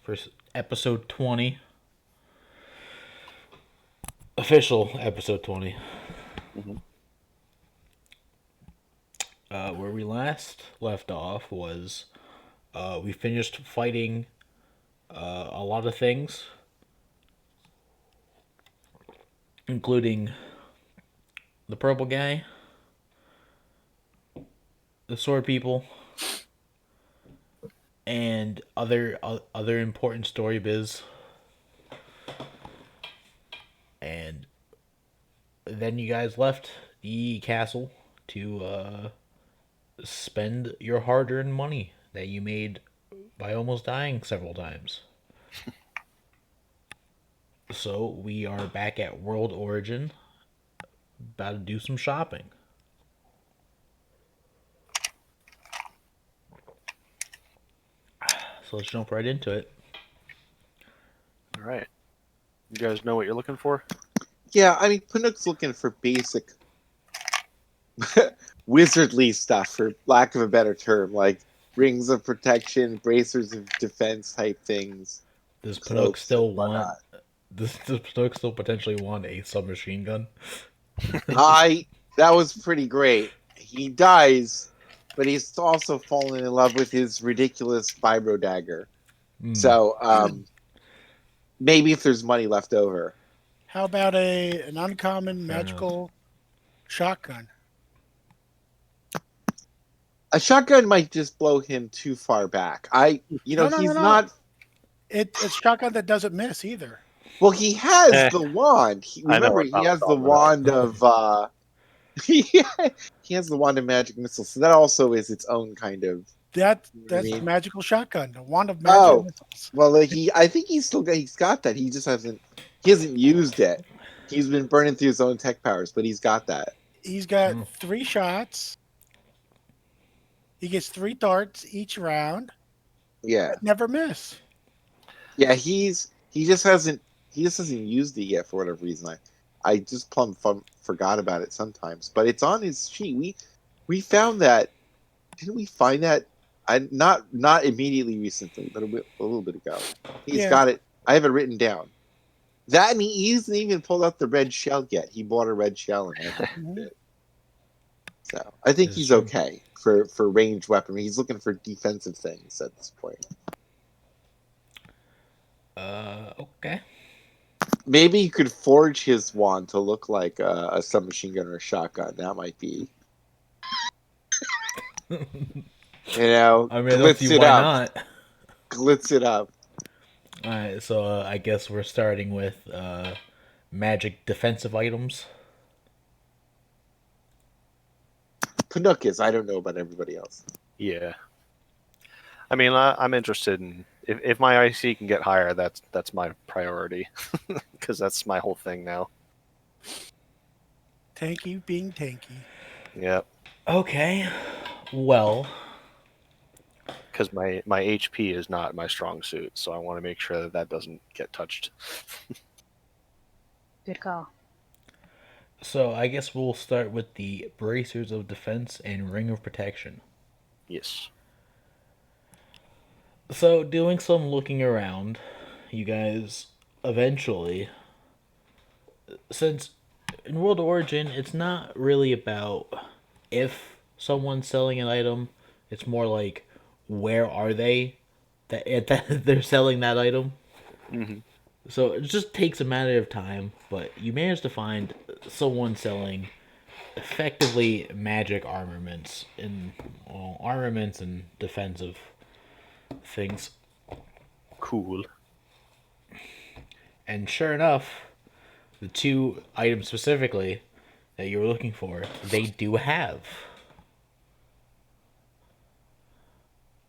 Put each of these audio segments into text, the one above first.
for episode 20. Official episode 20. Hmm. Where we last left off was we finished fighting a lot of things, including the purple guy, the sword people, and other important story biz. And then you guys left the castle to spend your hard-earned money that you made by almost dying several times. So we are back at World Origin, about to do some shopping. So let's jump right into it. All right. You guys know what you're looking for? Yeah, I mean, Panook's looking for basic wizardly stuff, for lack of a better term, like rings of protection, bracers of defense type things, Does Pinook cloaks and still want? whatnot. Does Pinook still potentially want a submachine gun? That was pretty great. He dies, but he's also fallen in love with his ridiculous vibro dagger. Mm. So, maybe if there's money left over. How about an uncommon Fair enough. magical shotgun? A shotgun might just blow him too far back. No, he's no. not. It's a shotgun that doesn't miss either. Well, he has Eh, the wand. I know Remember, what he I was has the talking about. wand of. He has the wand of magic missiles, so that also is its own kind of. That's I the mean- magical shotgun, the wand of magic Oh. missiles. Well, I think he's got that. He just hasn't. He hasn't used it. He's been burning through his own tech powers, but he's got that. He's got Mm. 3 shots. He gets 3 darts each round. Yeah, Never miss. yeah. He just hasn't used it yet for whatever reason. I just forgot about it sometimes, but it's on his sheet. We found that. Didn't we find that? Not immediately recently, but a little bit ago. He's Yeah. got it. I have it written down. That, and he hasn't even pulled out the red shell yet. He bought a red shell and Mhm. it. So I think This is he's true. okay for ranged weaponry. He's looking for defensive things at this point. Okay. Maybe he could forge his wand to look like a submachine gun or a shotgun. That might be, I mean, I don't glitz see it why up. not. Glitz it up. All right, so I guess we're starting with magic defensive items. Panook is. I don't know about everybody else. Yeah. I mean, I'm interested in if my IC can get higher. That's my priority because that's my whole thing now. Tanky being tanky. Yep. Okay. Well, Because my HP is not my strong suit, so I want to make sure that doesn't get touched. Good call. so I guess we'll start with the bracers of defense and ring of protection. Yes. So, doing some looking around, you guys eventually, since in World Origin, it's not really about if someone's selling an item, it's more like where are they that they're selling that item. Hmm. So it just takes a matter of time, but you manage to find someone selling effectively magic armaments and defensive things. Cool. And sure enough, the 2 items specifically that you were looking for, they do have.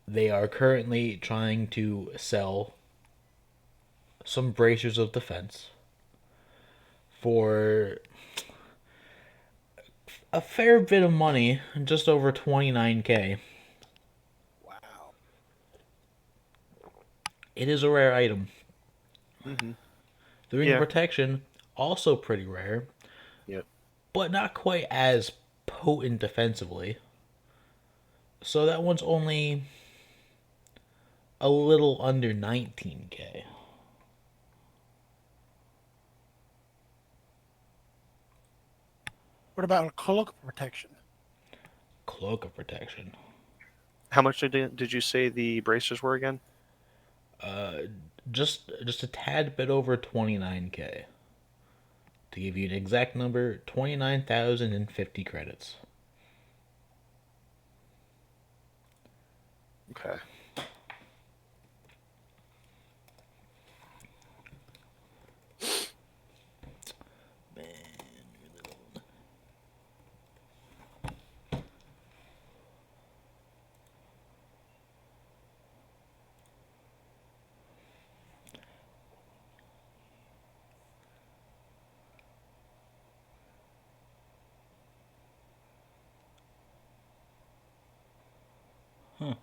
They are currently trying to sell some bracers of defense for a fair bit of money, just over 29K. Wow. It is a rare item. Hmm. The ring Yeah. of protection, also pretty rare, Yep. but not quite as potent defensively. So that one's only a little under 19K. What about a cloak protection? Cloak of protection. How much did you say the bracers were again? Just a tad bit over 29K. To give you an exact number, 29,050 credits. Okay. Huh.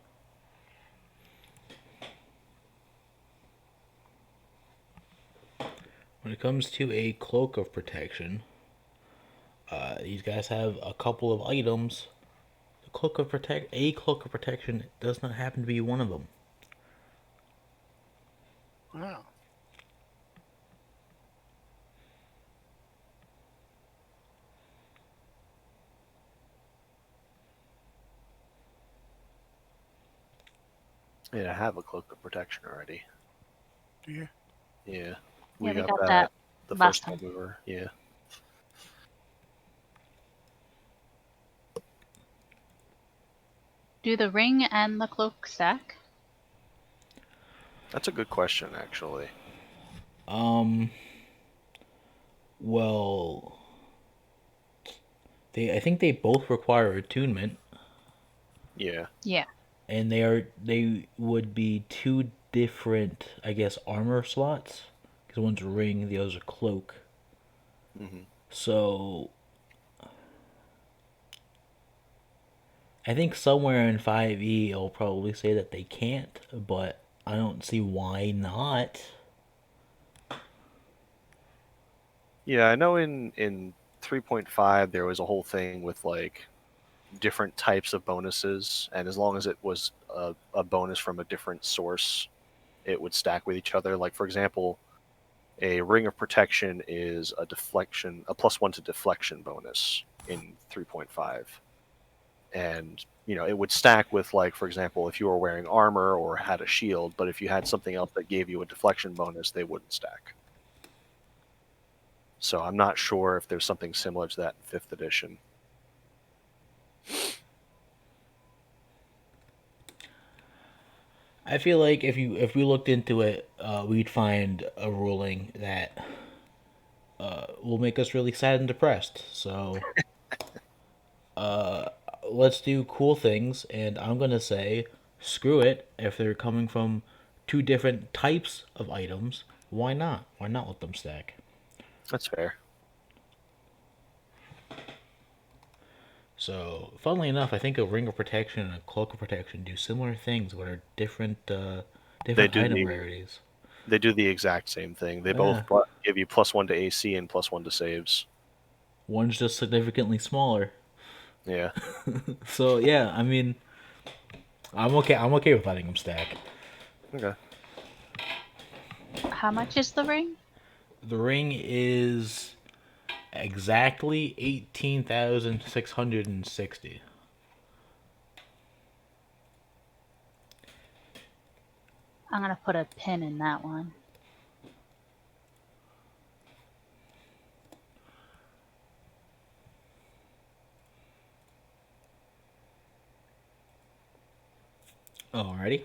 When it comes to a cloak of protection, these guys have a couple of items. A cloak of protection does not happen to be one of them. Wow. Yeah, I have a cloak of protection already. Do you? Yeah. Yeah, We we got got that that the last first time time. we were. Yeah. Do the ring and the cloak stack? That's a good question, actually. Well, I think they both require attunement, Yeah. Yeah. and they would be two different, I guess, armor slots. Because one's a ring, the other's a cloak. Hmm. So I think somewhere in 5e it'll probably say that they can't, but I don't see why not. Yeah, I know in 3.5 there was a whole thing with like different types of bonuses, and as long as it was a bonus from a different source, it would stack with each other. Like for example, a ring of protection is a +1 to deflection bonus in 3.5, and it would stack with, like, for example, if you were wearing armor or had a shield, but if you had something else that gave you a deflection bonus, they wouldn't stack. So I'm not sure if there's something similar to that in 5th edition. I feel like if we looked into it, we'd find a ruling that will make us really sad and depressed. So let's do cool things, and I'm gonna say screw it. If they're coming from two different types of items, why not? Why not let them stack? That's fair. So, funnily enough, I think a ring of protection and a cloak of protection do similar things, but are They different do item the rarities. they do the exact same thing. They both Yeah, give you +1 to AC and +1 to saves. one's just significantly smaller. Yeah. So yeah, I mean, I'm okay. I'm okay with letting them stack. Okay. How much is the ring? The ring is exactly 18,660. I'm gonna put a pin in that one. Alrighty.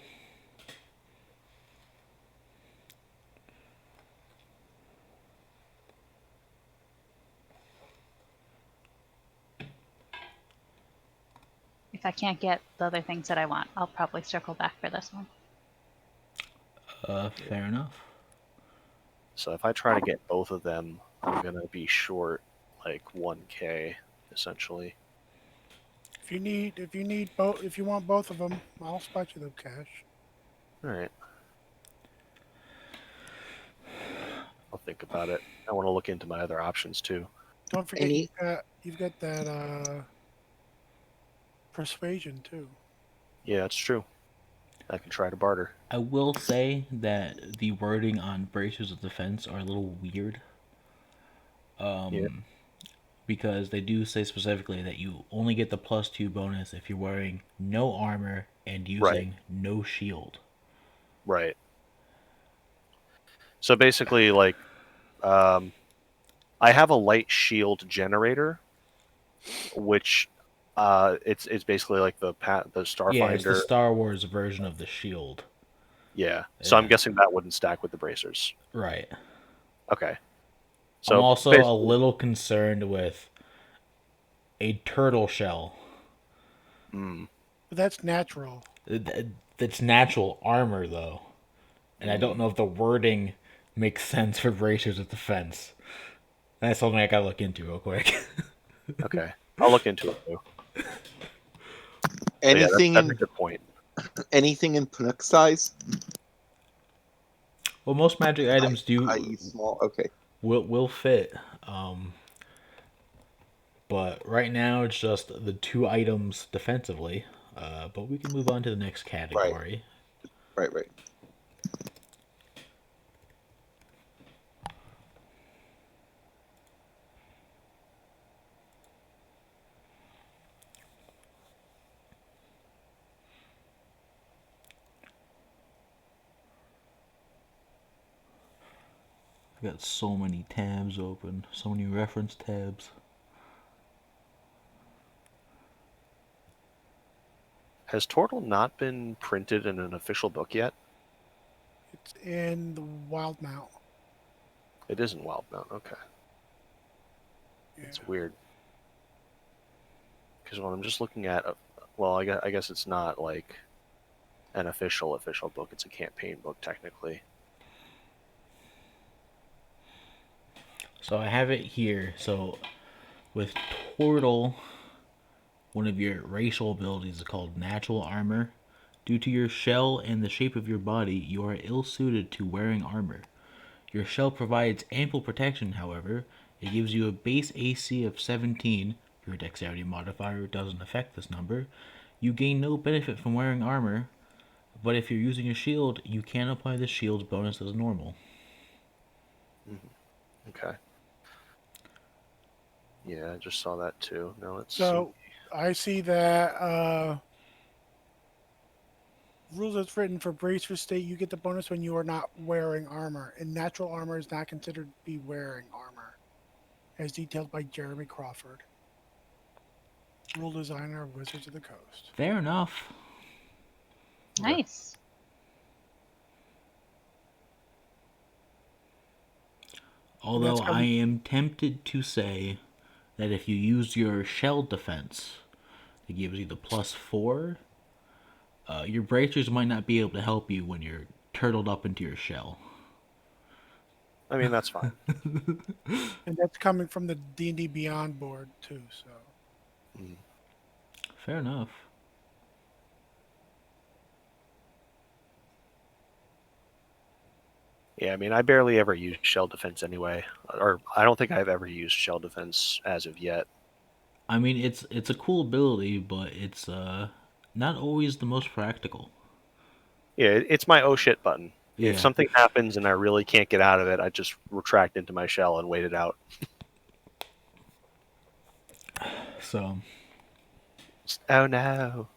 If I can't get the other things that I want, I'll probably circle back for this one. Fair enough. So if I try to get both of them, I'm gonna be short like 1K essentially. If you want both of them, I'll spot you the cash. All right. I'll think about it. I want to look into my other options too. Don't forget Any you've got that persuasion too. Yeah, it's true. I can try to barter. I will say that the wording on bracers of defense are a little weird. Yeah. Because they do say specifically that you only get the +2 bonus if you're wearing no armor and Right. using no shield. Right. So basically, like, um, I have a light shield generator, which it's basically like the Yeah, it's the Starfinder. Star Wars version of the shield. Yeah. So I'm Yeah, guessing that wouldn't stack with the bracers. right. Okay. I'm So also a basically, little concerned with a turtle shell. mm, But that's natural. That's natural armor, though. And I don't mm, know if the wording makes sense for bracers of defense. That's something I gotta look into real quick. okay, I'll look into it too. But yeah, Anything that's a in good point. Panook size, Well, most magic items i.e. do small. Okay, will fit. Um, But right now it's just the two items defensively. But we can move on to the next right, category. right. I've got so many tabs open, so many reference tabs. Has Tortle not been printed in an official book yet? It's in the Wild Mount. It isn't Wildmount. Okay, Yeah. it's weird. Because when I'm just looking at, well, I guess it's not like an official book. It's a campaign book technically. So I have it here. So with Tortle, one of your racial abilities is called Natural Armor. Due to your shell and the shape of your body, you are ill suited to wearing armor. Your shell provides ample protection, however. It gives you a base AC of 17. Your dexterity modifier doesn't affect this number. You gain no benefit from wearing armor, but if you're using a shield, you can apply the shield's bonus as normal. Okay. Yeah, I just saw that too. Now let's see. So I see that rules that's written for bracer state, you get the bonus when you are not wearing armor, and natural armor is not considered to be wearing armor, as detailed by Jeremy Crawford, rule designer of Wizards of the Coast. Fair enough. Nice. And that's Although I coming. am tempted to say that if you use your shell defense, it gives you the +4. Your bracers might not be able to help you when you're turtled up into your shell. I mean, that's fine. And that's coming from the D&D Beyond board too. So Mm. Fair enough. Yeah, I mean, I barely ever use shell defense anyway, or I don't think I've ever used shell defense as of yet. I mean, it's a cool ability, but it's not always the most practical. Yeah, it's my oh shit button. If Yeah. something happens and I really can't get out of it, I just retract into my shell and wait it out. So Oh no.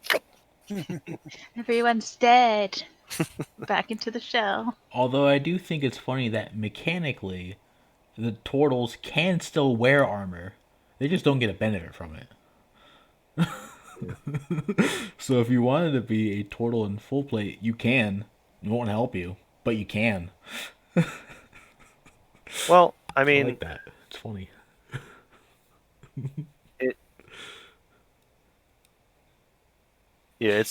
Everyone's dead. Back into the shell. although I do think it's funny that mechanically the turtles can still wear armor. They just don't get a benefit from it. So if you wanted to be a turtle in full plate, you can. It won't help you, but you can. Well, I I mean, like that. It's funny. it. Yeah,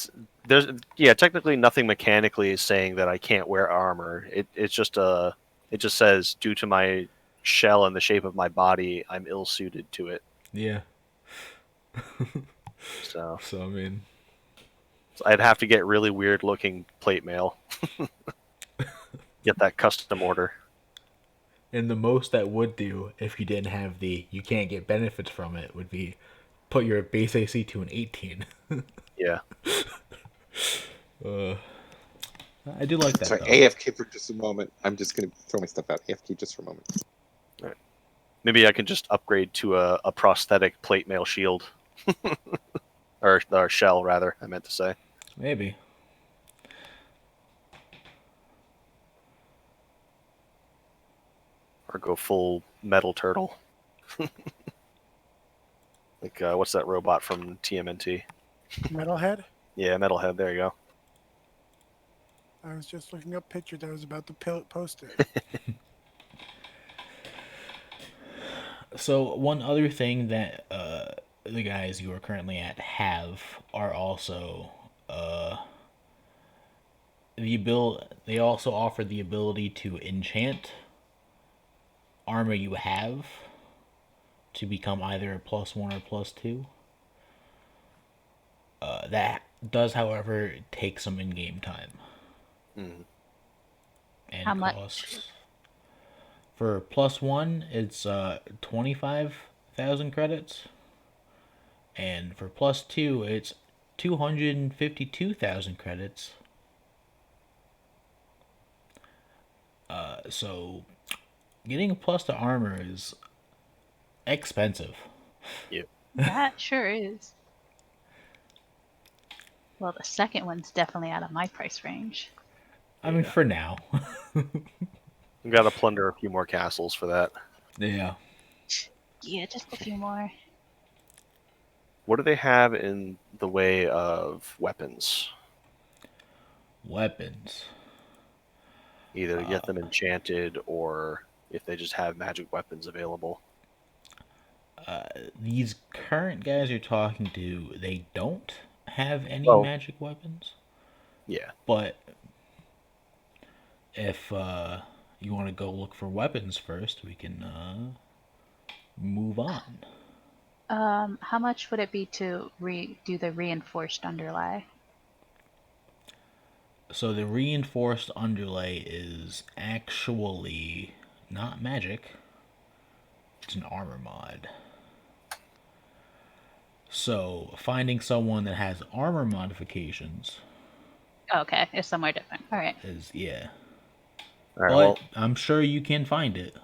there's yeah, technically nothing mechanically is saying that I can't wear armor. It's just it just says due to my shell and the shape of my body, I'm ill suited to it. Yeah. So So I mean, I'd have to get really weird looking plate mail. Get that custom order. and the most that would do if you didn't have the you can't get benefits from it would be put your base AC to an 18. Yeah. uh, I do like that Sorry, though. AFK for just a moment. I'm just gonna throw my stuff out. AFK just for a moment. Maybe I can just upgrade to a prosthetic plate mail shield. or shell, rather, I meant to say. Maybe. Or go full metal turtle. Like, what's that robot from TMNT? Metalhead. Yeah, Metalhead, there you go. I was just looking up pictures. I was about to post it. So one other thing that the guys you are currently at have are also they also offer the ability to enchant armor you have to become either a +1 or +2. That does, however, take some in-game time Mm. and How much? costs. For +1, it's 25,000 credits, and for +2, it's 252,000 credits. So getting a plus to armor is expensive. Yeah. That sure is. Well, the second one's definitely out of my price range. I mean, Yeah. for now. We've got to plunder a few more castles for that. Yeah. Yeah, just a few more. What do they have in the way of weapons? Weapons. Either get them enchanted or if they just have magic weapons available. These current guys you're talking to, they don't have any Well, magic weapons. yeah. But if you want to go look for weapons first, we can move on. How much would it be to do the reinforced underlay? So the reinforced underlay is actually not magic. It's an armor mod. So finding someone that has armor modifications Okay, it's somewhere different. All right. is, yeah. All right. But Well, I'm sure you can find it.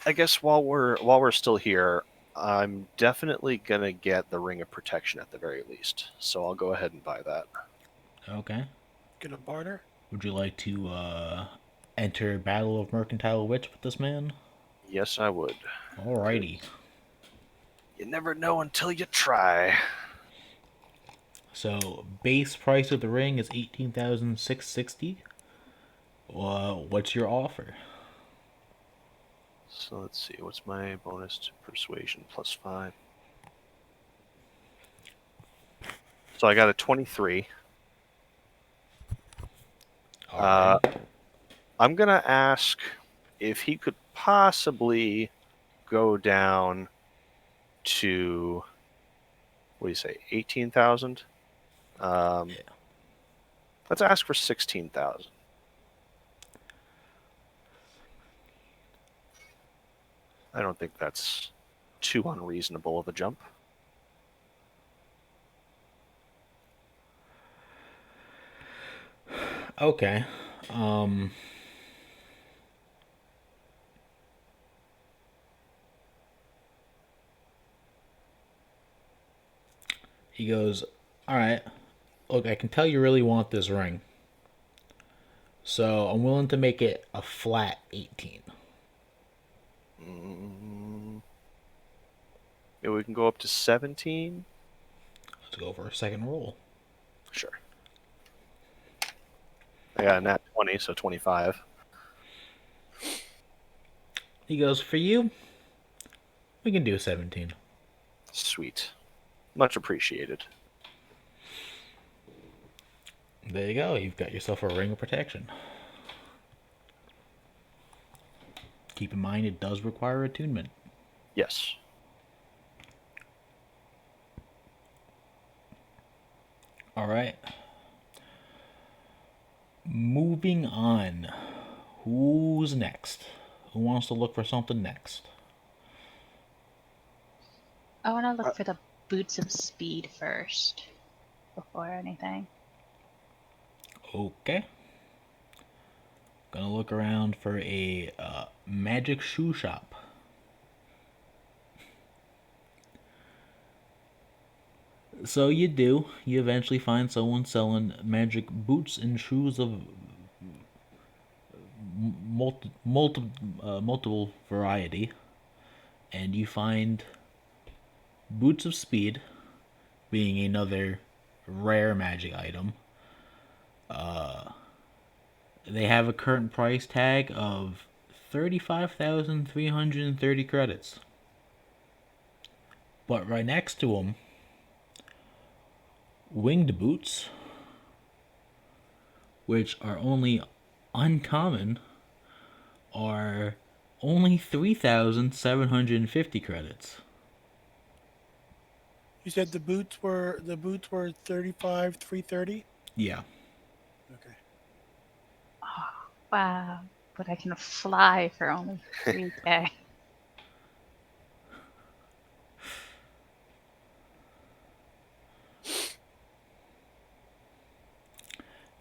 I guess while we're still here, I'm definitely gonna get the Ring of Protection at the very least. So I'll go ahead and buy that. Okay. Gonna barter. Would you like to enter Battle of Mercantile Witch with this man? Yes, I would. Alrighty. You never know until you try. So base price of the ring is 18,660. What's your offer? So let's see. What's my bonus to persuasion? +5. So I got a 23. Alright. I'm gonna ask if he could possibly go down to, what do you say, 18,000? Yeah. Let's ask for 16,000. I don't think that's too unreasonable of a jump. Okay. He goes, alright, look, I can tell you really want this ring. So I'm willing to make it a flat 18. Maybe we can go up to 17? Let's go for a second roll. Sure. I got a nat 20, so 25. He goes, for you, we can do 17. Sweet. Much appreciated. There you go. You've got yourself a ring of protection. Keep in mind, it does require attunement. Yes. Alright. Moving on. Who's next? Who wants to look for something next? I want to look for the boots of speed first before anything. Okay. Gonna look around for a magic shoe shop. So you do. You eventually find someone selling magic boots and shoes of multiple variety, and you find boots of speed, being another rare magic item. They have a current price tag of 35,330 credits. But right next to them, winged boots, which are only uncommon, are only 3,750 credits. You said the boots were 35, 330. Yeah. Okay. Wow. But I can fly for only 3K.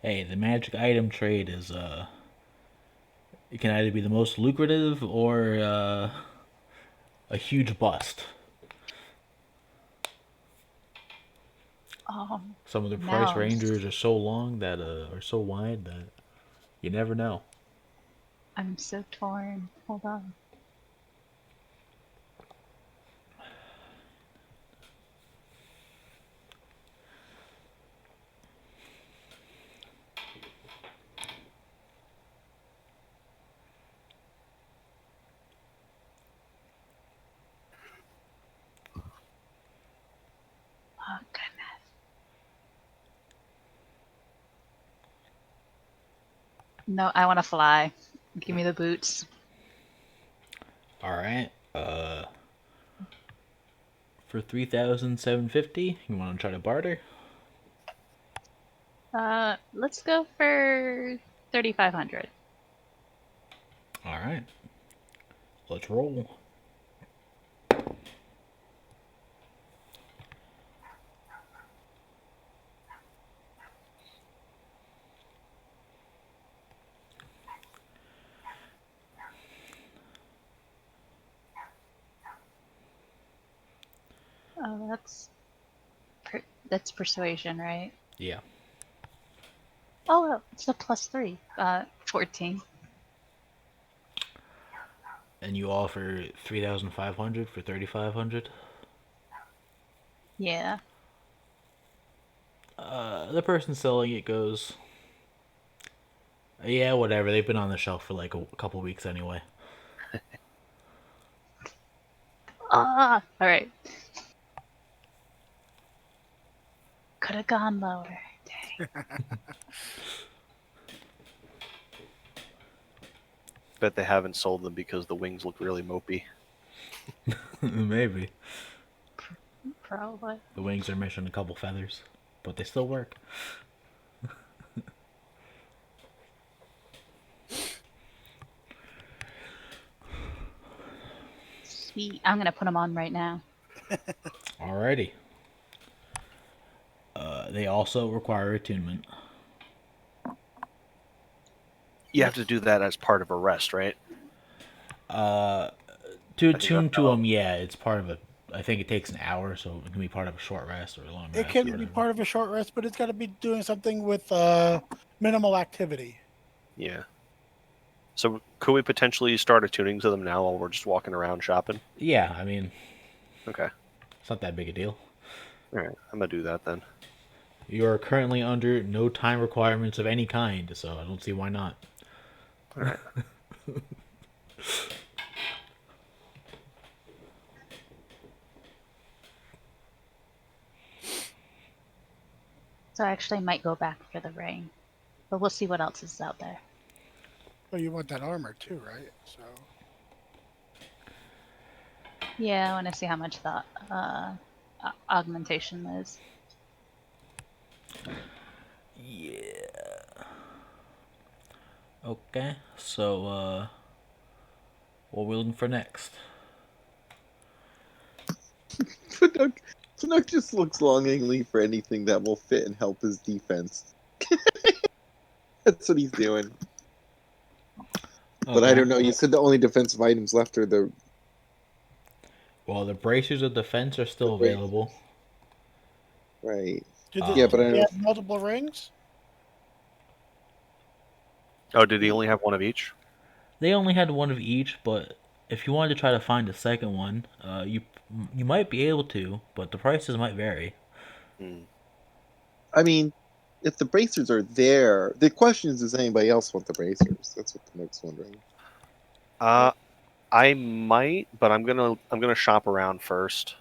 Hey, the magic item trade is it can either be the most lucrative or a huge bust. Oh, Some of the now price ranges are so long that are so wide that you never know. I'm so torn. Hold on. Oh, goodness. No, I want to fly. Give me the boots. All right. For 3,750, you want to try to barter? Let's go for 3,500. All right. Let's roll. Oh, that's persuasion, right? Yeah. Oh, it's a +3. 14. And you offer 3,500 for 3,500. Yeah. The person selling it goes, yeah, whatever. They've been on the shelf for like a couple weeks anyway. Ah, all right. Could have gone lower. Dang. Bet they haven't sold them because the wings look really mopey. Maybe. Probably. The wings are missing a couple feathers, but they still work. Sweet. I'm gonna put them on right now. Alrighty. They also require attunement. You have to do that as part of a rest, right? To I think attune that's to how- them, yeah, it's part of a. I think it takes an hour, so it can be part of a short rest or a long It rest. Or can be whatever. part of a short rest, but it's got to be doing something with minimal activity. Yeah. So could we potentially start attuning to them now while we're just walking around shopping? Yeah, I mean, Okay. it's not that big a deal. All right. I'm gonna do that then. You are currently under no time requirements of any kind, so I don't see why not. All right. So I actually might go back for the ring. But we'll see what else is out there. Well, you want that armor too, right? So Yeah, I want to see how much the augmentation is. Yeah. Okay, so what are we looking for next? Chinook just looks longingly for anything that will fit and help his defense. That's what he's doing. But I Okay. don't know. You said the only defensive items left are the Well, the bracers of defense are still brace. available. Right. Do Yeah, but I they don't. have multiple rings? Oh, did he only have one of each? They only had one of each, but if you wanted to try to find a second one, you might be able to, but the prices might vary. Hmm. I mean, if the bracers are there, the question is, does anybody else want the bracers? That's what the note's wondering. Uh, I might, but I'm gonna shop around first.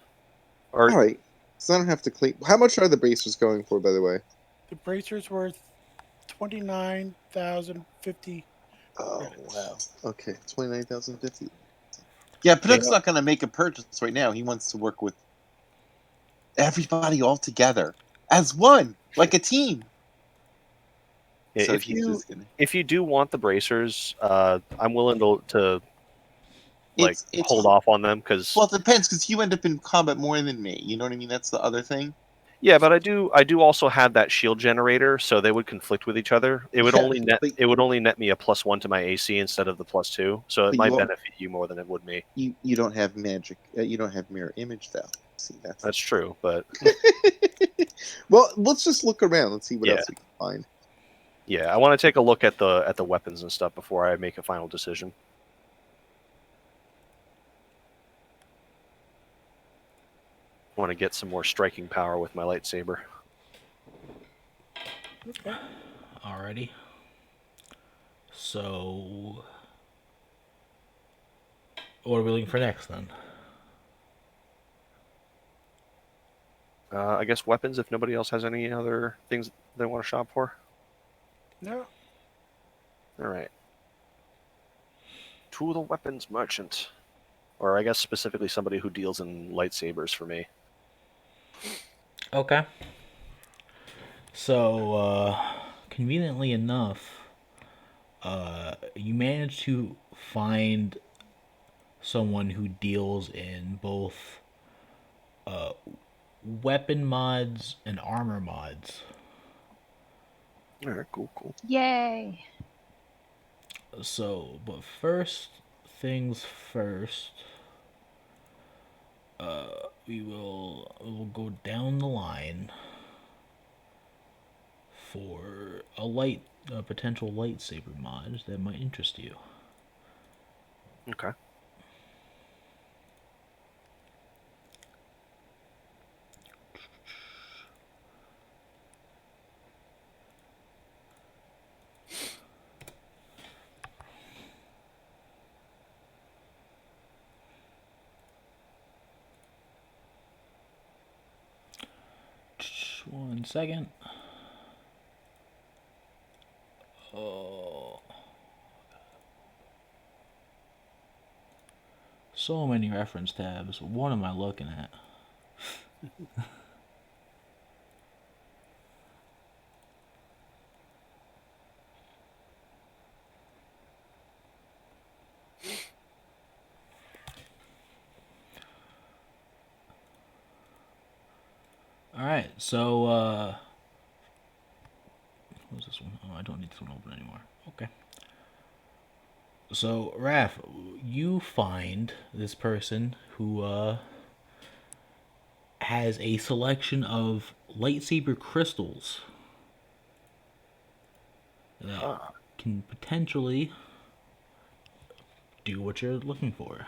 Or All right, so I don't have to clean. How much are the bracers going for, by the way? The bracers worth 29,050 Oh credits. wow. Okay, 29,050. Yeah, Pinook's not going to make a purchase right now. He wants to work with everybody all together as one, like a team. So if he's you just gonna. if you do want the bracers, I'm willing to like hold It's off on them because well, it depends because you end up in combat more than me. You know what I mean? That's the other thing. yeah, but I do also have that shield generator, so they would conflict with each other. It would Yeah, only net but it would only net me a +1 to my AC instead of the +2, so it but might benefit you more than it would me. you don't have magic. You don't have mirror image though. See, that's That's true, but well. Let's just look around. Let's see what yeah, else we can find. yeah, I want to take a look at the weapons and stuff before I make a final decision. I want to get some more striking power with my lightsaber. Okay. Alrighty. So, what are we looking for next then? I guess weapons, if nobody else has any other things they want to shop for. No. All right. To the weapons merchant. Or I guess specifically somebody who deals in lightsabers for me. Okay. So, conveniently enough, you managed to find someone who deals in both weapon mods and armor mods. All right, cool, cool. Yay! So, but first things first, we will go down the line for a potential lightsaber mod that might interest you. Okay. One second. Oh, so many reference tabs. What am I looking at? All right, so what's this one? Oh, I don't need this one open anymore. Okay. So, Raph, you find this person who has a selection of lightsaber crystals that Ah, can potentially do what you're looking for.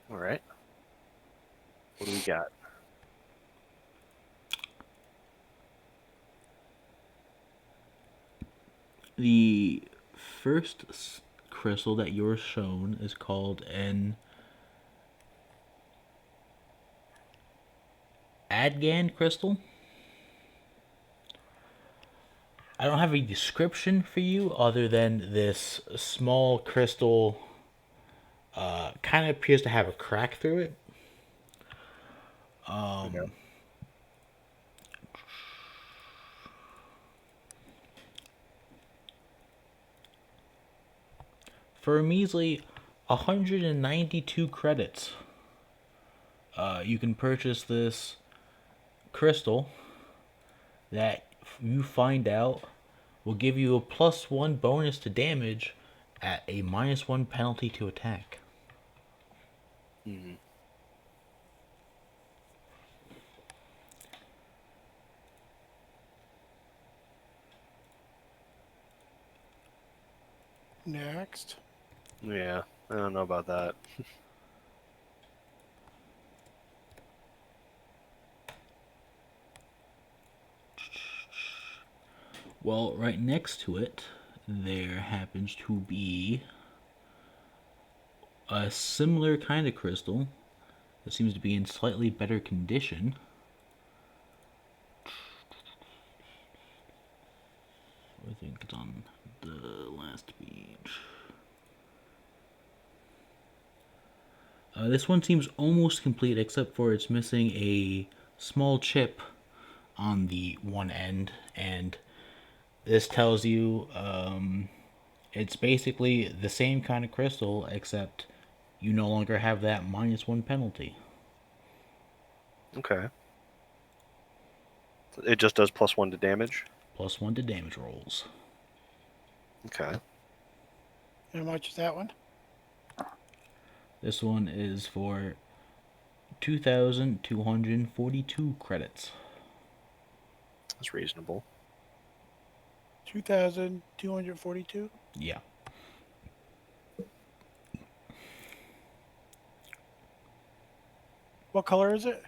all right. What do we got? The first crystal that you're shown is called an Adgan crystal. I don't have a description for you other than this small crystal kind of appears to have a crack through it. Okay. For a measly 192 credits, you can purchase this crystal that you find out will give you a +1 bonus to damage at a -1 penalty to attack. Hmm. Next. Yeah, I don't know about that. Well, right next to it, there happens to be a similar kind of crystal that seems to be in slightly better condition. I think it's on the last page. This one seems almost complete, except for it's missing a small chip on the one end, and this tells you it's basically the same kind of crystal, except you no longer have that -1 penalty. Okay. It just does +1 to damage. +1 to damage rolls. Okay. How much is that one? This one is for 2,242 credits. That's reasonable. 2,242. Yeah. What color is it?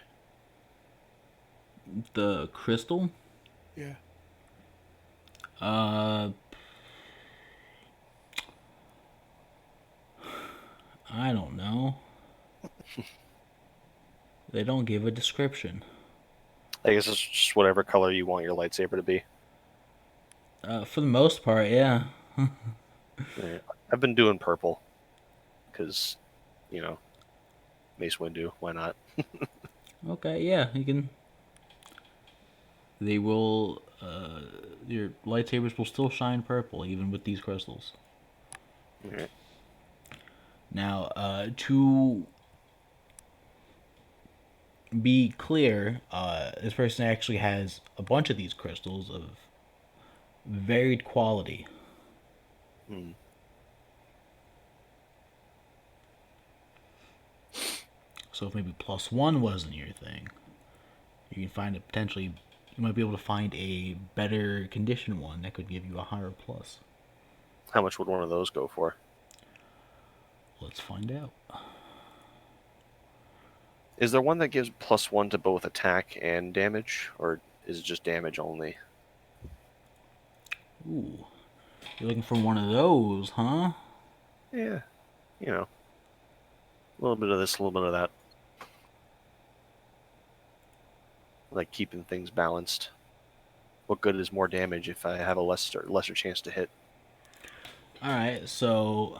The crystal? Yeah. I don't know. They don't give a description. I guess it's just whatever color you want your lightsaber to be. For the most part, yeah. Yeah. I've been doing purple because, Mace Windu. Why not? Okay, yeah, you can. They will. Your lightsabers will still shine purple even with these crystals. Okay. Now, to be clear, this person actually has a bunch of these crystals of varied quality. Hmm. So if maybe +1 wasn't your thing, you can find it potentially. You might be able to find a better condition one that could give you a higher plus. How much would one of those go for? Let's find out. Is there one that gives +1 to both attack and damage, or is it just damage only? Ooh, you're looking for one of those, huh? Yeah, a little bit of this, a little bit of that. Like keeping things balanced. What good is more damage if I have a lesser chance to hit? All right, so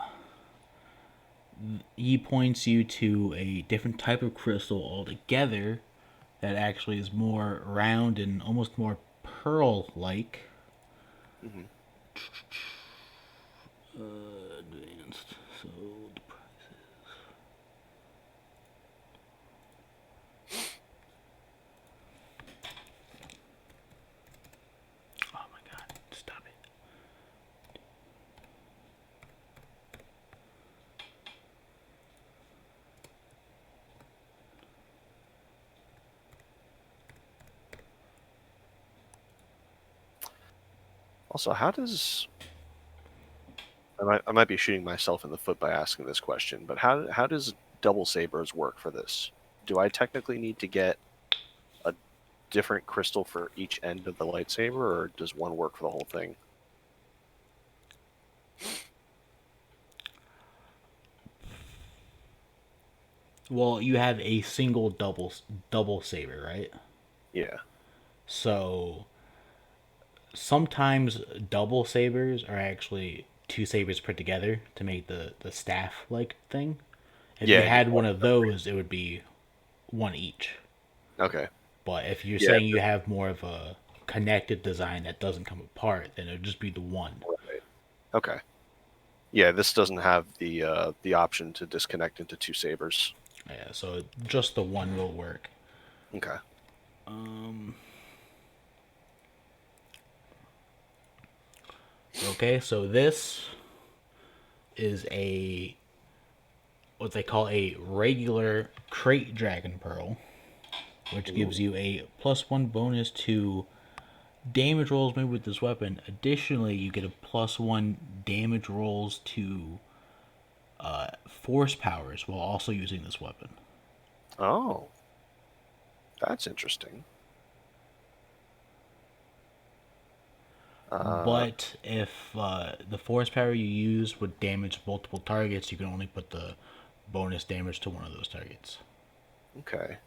he points you to a different type of crystal altogether that actually is more round and almost more pearl-like. Hmm. Advanced. So the price is. Oh my god! Stop it. Also, how does I might be shooting myself in the foot by asking this question, but how does double sabers work for this? Do I technically need to get a different crystal for each end of the lightsaber, or does one work for the whole thing? Well, you have a single double saber, right? Yeah. So sometimes double sabers are actually two sabers put together to make the staff like thing. If you Yeah. had one of those, it would be one each. Okay. But if you're Yeah. saying you have more of a connected design that doesn't come apart, then it would just be the one. Right. Okay. Yeah, this doesn't have the option to disconnect into two sabers. Yeah, so just the one will work. Okay. Um, Okay, so this is a what they call a regular crate dragon pearl, which Ooh. gives you a +1 bonus to damage rolls made with this weapon. Additionally, you get a +1 damage rolls to force powers while also using this weapon. Oh, that's interesting. But if the force power you use would damage multiple targets, you can only put the bonus damage to one of those targets. Okay.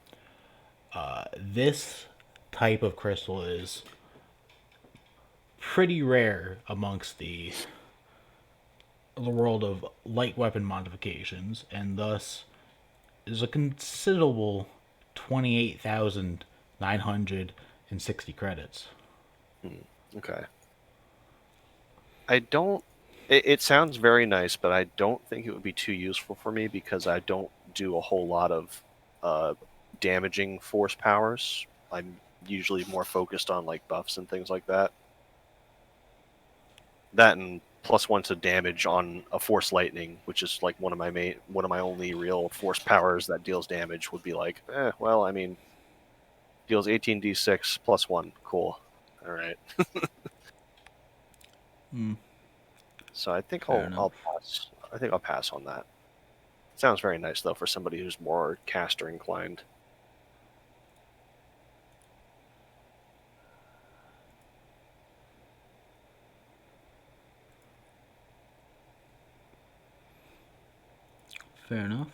This type of crystal is pretty rare amongst the world of light weapon modifications, and thus is a considerable 28,960 credits. Okay. I don't. It sounds very nice, but I don't think it would be too useful for me because I don't do a whole lot of uh, damaging force powers. I'm usually more focused on like buffs and things like that. That and +1 to damage on a force lightning, which is like one of my only real force powers that deals damage, would be like, well, I mean, deals 18d6 +1. Cool. All right. Hmm, So I think fair I'll enough. pass. I think I'll pass on that. Sounds very nice though for somebody who's more caster inclined. Fair enough.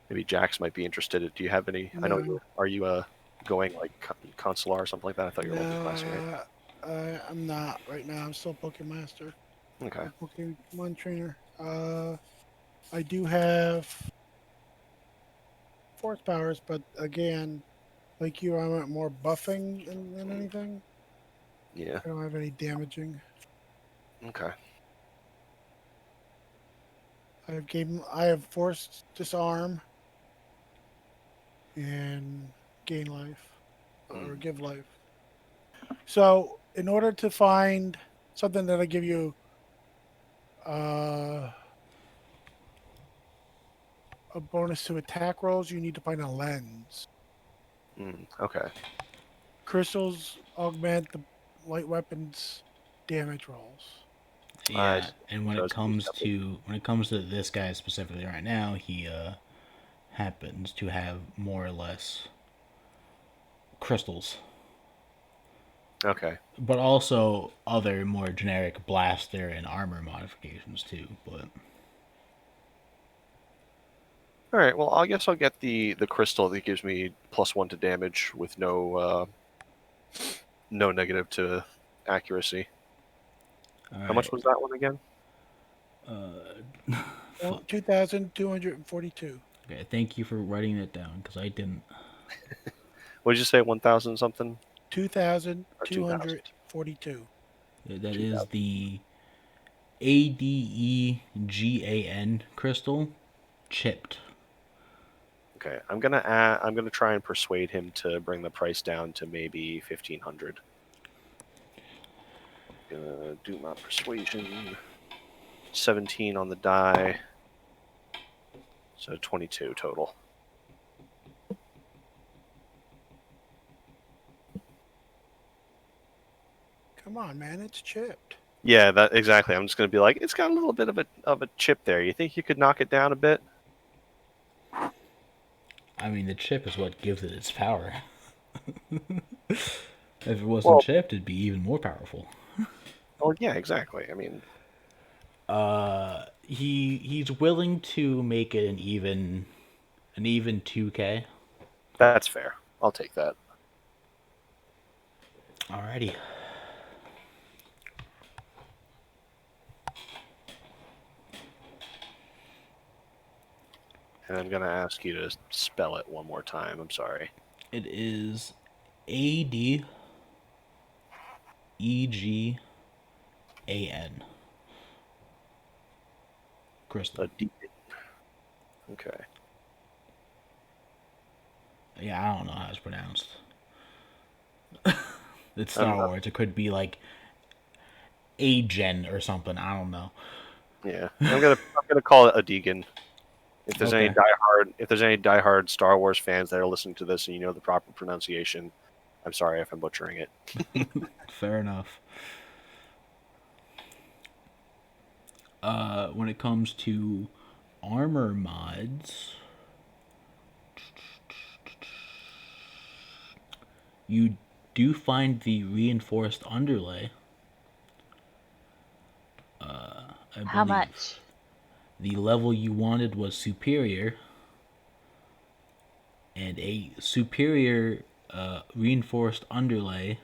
Maybe Jax might be interested. Do you have any? I know No, are you going like consular or something like that? I thought you were no, multi-classing, right? I'm not right now. I'm still Pokemaster, Okay. a Pokemon trainer. I do have force powers, but again, like you, I went more buffing than anything. Yeah. I don't have any damaging. Okay. I have force disarm and gain life or Mm. give life. So in order to find something that'll give you uh, a bonus to attack rolls, you need to find a lens. Mm. Okay. Crystals augment the light weapons damage rolls. I Yeah, see. and So it's used up it. when it comes to this guy specifically right now, he happens to have more or less crystals, Okay. but also other more generic blaster and armor modifications too. But All right. Well, I guess I'll get the crystal that gives me +1 to damage with no negative to accuracy. all How much right, was that one again? fuck. 2,242. Okay, thank you for writing that down because I didn't. What did you say? 1,000 something or 2,000? 2,242. That is 2,000. the ADEGAN crystal chipped. Okay, I'm gonna try and persuade him to bring the price down to maybe 1,500. Gonna do my persuasion. 17 on the die, so 22 total. Come on, man, it's chipped. Yeah, that exactly. I'm just gonna be like, it's got a little bit of a chip there. You think you could knock it down a bit? I mean, the chip is what gives it its power. If it wasn't Well, chipped, it'd be even more powerful. yeah, exactly. I mean, He's willing to make it an even 2K. that's fair. I'll take that. Alrighty. And I'm gonna ask you to spell it one more time. I'm sorry. It is ADEGAN crystal. A D. Okay. Yeah, I don't know how it's pronounced. It's I'm Star Wars. It could be like A gen or something. I don't know. Yeah, I'm gonna call it a Deegan. Okay. If there's any diehard Star Wars fans that are listening to this and you know the proper pronunciation, I'm sorry if I'm butchering it. Fair enough. When it comes to armor mods, you do find the reinforced underlay. I How believe much? the level you wanted was superior, and a superior reinforced underlay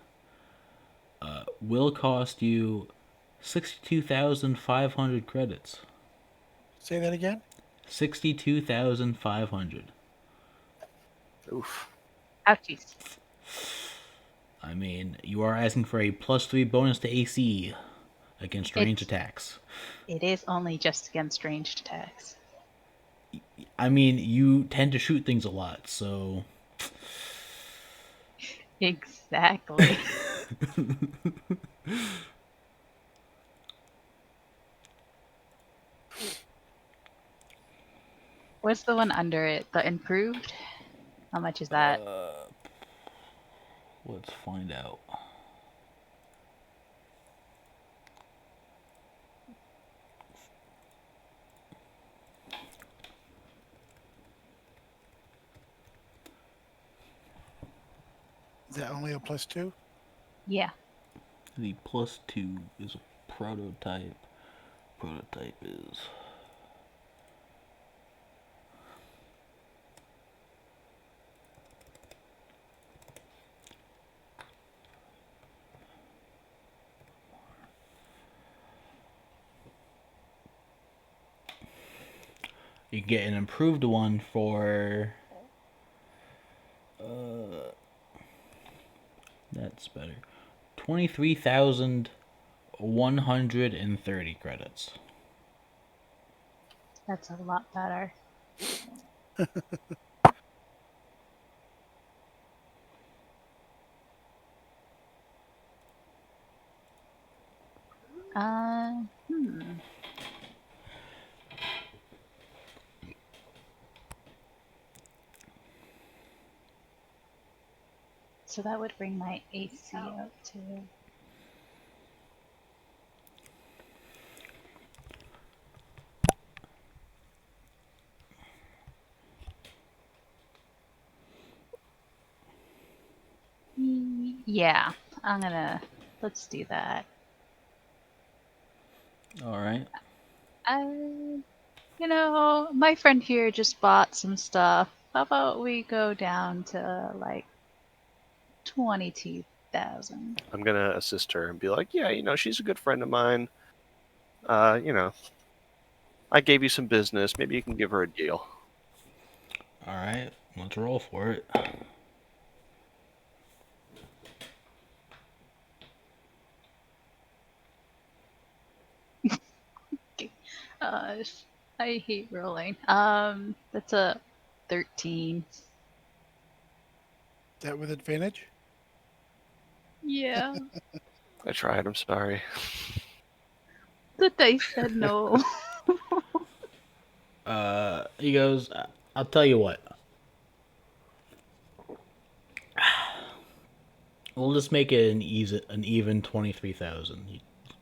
will cost you 62,500 credits. Say that again. 62,500. Oof. Ouchies. I mean, you are asking for a +3 bonus to AC against range It's attacks. it is only just against ranged attacks. I mean, you tend to shoot things a lot, so Exactly. What's the one under it? The improved? How much is that? let's find out. Is that only a +2? Yeah. The +2 is a prototype. Prototype is you can get an improved one for that's better. 23,130 credits. That's a lot better. Hmm. So that would bring my AC up to. Yeah, let's do that. All right. My friend here just bought some stuff. How about we go down to like 22,000? I'm gonna assist her and be like, yeah, she's a good friend of mine. You know, I gave you some business. Maybe you can give her a deal. All right. Let's roll for it. Uh, I hate rolling. That's a 13. Is that with advantage? Yeah, I tried. I'm sorry. the dice said no. He goes, I'll tell you what. We'll just make it an even 23,000.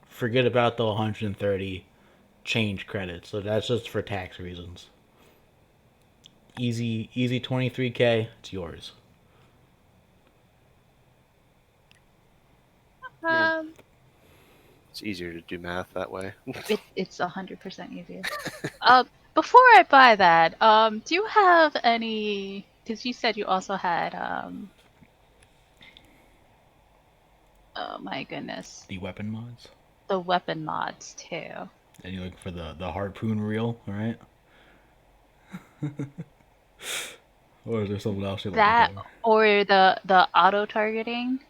Forget about the 130 change credits. So that's just for tax reasons. Easy 23K. It's yours. Um, It's easier to do math that way. it's 100% easier. Before I buy that, do you have any? Because you said you also had oh my goodness, The weapon mods. the weapon mods too. And you're looking for the harpoon reel, all right? Or is there someone else you're looking That for? or the auto targeting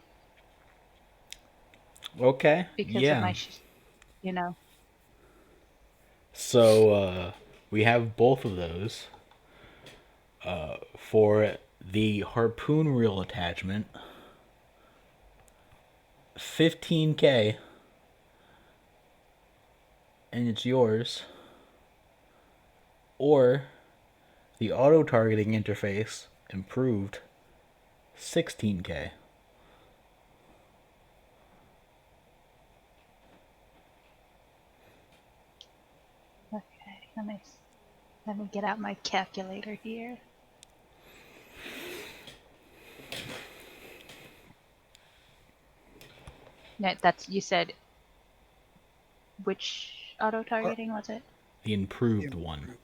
Okay, because of yeah. my, you know. So we have both of those. For the harpoon reel attachment, 15K. and it's yours, or the auto targeting interface improved 16K. Okay, let me get out my calculator here. No, that's you said. Which auto targeting was it? The improved one.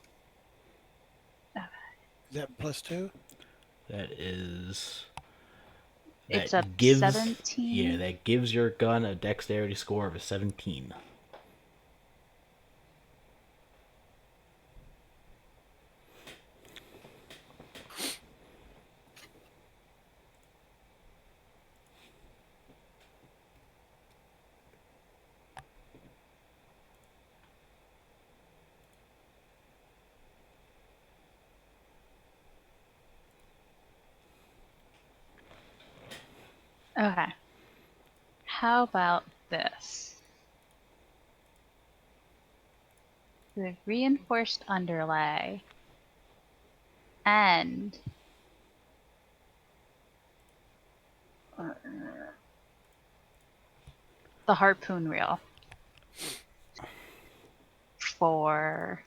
Okay. Is that +2? That is It's a that gives 17. that gives your gun a dexterity score of a 17. Okay. How about this? The reinforced underlay and the harpoon reel for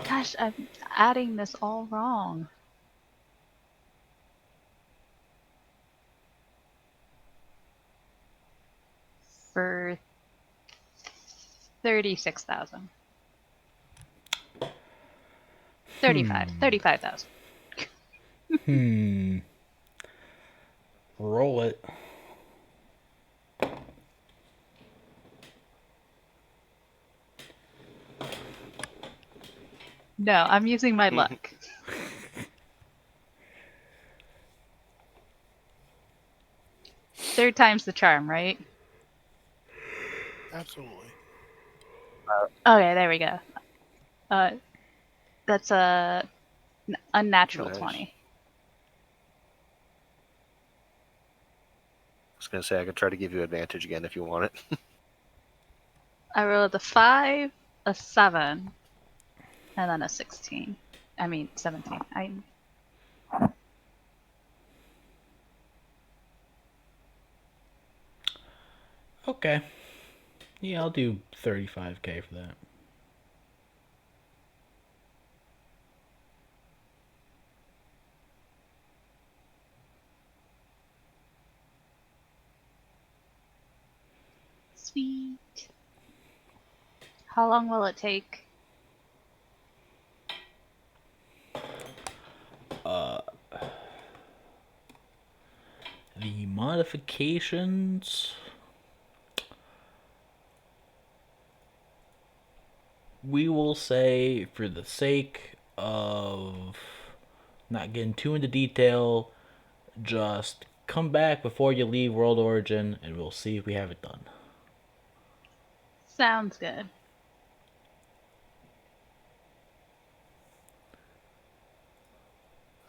gosh, I'm adding this all wrong. For 36,000. 35,000. Roll it. No, I'm using my luck. Third time's the charm, right? Absolutely. Okay, there we go. That's a unnatural Nice. 20. I was gonna say I could try to give you advantage again if you want it. I rolled a 5, a 7, and then a 16. I mean, 17. Okay. Yeah, I'll do 35K for that. Sweet. How long will it take? The modifications, we will say, for the sake of not getting too into detail, just come back before you leave World Origin and we'll see if we have it done. Sounds good.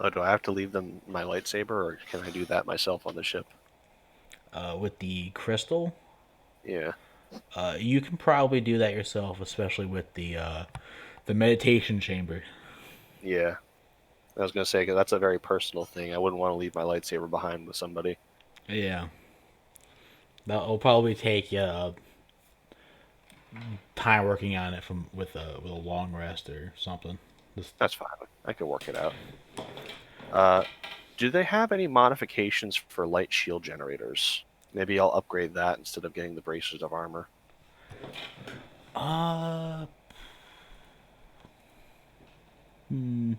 Oh, do I have to leave them my lightsaber, or can I do that myself on the ship? With the crystal, Yeah. you can probably do that yourself, especially with the meditation chamber. Yeah. I was gonna say 'cause that's a very personal thing. I wouldn't want to leave my lightsaber behind with somebody. Yeah, that'll probably take you time working on it from with a long rest or something. Just, That's fine. I can work it out. Uh, do they have any modifications for light shield generators? Maybe I'll upgrade that instead of getting the braces of armor. uh, hmm.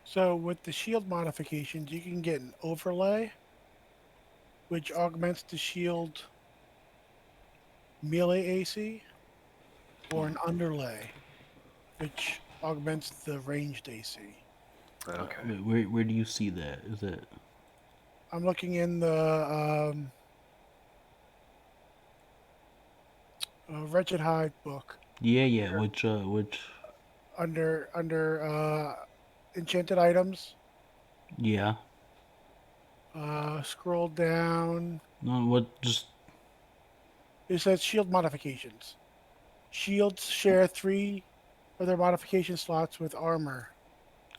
So with the shield modifications, you can get an overlay, which augments the shield melee AC, or an underlay, which augments the ranged AC. Okay. Where do you see that? Is it? I'm looking in the Wretched Hive book Yeah. Which? under enchanted items. Yeah. Scroll down. No. What? Just It says shield modifications. Shields share 3 of their modification slots with armor,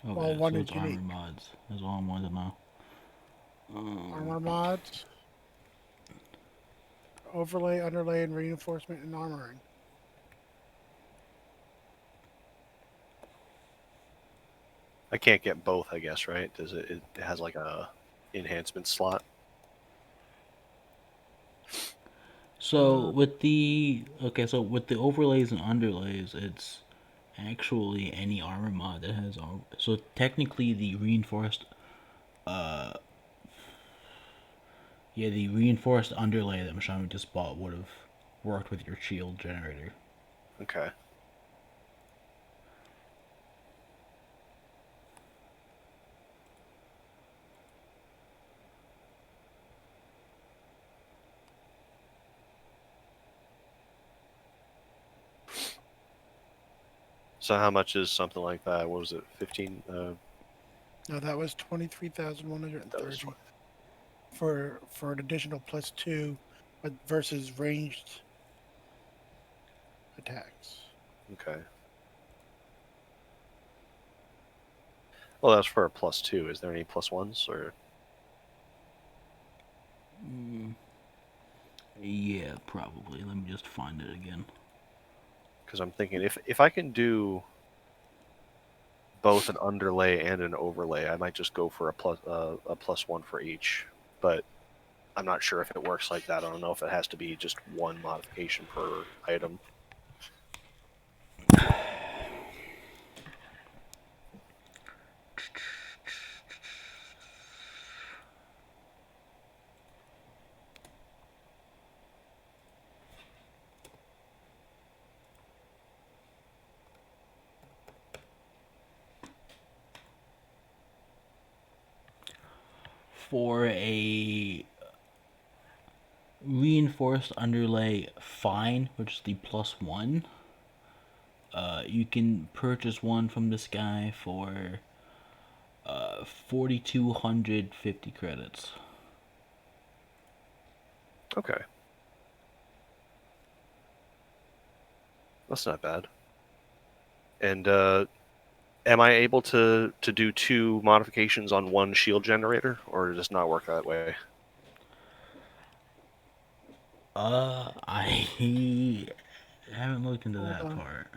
while okay. one So is it's armor unique. mods. That's all I wanted to know. Armor mods, overlay, underlay, and reinforcement and armoring. I can't get both, I guess, right? Does it? It has like a enhancement slot. So with the so with the overlays and underlays, it's actually any armor mod that has so technically the reinforced the reinforced underlay that Mashami just bought would have worked with your shield generator. Okay. So how much is something like that? What was it? 15? No, that was That was 23,130 20. for an additional +2, but versus ranged attacks. Okay. Well, that's for a +2. Is there any +1s or? Yeah, probably. Let me just find it again. Because I'm thinking if I can do both an underlay and an overlay, I might just go for a +1 for each. But I'm not sure if it works like that. I don't know if it has to be just one modification per item. For a reinforced underlay fine, which is the +1, you can purchase one from this guy for 4,250 credits. Okay. That's not bad. And am I able to do 2 modifications on one shield generator, or does it not work that way? I haven't looked into Hold that on. part.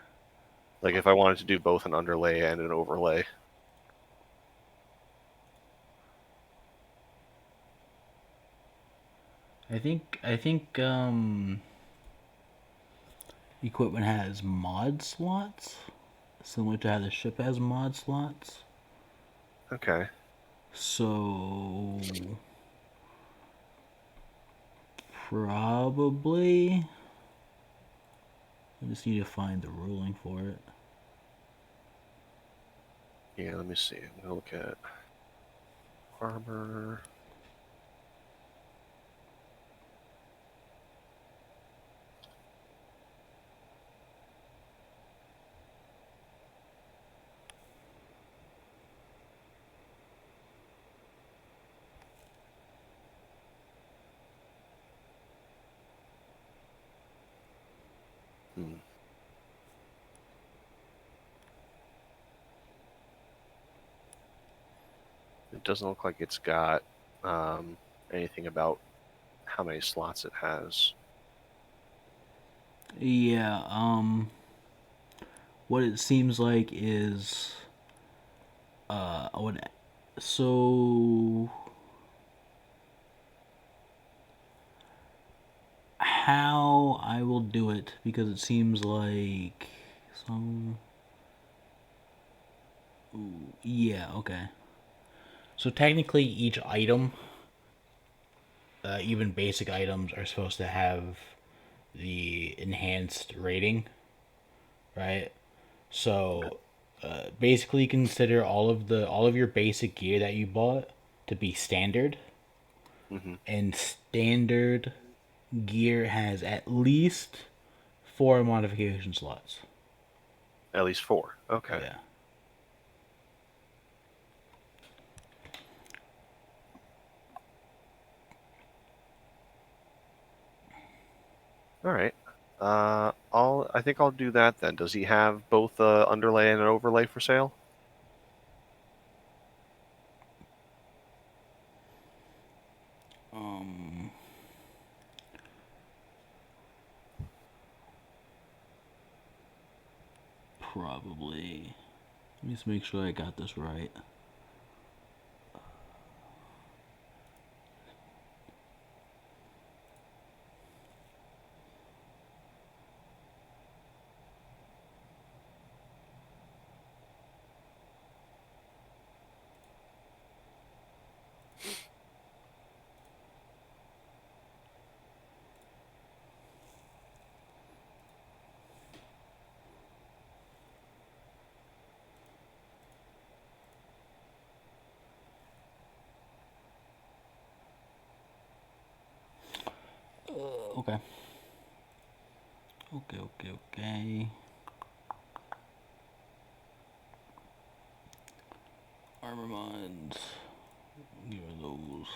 Like if I wanted to do both an underlay and an overlay. I think equipment has mod slots, similar to how the ship has mod slots. Okay. So probably I just need to find the ruling for it. Yeah, let me see. I'm gonna look at armor. Hmm. It doesn't look like it's got um, anything about how many slots it has. Yeah, what it seems like is what so how I will do it because it seems like some Ooh, yeah, okay. So technically, each item, even basic items, are supposed to have the enhanced rating, right? So basically, consider all of your basic gear that you bought to be standard, Hmm. and standard gear has at least 4 modification slots. At least 4. Okay. Yeah. All right. I think I'll do that then. Does he have both underlay and an overlay for sale? Um. Probably. Let me just make sure I got this right. Okay. Okay. Armor mods. Give me those.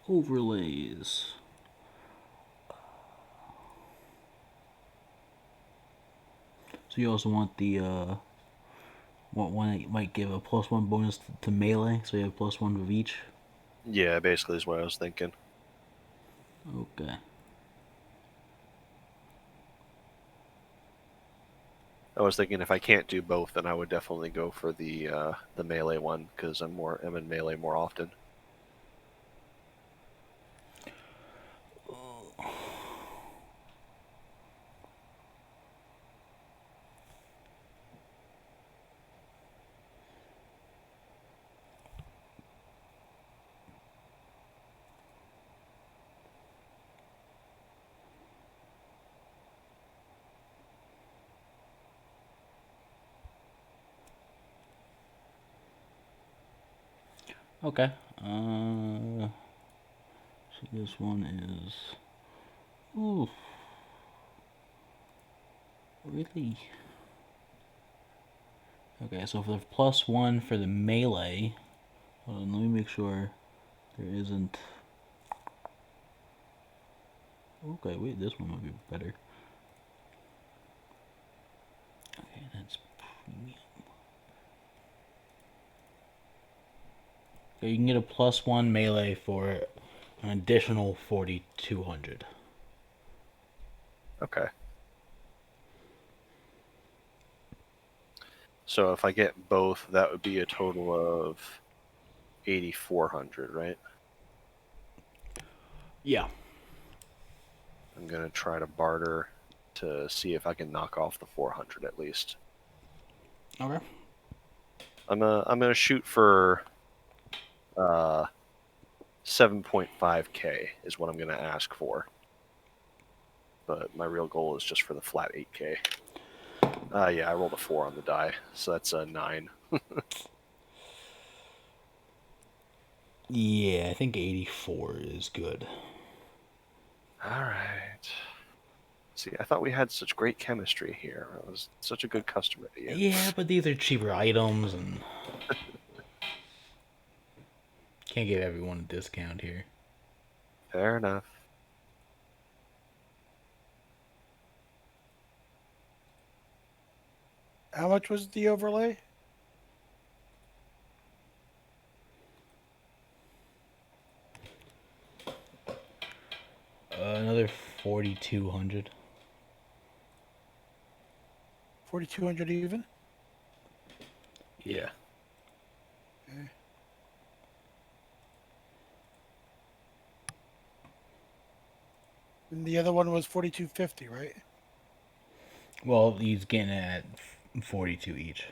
Overlays. So you also want the one that might give a +1 bonus to melee, so you have +1 with each. Yeah, basically is what I was thinking. Okay. I was thinking if I can't do both, then I would definitely go for the melee one because I'm in melee more often. Okay. So this one is. Ooh. Really? Okay, so for the +1 for the melee. Hold on, let me make sure there isn't. Okay, wait, this one might be better. Okay, that's premium. Okay, you can get a +1 melee for an additional 4,200. Okay. So if I get both, that would be a total of 8,400, right? Yeah. I'm gonna try to barter to see if I can knock off the 400 at least. Okay. I'm gonna shoot for uh 7.5k is what I'm gonna ask for. But my real goal is just for the flat 8k. Yeah, I rolled a 4 on the die, so that's a 9. Yeah, I think 84 is good. All right. See, I thought we had such great chemistry here. I was such a good customer to you. Yeah, but these are cheaper items and can't give everyone a discount here. Fair enough. How much was the overlay? Another 4,200. 4,200 even. Yeah. Okay. And the other one was 4,250, right? Well, he's getting it at 42 each.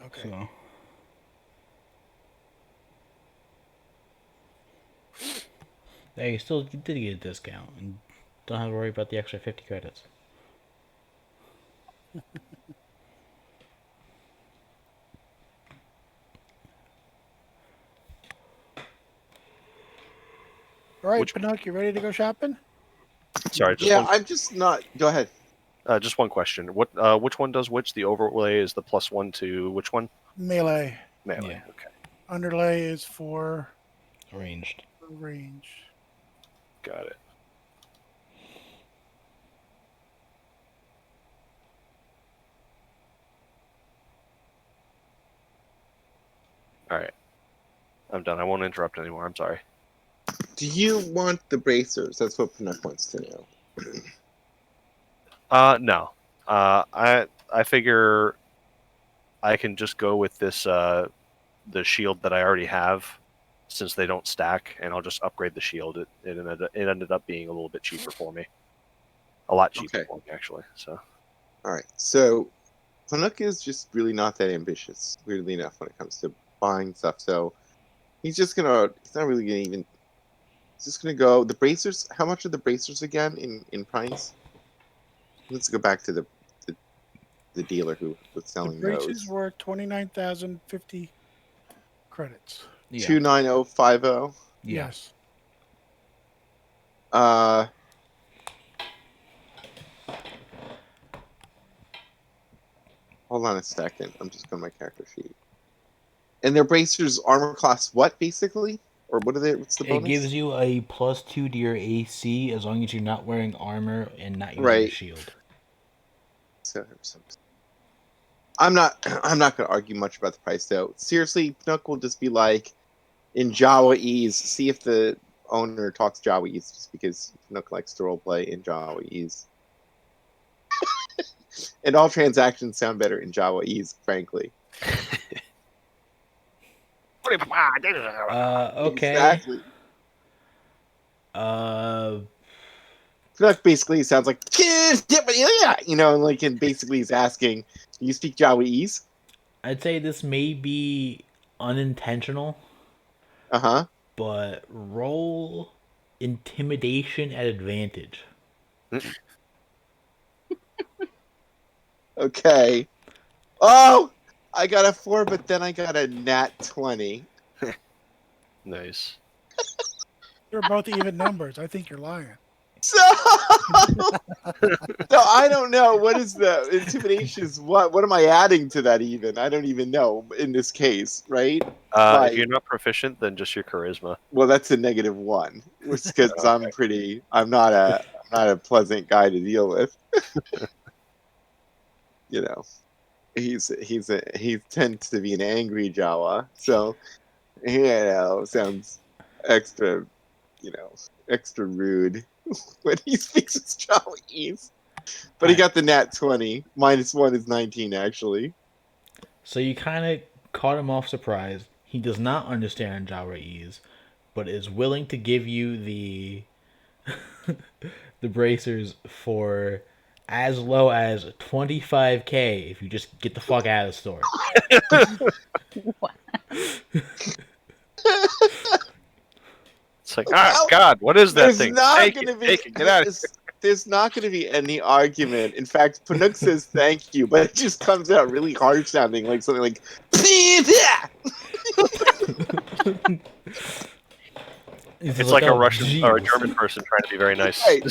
Okay. So. Hey, you still did get a discount, and don't have to worry about the extra 50 credits. All right, Which? Pinocchio, you ready to go shopping? Sorry, just Yeah, one. I'm just not. Go ahead. Just one question. Which one does which? The overlay is the +1 to which one? Melee. Melee. Yeah. Okay, Underlay is for Arranged. range. got it. All right, I'm done. I won't interrupt anymore. I'm sorry. Do you want the bracers? That's what Pinnock wants to know. No. I figure I can just go with this the shield that I already have, since they don't stack, and I'll just upgrade the shield. It ended up being a little bit cheaper for me, a lot cheaper Okay. for me actually. So All right. So Pinnock is just really not that ambitious, weirdly enough, when it comes to buying stuff. So he's not really gonna even. He's just gonna go. The bracers. How much are the bracers again in price? Let's go back to the dealer who was The selling braces those. were 29,050 credits. Yeah. 29050. Yeah. Yes. Uh, hold on a second. I'm just going to my character sheet. And their bracers armor class what basically, or what are they? What's the It bonus? gives you a +2 to your AC as long as you're not wearing armor and not using a Right. shield. So I'm not. I'm not going to argue much about the price though. Seriously, Pnook will just be like in Jawaese. See if the owner talks Jawaese, just because Pnook likes to roleplay in Jawaese. And all transactions sound better in Jawaese, frankly. Okay. Exactly. Uh, Pnook basically sounds like like, and basically he's asking, "Do you speak Jawaese?" I'd say this may be unintentional, Uh-huh. but roll intimidation at advantage. Okay. Oh, I got a 4, but then I got a nat 20. nice. They're both even numbers. I think you're lying. So, so I don't know what is the intimidation is what am I adding to that even? I don't even know in this case, right? If Like, you're not proficient, then just your charisma. well, that's a -1, which because Okay. I'm not a pleasant guy to deal with. You know, he tends to be an angry Jawa, so sounds extra, extra rude when he speaks his Jawese. But he Alright, got the nat 20. -1 is 19, actually. so you kind of caught him off surprise. He does not understand Jawaese, but is willing to give you the bracers for as low as 25K if you just get the fuck out of the store. What? It's like, Well, God, what is that there's thing? not Take going it, to be take it, get out of there's not going to be any argument. In fact, Panook says thank you, but it just comes out really harsh sounding, like something like He's It's like, like a oh, Russian or a jeez. German person trying to be very nice. right.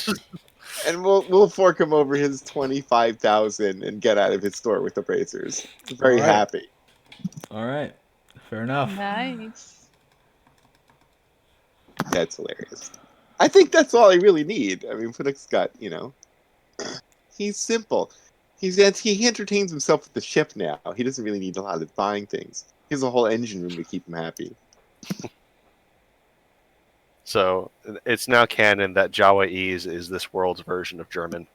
And we'll fork him over his 25,000 and get out of his store with the bracers. Very Alright. happy. Alright. Fair enough. Nice. That's hilarious. I think that's all I really need. I mean, Panook's got, he's simple. He entertains himself with the ship now. He doesn't really need a lot of buying things. He has a whole engine room to keep him happy. So it's now canon that Jawaese is this world's version of German.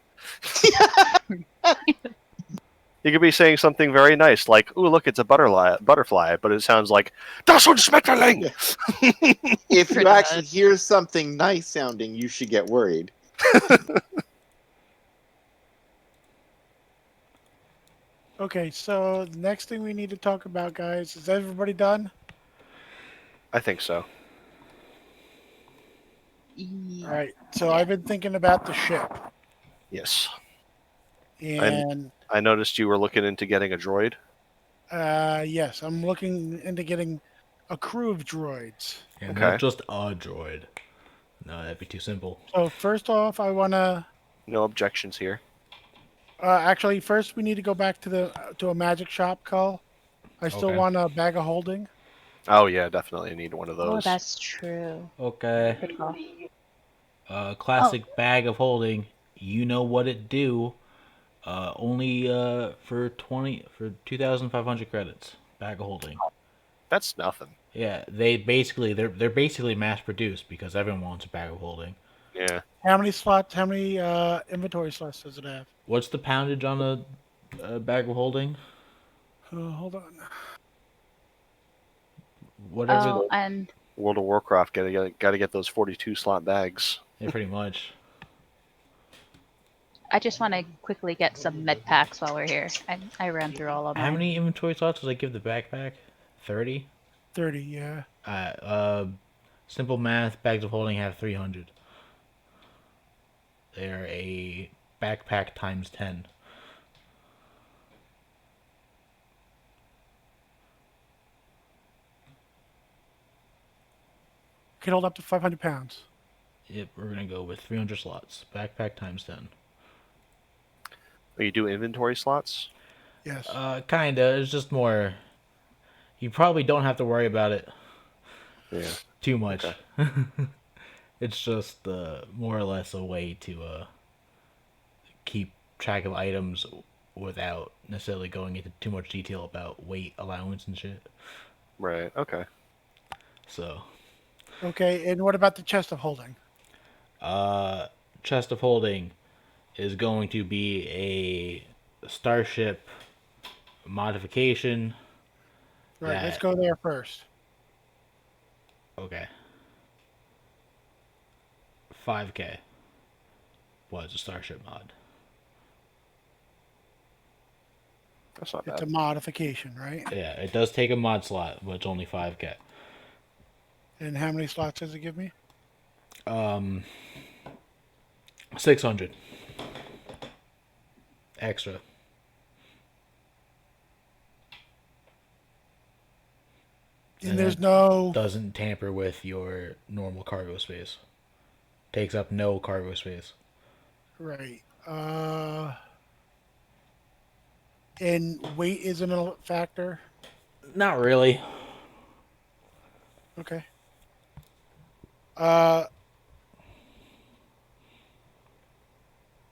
You could be saying something very nice, like, "Ooh, look, it's a butterfly," but it sounds like "Das Schmetterling." If you Pretty actually much. hear something nice sounding, you should get worried. Okay, so the next thing we need to talk about, guys, is everybody done? I think so. All right. So Yeah. I've been thinking about the ship, Yes, and and I noticed you were looking into getting a droid. yes, I'm looking into getting a crew of droids. And not Okay, just a droid. No, that'd be too simple. So first off, I want to no objections here. actually first we need to go back to the to a magic shop call. I still Okay. want a bag of holding. Oh yeah, definitely need one of Oh, those. that's true. Okay. Good call. Oh, Classic bag of holding. You know what it do. Only for 2,500 credits. Bag of holding. That's nothing. Yeah, they're basically mass produced because everyone wants a bag of holding. Yeah, How many slots? How many inventory slots does it have? What's the poundage on a bag of holding? Hold on. Whatever. oh, and World of Warcraft gotta get those 42 slot bags. Yeah, pretty much. I just want to quickly get some med packs while we're here. I ran through all of How mine. many inventory slots does I give the backpack? 30. 30, yeah. Uh, uh, Simple math. Bags of holding have 300. They're a backpack times 10. Can hold up to 500 pounds. Yep, we're gonna go with 300 slots. Backpack times 10. Oh, you do inventory slots? Yes. Kinda. It's just more. You probably don't have to worry about it Yeah. too Okay. much. It's just more or less a way to keep track of items without necessarily going into too much detail about weight allowance and shit. Right. Okay. So, Okay, and what about the chest of holding? uh, chest of holding is going to be a starship modification Right, let's that. go there first. Okay, 5K was a starship mod. That's not It's bad. a modification, right? Yeah, it does take a mod slot, but it's only 5K. And how many slots does it give me? 600 extra. And And there's that no. doesn't tamper with your normal cargo space. Takes up no cargo space. Right. And weight isn't a factor. Not really. Okay. Uh,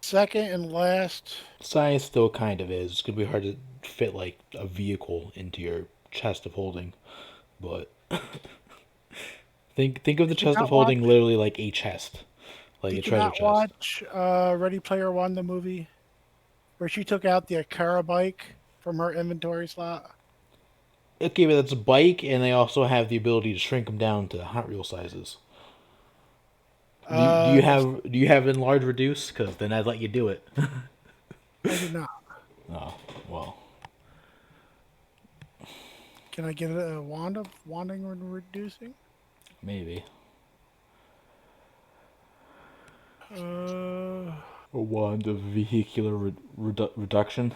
Second and last. Size still kind of is. It's gonna be hard to fit like a vehicle into your chest of holding, but think of the Did you chest of not watch? holding literally like a chest, like a Did you treasure not chest. watch Ready Player One, the movie, where she took out the Akara bike from her inventory slot? Okay, but that's a bike, and they also have the ability to shrink them down to Hot Wheel sizes. Do you Yes, have enlarge reduce? Because then I'd let you do it. I did not. Oh well, Can I get a wand of wanding and reducing? maybe Uh, a wand of vehicular reduction.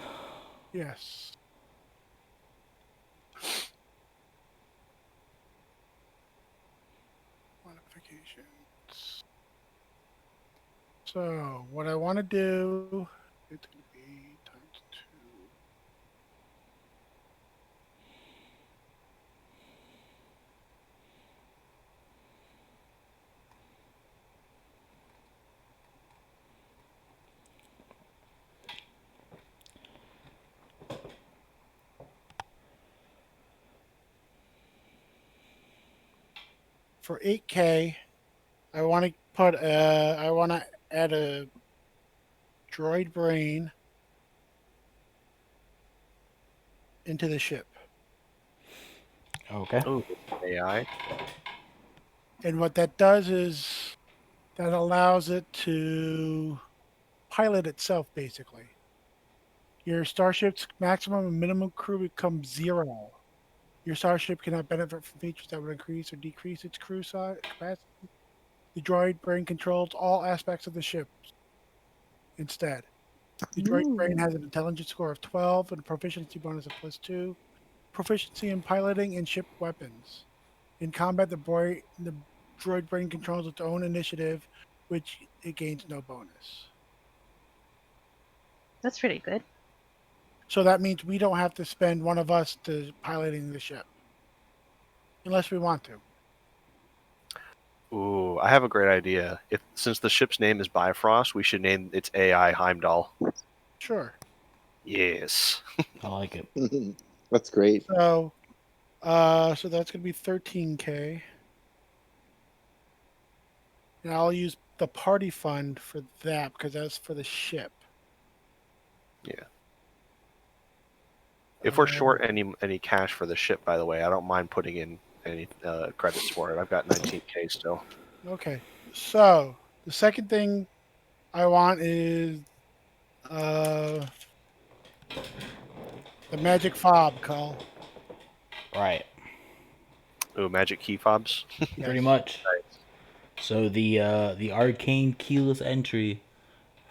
yes. Modifications. So what I want to do, it's going to be times two. For 8K, I want to put I want to add a droid brain into the ship. Okay. Ooh, AI. And what that does is that allows it to pilot itself, basically. Your starship's maximum and minimum crew becomes 0. Your starship cannot benefit from features that would increase or decrease its crew size capacity. The droid brain controls all aspects of the ship instead. The droid brain Ooh, has an intelligence score of 12 and a proficiency bonus of +2. Proficiency in piloting and ship weapons. In combat, the droid brain controls its own initiative, which it gains no bonus. that's pretty good. So that means we don't have to spend one of us to piloting the ship, unless we want to. Ooh, I have a great idea. If since the ship's name is Bifrost, we should name its AI Heimdall. Sure. Yes. I like it. That's great. So that's gonna be 13K, and I'll use the party fund for that because that's for the ship. Yeah. If we're Uh, short any cash for the ship, by the way, I don't mind putting in any credits for it. I've got 19K still. okay. So the second thing I want is uh, the magic fob, Call. Right. Ooh, magic key fobs. Pretty Yes. much. So the arcane keyless entry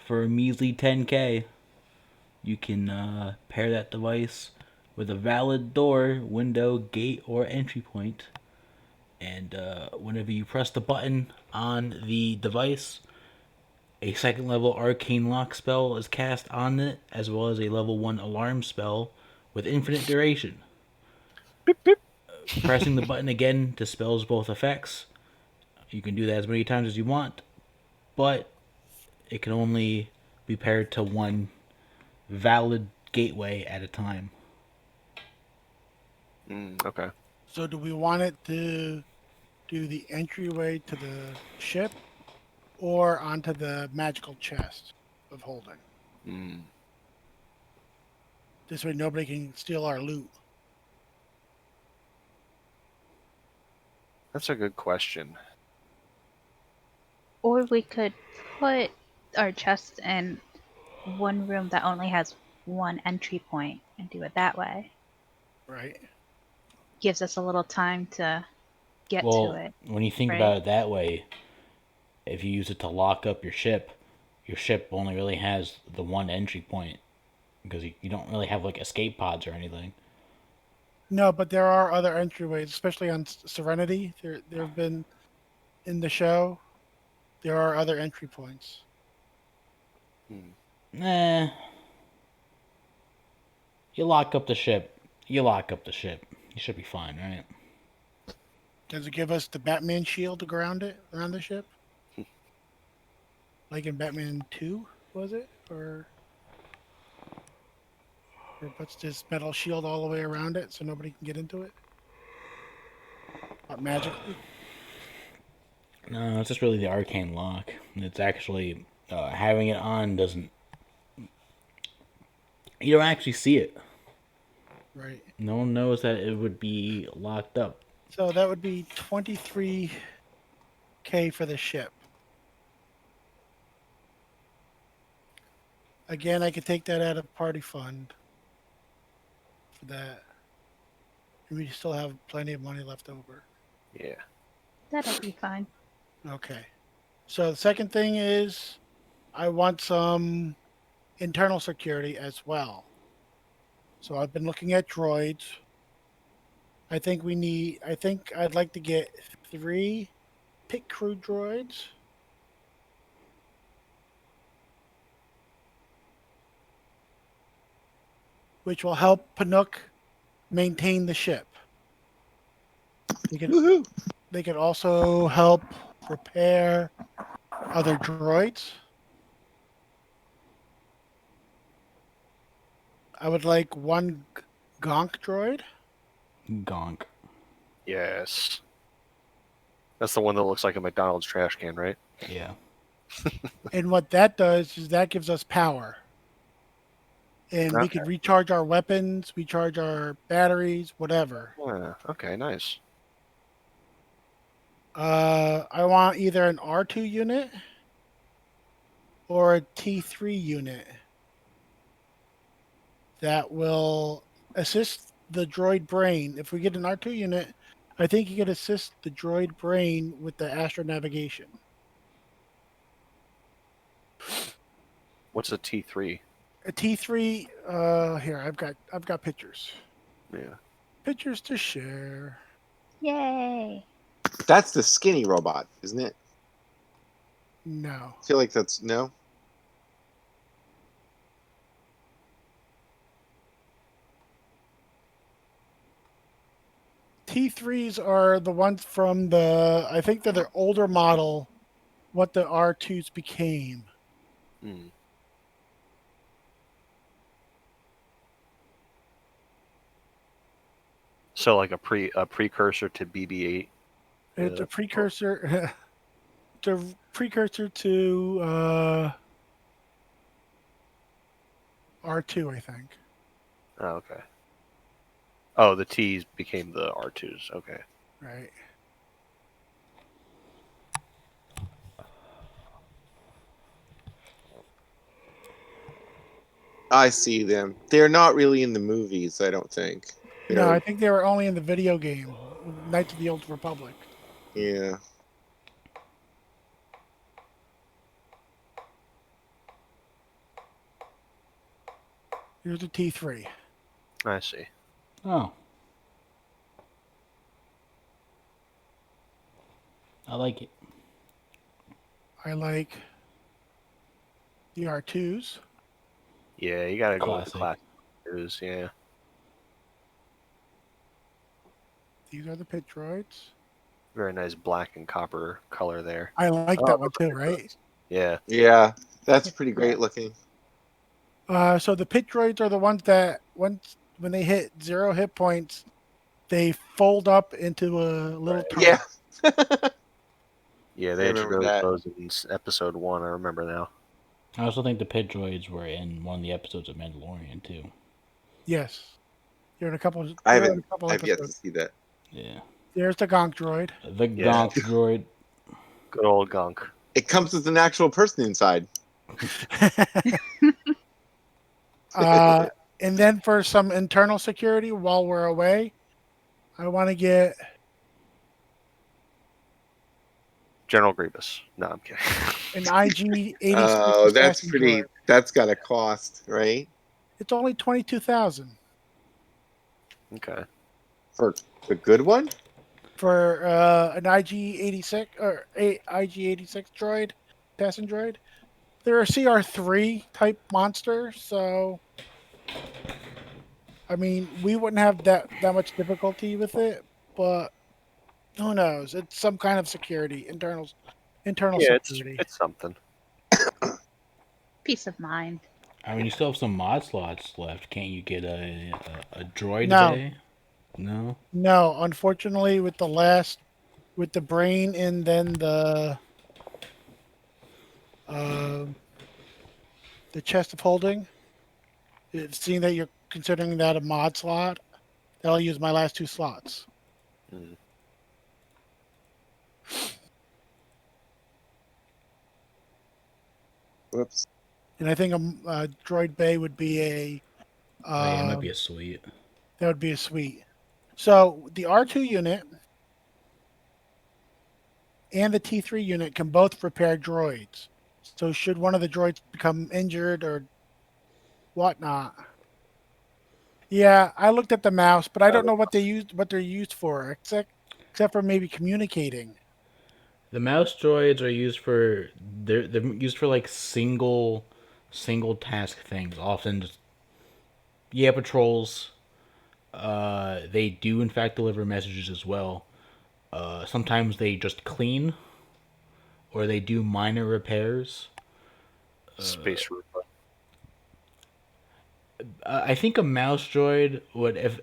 for a measly 10k, you can pair that device with a valid door, window, gate, or entry point, and whenever you press the button on the device, a second level arcane lock spell is cast on it, as well as a level 1 alarm spell with infinite duration. Pressing the button again dispels both effects. You can do that as many times as you want, but it can only be paired to one valid gateway at a time. Okay. So do we want it to do the entryway to the ship or onto the magical chest of holding? Mm, This way nobody can steal our loot. that's a good question. Or we could put our chests in one room that only has one entry point and do it that way. Right. Gives us a little time to get to Well, it, when you think right? about it that way, if you use it to lock up your ship only really has the one entry point because you don't really have like escape pods or anything. No, but there are other entryways, especially on Serenity. There have been in the show. There are other entry points. Hmm. Nah, you lock up the ship. You lock up the ship. You should be fine, right? Does it give us the Batman shield around it around the ship, like in Batman 2? Was it or puts this metal shield all the way around it so nobody can get into it? Magically. No, it's just really the arcane lock. It's actually having it on doesn't. You don't actually see it. Right. No one knows that it would be locked up. So that would be 23K for the ship. Again, I could take that out of party fund for that. And we still have plenty of money left over. Yeah. That'll be fine. Okay. So the second thing is I want some internal security as well. So I've been looking at droids. I think I'd like to get 3 pit crew droids. Which will help Panook maintain the ship. They could Woohoo! they could also help repair other droids. I would like one Gonk droid. Gonk. Yes. That's the one that looks like a McDonald's trash can, right? Yeah. And what that does is that gives us power. and we could recharge our weapons, recharge our batteries, whatever. Yeah, okay, nice. I want either an R2 unit or a T3 unit that will assist the droid brain. If we get an R2 unit, I think you can assist the droid brain with the astro navigation. What's a T3? A T3, here I've got pictures. Yeah. Pictures to share. Yay. That's the skinny robot, isn't it? No. I feel like that's no. T3s are the ones from I think they're the older model, what the R2s became. Hmm. So like a precursor to BB-8. It's a precursor to R2, I think. Oh, okay. Oh, the T's became the R2s. Okay. Right. I see them. They're not really in the movies, I don't think. No, They're, I think they were only in the video game, Knights of the Old Republic. yeah. Here's a T3. I see. Oh. I like it. I like the R2s. Yeah, you gotta go with the Classic. classic. Yeah. These are the pit droids. Very nice black and copper color there. I like Oh, that one those too, are right? good. Yeah. Yeah. That's pretty great looking. So the pit droids are the ones that when they hit 0 hit points, they fold up into a little turret. Yeah. Yeah, I they remember introduced that. those in episode 1. I remember now. I also think the pit droids were in one of the episodes of Mandalorian too. Yes. They're in a couple I've yet to episodes. see that. Yeah. There's the Gonk droid. The Yeah. Gonk droid. Good old gunk. It comes with an actual person inside. And then for some internal security while we're away, I want to get General Grievous. No, I'm kidding. an IG-86 Oh, that's assassin droid. pretty. That's got a cost, right? It's only 22,000 Okay. For the good one? for an IG-86 or a IG-86 droid, assassin droid. They're a CR3 type monster, so I mean we wouldn't have that much difficulty with it, but who knows? It's some kind of security, internal Yeah, security. it's something. Peace of mind. I mean, you still have some mod slots left. Can't you get a droid No. bay? No. No, unfortunately, with the brain and then um the chest of holding, seeing that you're considering that a mod slot, that'll use my last 2 slots. Mm. Whoops. And I think a droid bay would be Oh yeah, it might be um, a suite. that would be a suite. So the R2 unit and the T3 unit can both repair droids. So should one of the droids become injured or whatnot. Yeah, I looked at the mouse, but I don't know what they're used for, except for maybe communicating. The mouse droids are used for they're used for like single task things. Often just patrols. They do in fact deliver messages as well. Sometimes they just clean or they do minor repairs. Space Roomba. I think a mouse droid would if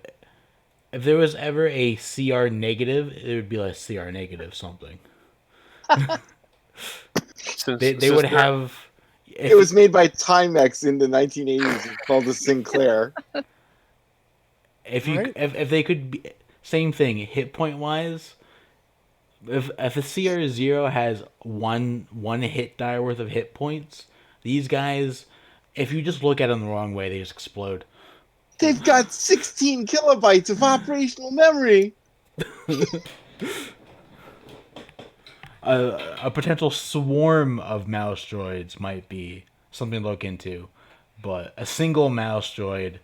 there was ever a CR negative, it would be like CR negative something. Since They would they're- have It was made by Timex in the 1980s. It's called the Sinclair. Right? If they could be, same thing hit point wise. If a CR0 has one hit die worth of hit points, these guys, if you just look at them the wrong way, they just explode. They've got 16 kilobytes of operational memory. A potential swarm of mouse droids might be something to look into, but a single mouse droid,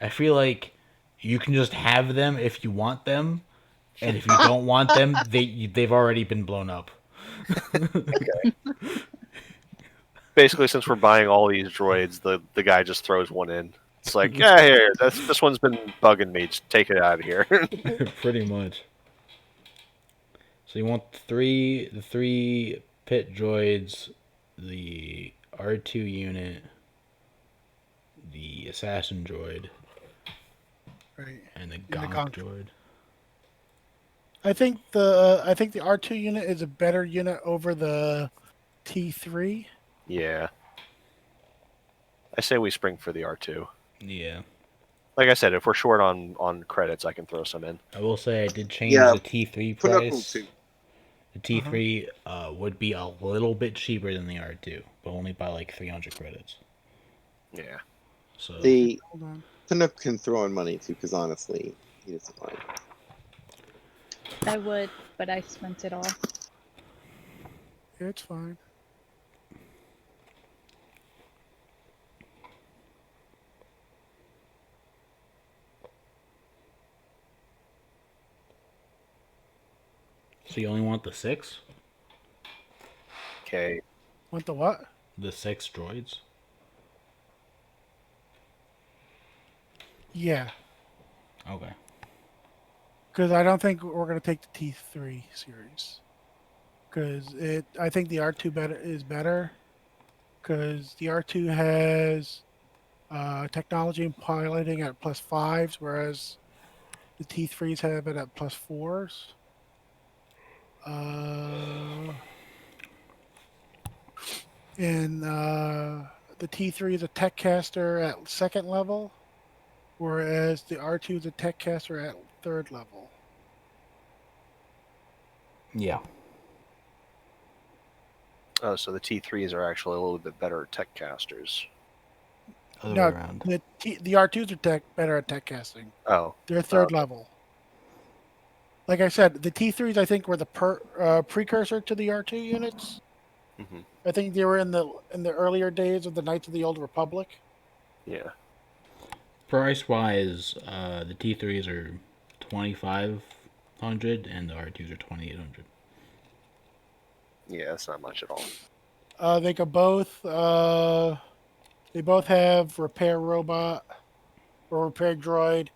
I feel like you can just have them if you want them, and if you don't want them, they've already been blown up. Basically, since we're buying all these droids, the guy just throws one in. It's like, yeah, here, this one's been bugging me. Just take it out of here. Pretty much. So you want the three pit droids, the R2 unit, the assassin droid, Right. and the the gonk gonk. droid. I think the R2 unit is a better unit over the T3. Yeah. I say we spring for the R2. Yeah. Like I said, if we're short on credits, I can throw some in. I will say I did change Yeah, the T3 Pinocchio price. too. The T3 would be a little bit cheaper than the R2, but only by like 300 credits. Yeah. So The Hold on. Pinocchio can throw in money too, because honestly, he doesn't mind. I would, but I spent it all. It's fine. so you only want the six? Okay. Want the what? The six droids? Yeah. Okay. Because I don't think we're going to take the T3 series. Because I think the R2 is better. Because the R2 has technology and piloting at +5s, whereas the T3s have it at +4s. And the T3 is a tech caster at 2nd level, whereas the R2 is a tech caster at 3rd level. Yeah. Oh, so the T3s are actually a little bit better tech casters. Other way No, around. the R2s are better at tech casting. Oh. They're 3rd level. Like I said, the T3s I think were the precursor to the R2 units. Hmm. I think they were in the earlier days of the Knights of the Old Republic. Yeah. Price wise, the T3s are 2,500 and the R2s are 2,800. Yeah, that's not much at all. They could both. They both have repair robot or repair droid.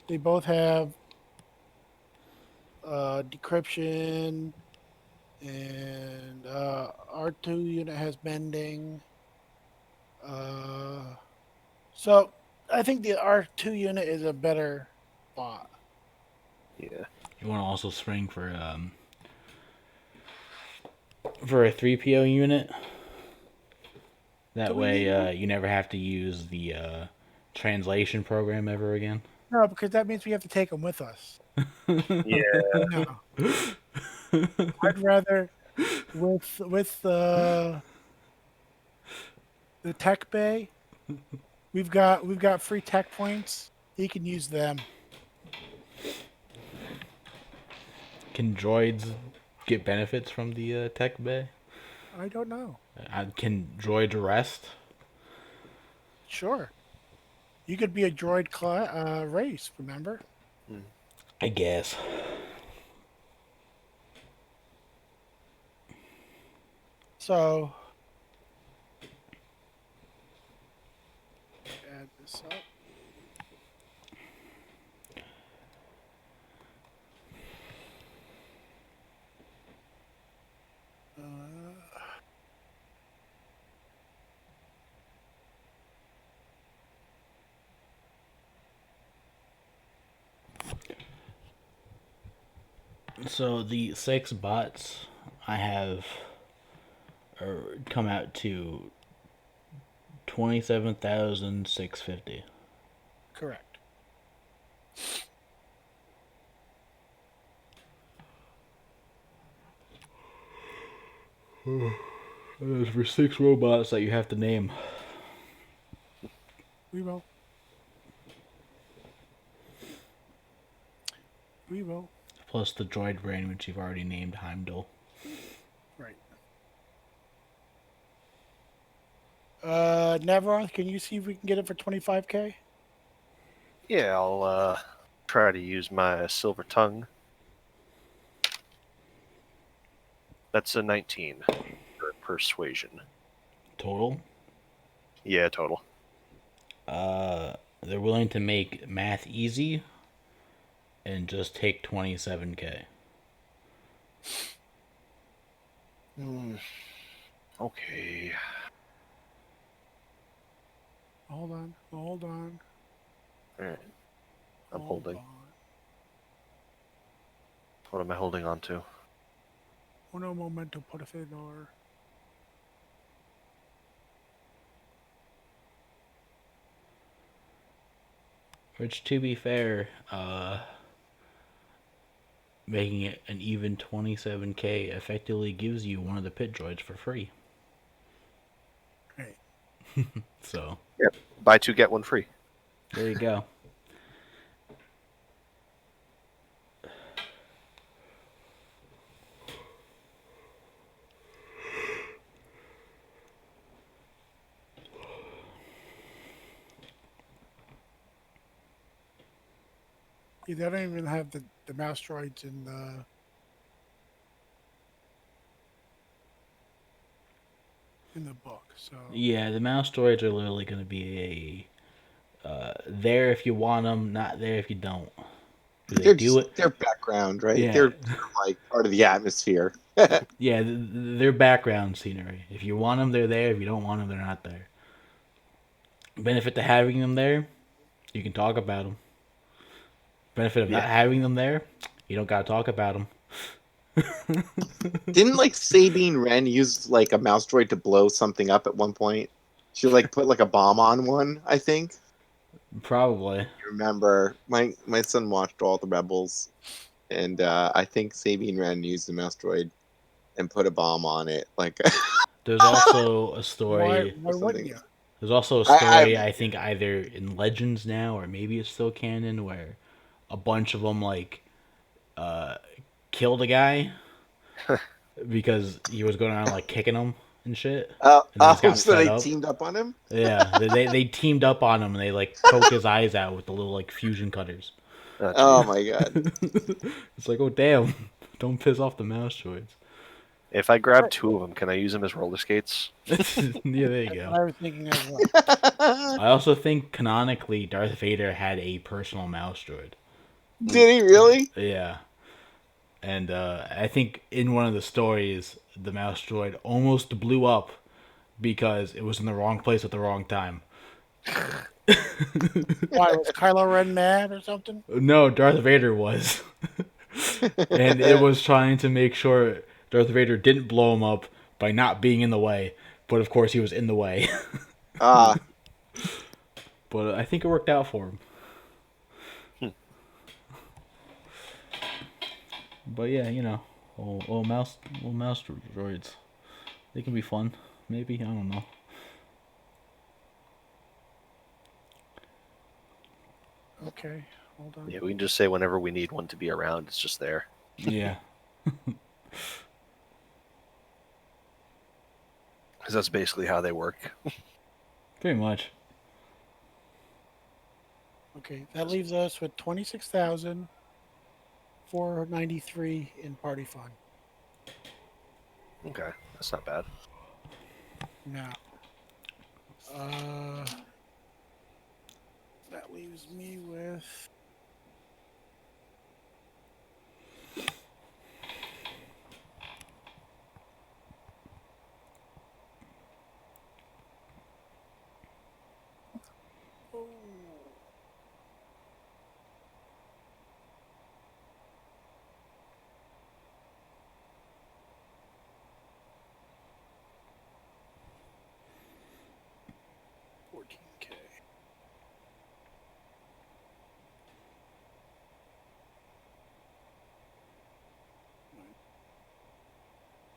They both have decryption, and R2 unit has bending. So I think the R2 unit is a better bot. Yeah. You want to also spring for a 3PO unit. That Do we way, need one? you never have to use the translation program ever again. No, because that means we have to take them with us. Yeah. No, I'd rather with the tech bay. We've got free tech points. He can use them. Can droids get benefits from the tech bay? I don't know. Can droids rest? Sure, you could be a droid race. Remember? I guess. So add this up. So the six bots I have come out to 27,650. Correct. That's for 6 robots that you have to name. We will. We will. Plus the droid brain, which you've already named Heimdall. Right. Navaroth, can you see if we can get it for 25K? Yeah, I'll try to use my silver tongue. That's a 19 for persuasion. Total? Yeah, total. They're willing to make math easy and just take 27K. Okay. Hold on. Hold on. All right. I'm Hold holding. on. What am I holding on to? Uno momento, por favor. Which, to be fair, making it an even 27K effectively gives you one of the pit droids for free. Right. So, Yep. Buy two, get one free. there you go. Yeah, they don't even have the mouse droids in the book. So Yeah, the mouse droids are literally going to be there if you want them, not there if you don't. Do they They're do just it? they're background, right? Yeah, They're like part of the atmosphere. yeah, they're background scenery. If you want them, they're there. If you don't want them, they're not there. Benefit to having them there, you can talk about them. Benefit of not Yeah. having them there, you don't gotta talk about them. Didn't like Sabine Wren use like a mouse droid to blow something up at one point? She like put like a bomb on one, I think. Probably. I remember my son watched all the Rebels, and I think Sabine Wren used the mouse droid and put a bomb on it, like There's also a why story. why or wouldn't something. you? There's also a I have story no I idea. think either in Legends now or maybe it's still canon where a bunch of them like killed a guy because he was going around like kicking them and shit, and they just got So fed they up. teamed up on him. Yeah, they teamed up on him and they like poke his eyes out with the little like fusion cutters. Oh, Oh jeez. my god! It's like, oh damn, don't piss off the mouse droids. If I grab two of them, can I use them as roller skates? Yeah, there you That's go. what I was thinking as well. I also think canonically Darth Vader had a personal mouse droid. Did he really? Yeah. And I think in one of the stories, the mouse droid almost blew up because it was in the wrong place at the wrong time. Why was Kylo Ren mad or something? No, Darth Vader was. And it was trying to make sure Darth Vader didn't blow him up by not being in the way. But of course, he was in the way. Ah, But I think it worked out for him. But yeah, you know, old mouse droids. They can be fun. Maybe, I don't know. Okay, hold on. Yeah, we can just say whenever we need one to be around, it's just there. Yeah. Because that's basically how they work. Pretty much. Okay, that leaves us with 26,493 in party fund. Okay, that's not bad. Now, uh, that leaves me with. Oh,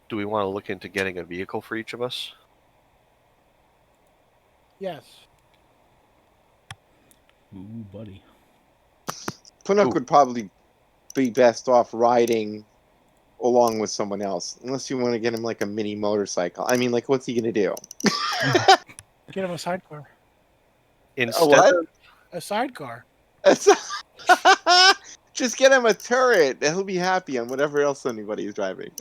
Do we want to look into getting a vehicle for each of us? Yes. Ooh, buddy. Punuk Ooh. would probably be best off riding along with someone else, unless you want to get him like a mini motorcycle. I mean, like, what's he gonna do? Get him a sidecar. A Instead what? of A sidecar. Just get him a turret. He'll be happy on whatever else anybody's driving.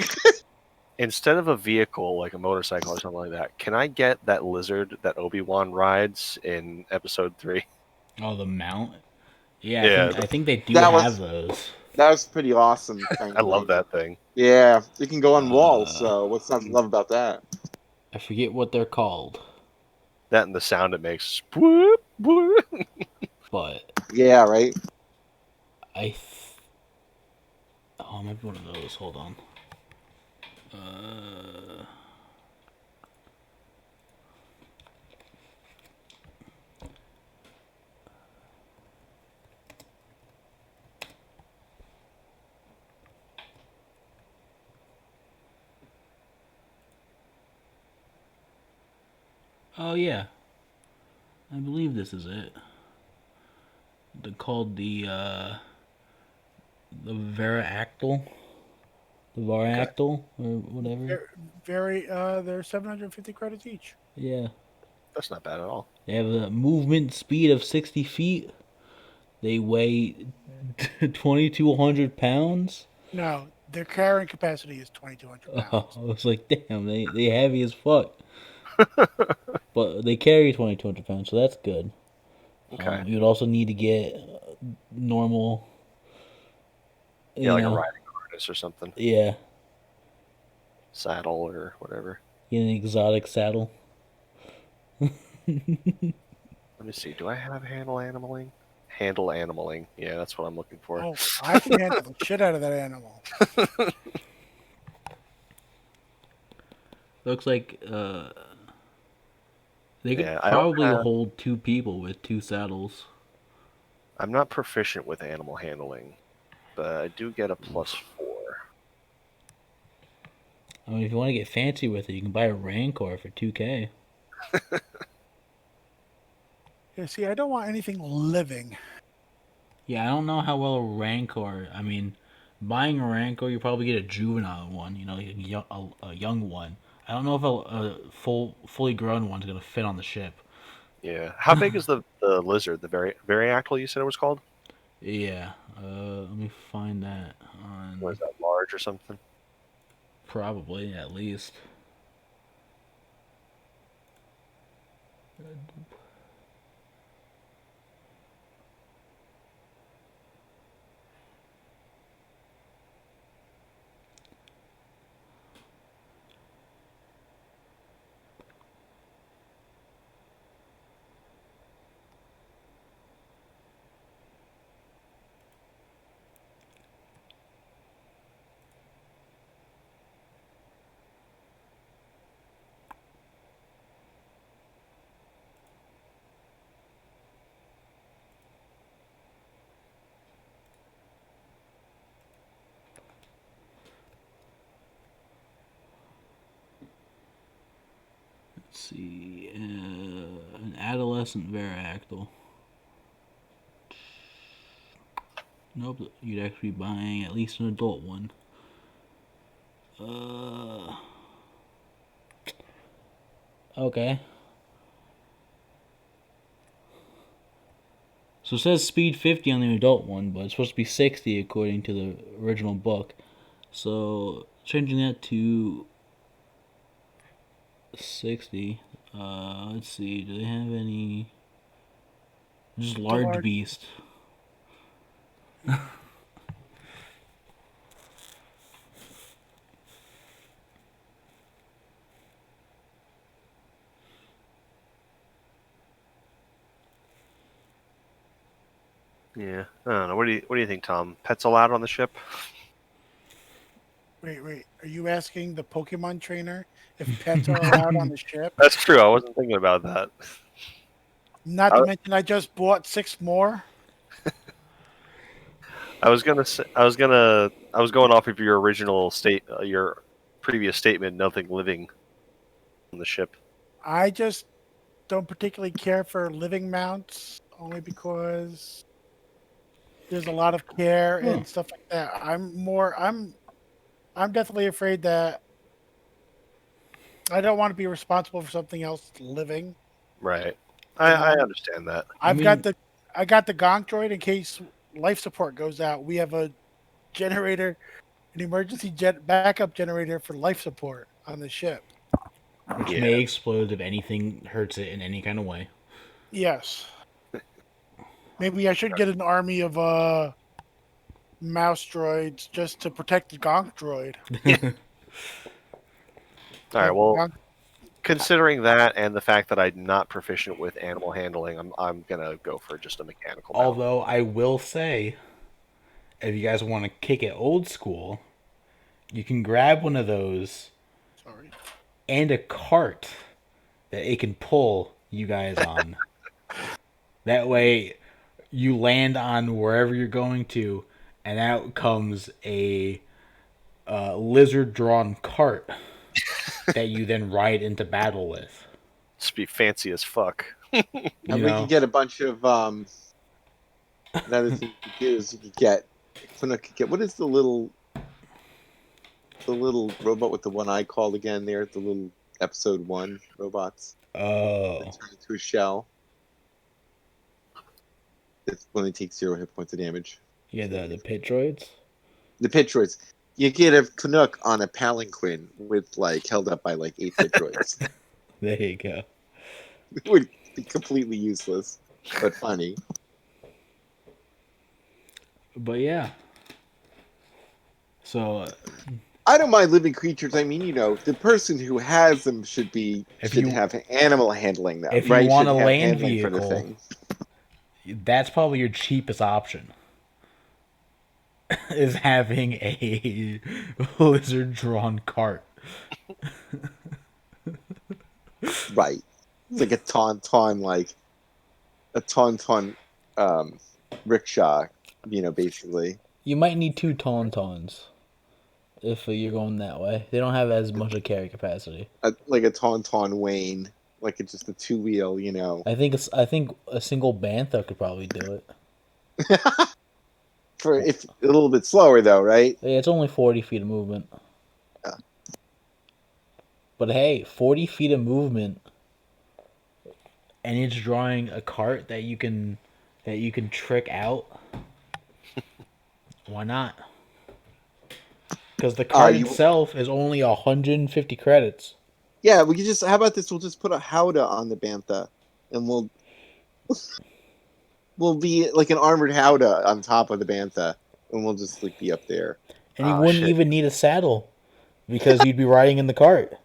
instead of a vehicle like a motorcycle or something like that, can I get that lizard that Obi-Wan rides in Episode 3? Oh, the mount. Yeah, Yeah, I think they do That have was those. that was pretty awesome. I love that thing. Yeah, it can go on walls. Uh, So what's not to love about that? I forget what they're called, That and the sound it makes. Whoop, whoop. but Yeah, right. oh, maybe one of those. Hold on. Uh, oh yeah, I believe this is it. They're called the Varactyl, the Varactyl or whatever. They're 750 credits each. Yeah, That's not bad at all. they have a movement speed of 60 feet. They weigh 2,200 pounds. No, their carrying capacity is 2,200 Oh, pounds. I was like, damn, they heavy as fuck. But they carry 2,200 pounds, so that's good. Okay. You would also need to get normal. Yeah, You like a know, riding harness or something. yeah, Saddle or whatever. get an exotic saddle. Let me see. Do I have handle animaling? Handle animaling. Yeah, that's what I'm looking for. Oh, I can handle the shit out of that animal. Looks like they could Yeah, probably hold two people with two saddles. I'm not proficient with animal handling, but I do get a +4. I mean, if you want to get fancy with it, you can buy a Rancor for 2K. Yeah, see, I don't want anything living. Yeah, I don't know how well a Rancor. I mean, buying a Rancor, you probably get a juvenile one. You know, a young one. I don't know if a fully grown one's gonna fit on the ship. Yeah. How big is the lizard? The variactyl you said it was called? Yeah. Let me find that Or on is that large or something? probably at least. Let's see. An adolescent Varactyl. Nope, you'd actually be buying at least an adult one. Okay. So it says speed 50 on the adult one, but it's supposed to be 60 according to the original book. So changing that to 60. Let's see. Do they have any? Just large large- beast. Yeah. I don't know. What do you think, Tom? Pets allowed on the ship? Wait. Are you asking the Pokemon trainer if pets are allowed on the ship? That's true. I wasn't thinking about that. Not I, to mention, I just bought 6 more. I was going off of your original previous statement, nothing living on the ship. I just don't particularly care for living mounts, only because there's a lot of care and stuff like that. I'm definitely afraid that I don't want to be responsible for something else living. Right. You I know, understand that. I've got the I got the gonk droid in case life support goes out. We have a generator, an emergency backup generator for life support on the ship. Which Yeah. may explode if anything hurts it in any kind of way. Yes. Maybe I should get an army of mouse droids just to protect the gonk droid. All right. Have Well, gonk- considering that and the fact that I'm not proficient with animal handling, I'm gonna go for just a mechanical mount. Although I will say, if you guys want to kick it old school, you can grab one of those Sorry. and a cart that it can pull you guys on. That way, you land on wherever you're going to, and out comes a lizard-drawn cart that you then ride into battle with. Just be fancy as fuck. And You we know, could get a bunch of another thing you could do is you could get what is the little robot with the one eye called again there, the little episode 1 robots oh, that turn into a shell. It's when they take 0 hit points of damage. yeah, the pit droids. The pit droids. You get a Canuck on a palanquin with held up by 8 pit droids. There you go. It would be completely useless, but funny. But yeah. So I don't mind living creatures. I mean, the person who has them should have animal handling them. if you right? want Should a have land handling for the vehicle, thing. that's probably your cheapest option. Is having a lizard-drawn cart. Right. It's like a tauntaun rickshaw, basically. You might need 2 tauntauns if you're going that way. They don't have as much a carry capacity. Like a tauntaun Wayne, it's just a 2-wheel, I think a single bantha could probably do it. For if a little bit slower though, right? Yeah, it's only 40 feet of movement. Yeah. But hey, 40 feet of movement, and it's drawing a cart that you can trick out. Why not? Because the cart itself is only 150 credits. Yeah, we could how about this? We'll just put a Howdah on the Bantha, and we'll be like an armored Howdah on top of the Bantha, and we'll just be up there. And you wouldn't even need a saddle, because you'd be riding in the cart.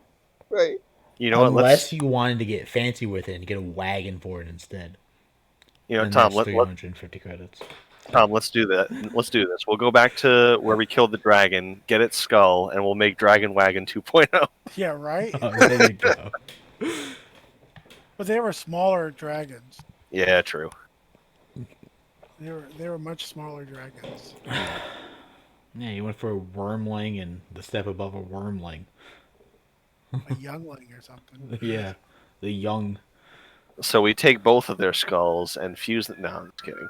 Right. You know, unless you wanted to get fancy with it and get a wagon for it instead. And Tom, that's 350 credits. Tom, let's do that. Let's do this. We'll go back to where we killed the dragon, get its skull, and we'll make Dragon Wagon 2.0. Yeah, right? There you go. But they were smaller dragons. Yeah, true. They were much smaller dragons. Yeah, you went for a wormling and the step above a wormling. A youngling or something. Yeah, the young. So we take both of their skulls and fuse them. No, I'm just kidding.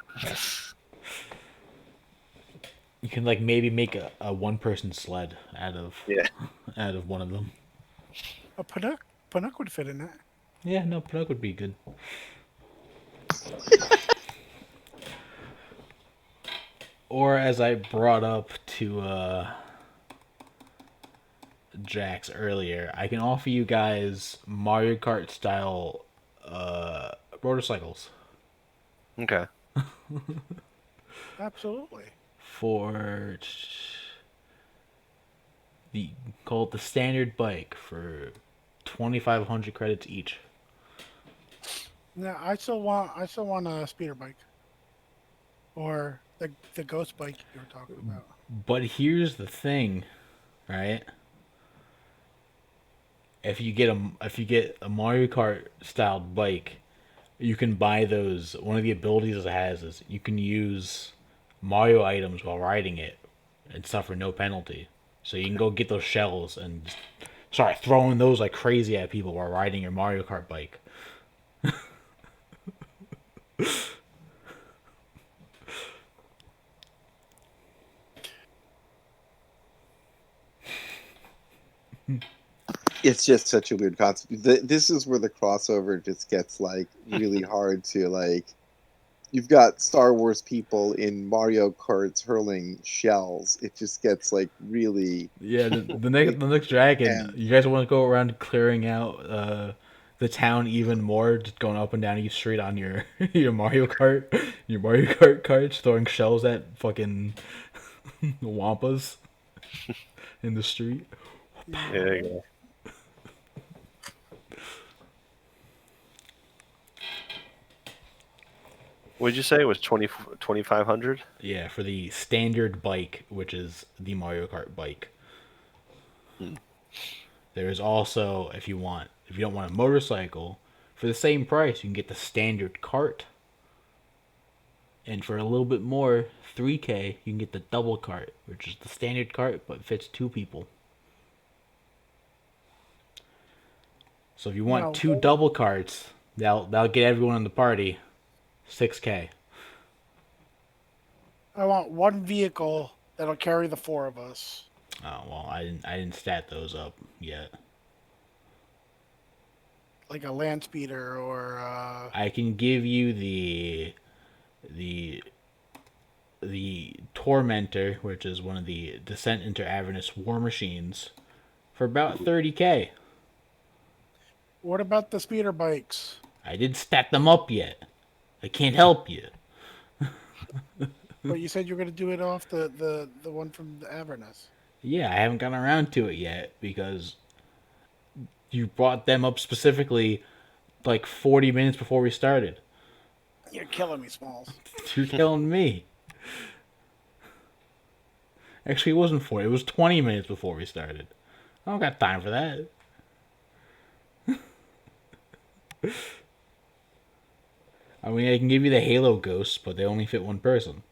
You can maybe make a one-person sled out of one of them. A Panook would fit in that. Yeah, no, Panook would be good. Or as I brought up to Jax earlier, I can offer you guys Mario Kart style motorcycles. Okay. Absolutely. For call it the standard bike for 2,500 credits each. No, I still want a speeder bike. Or the ghost bike you were talking about. But here's the thing, right? If you get a Mario Kart styled bike, you can buy those. One of the abilities it has is you can use Mario items while riding it and suffer no penalty. So you can go get those shells and just start throwing those like crazy at people while riding your Mario Kart bike. It's just such a weird concept. This is where the crossover just gets like really hard to like. You've got Star Wars people in Mario Karts hurling shells. It just gets like really. Yeah, the next dragon. And You guys want to go around clearing out the town even more, just going up and down each street on your your Mario Kart carts, throwing shells at fucking wampas in the street. Yeah, there you go. What'd you say it was 2,500? Yeah, for the standard bike, which is the Mario Kart bike. Hmm. There is also, if you don't want a motorcycle, for the same price, you can get the standard cart. And for a little bit more, 3K, you can get the double cart, which is the standard cart but fits two people. So if you want No. two double carts, that'll get everyone in the party 6K. I want one vehicle that'll carry the four of us. Oh well, I didn't stat those up yet. Like a land speeder or I can give you the the Tormentor, which is one of the Descent into Avernus war machines, for about 30K. what about the speeder bikes? I didn't stat them up yet. I can't help you. But you said you were gonna do it off the one from the Avernus. Yeah, I haven't gotten around to it yet because you brought them up specifically like 40 minutes before we started. You're killing me, Smalls. You're killing me. Actually, it wasn't 40. It was 20 minutes before we started. I don't got time for that. I mean, I can give you the Halo ghosts, but they only fit one person.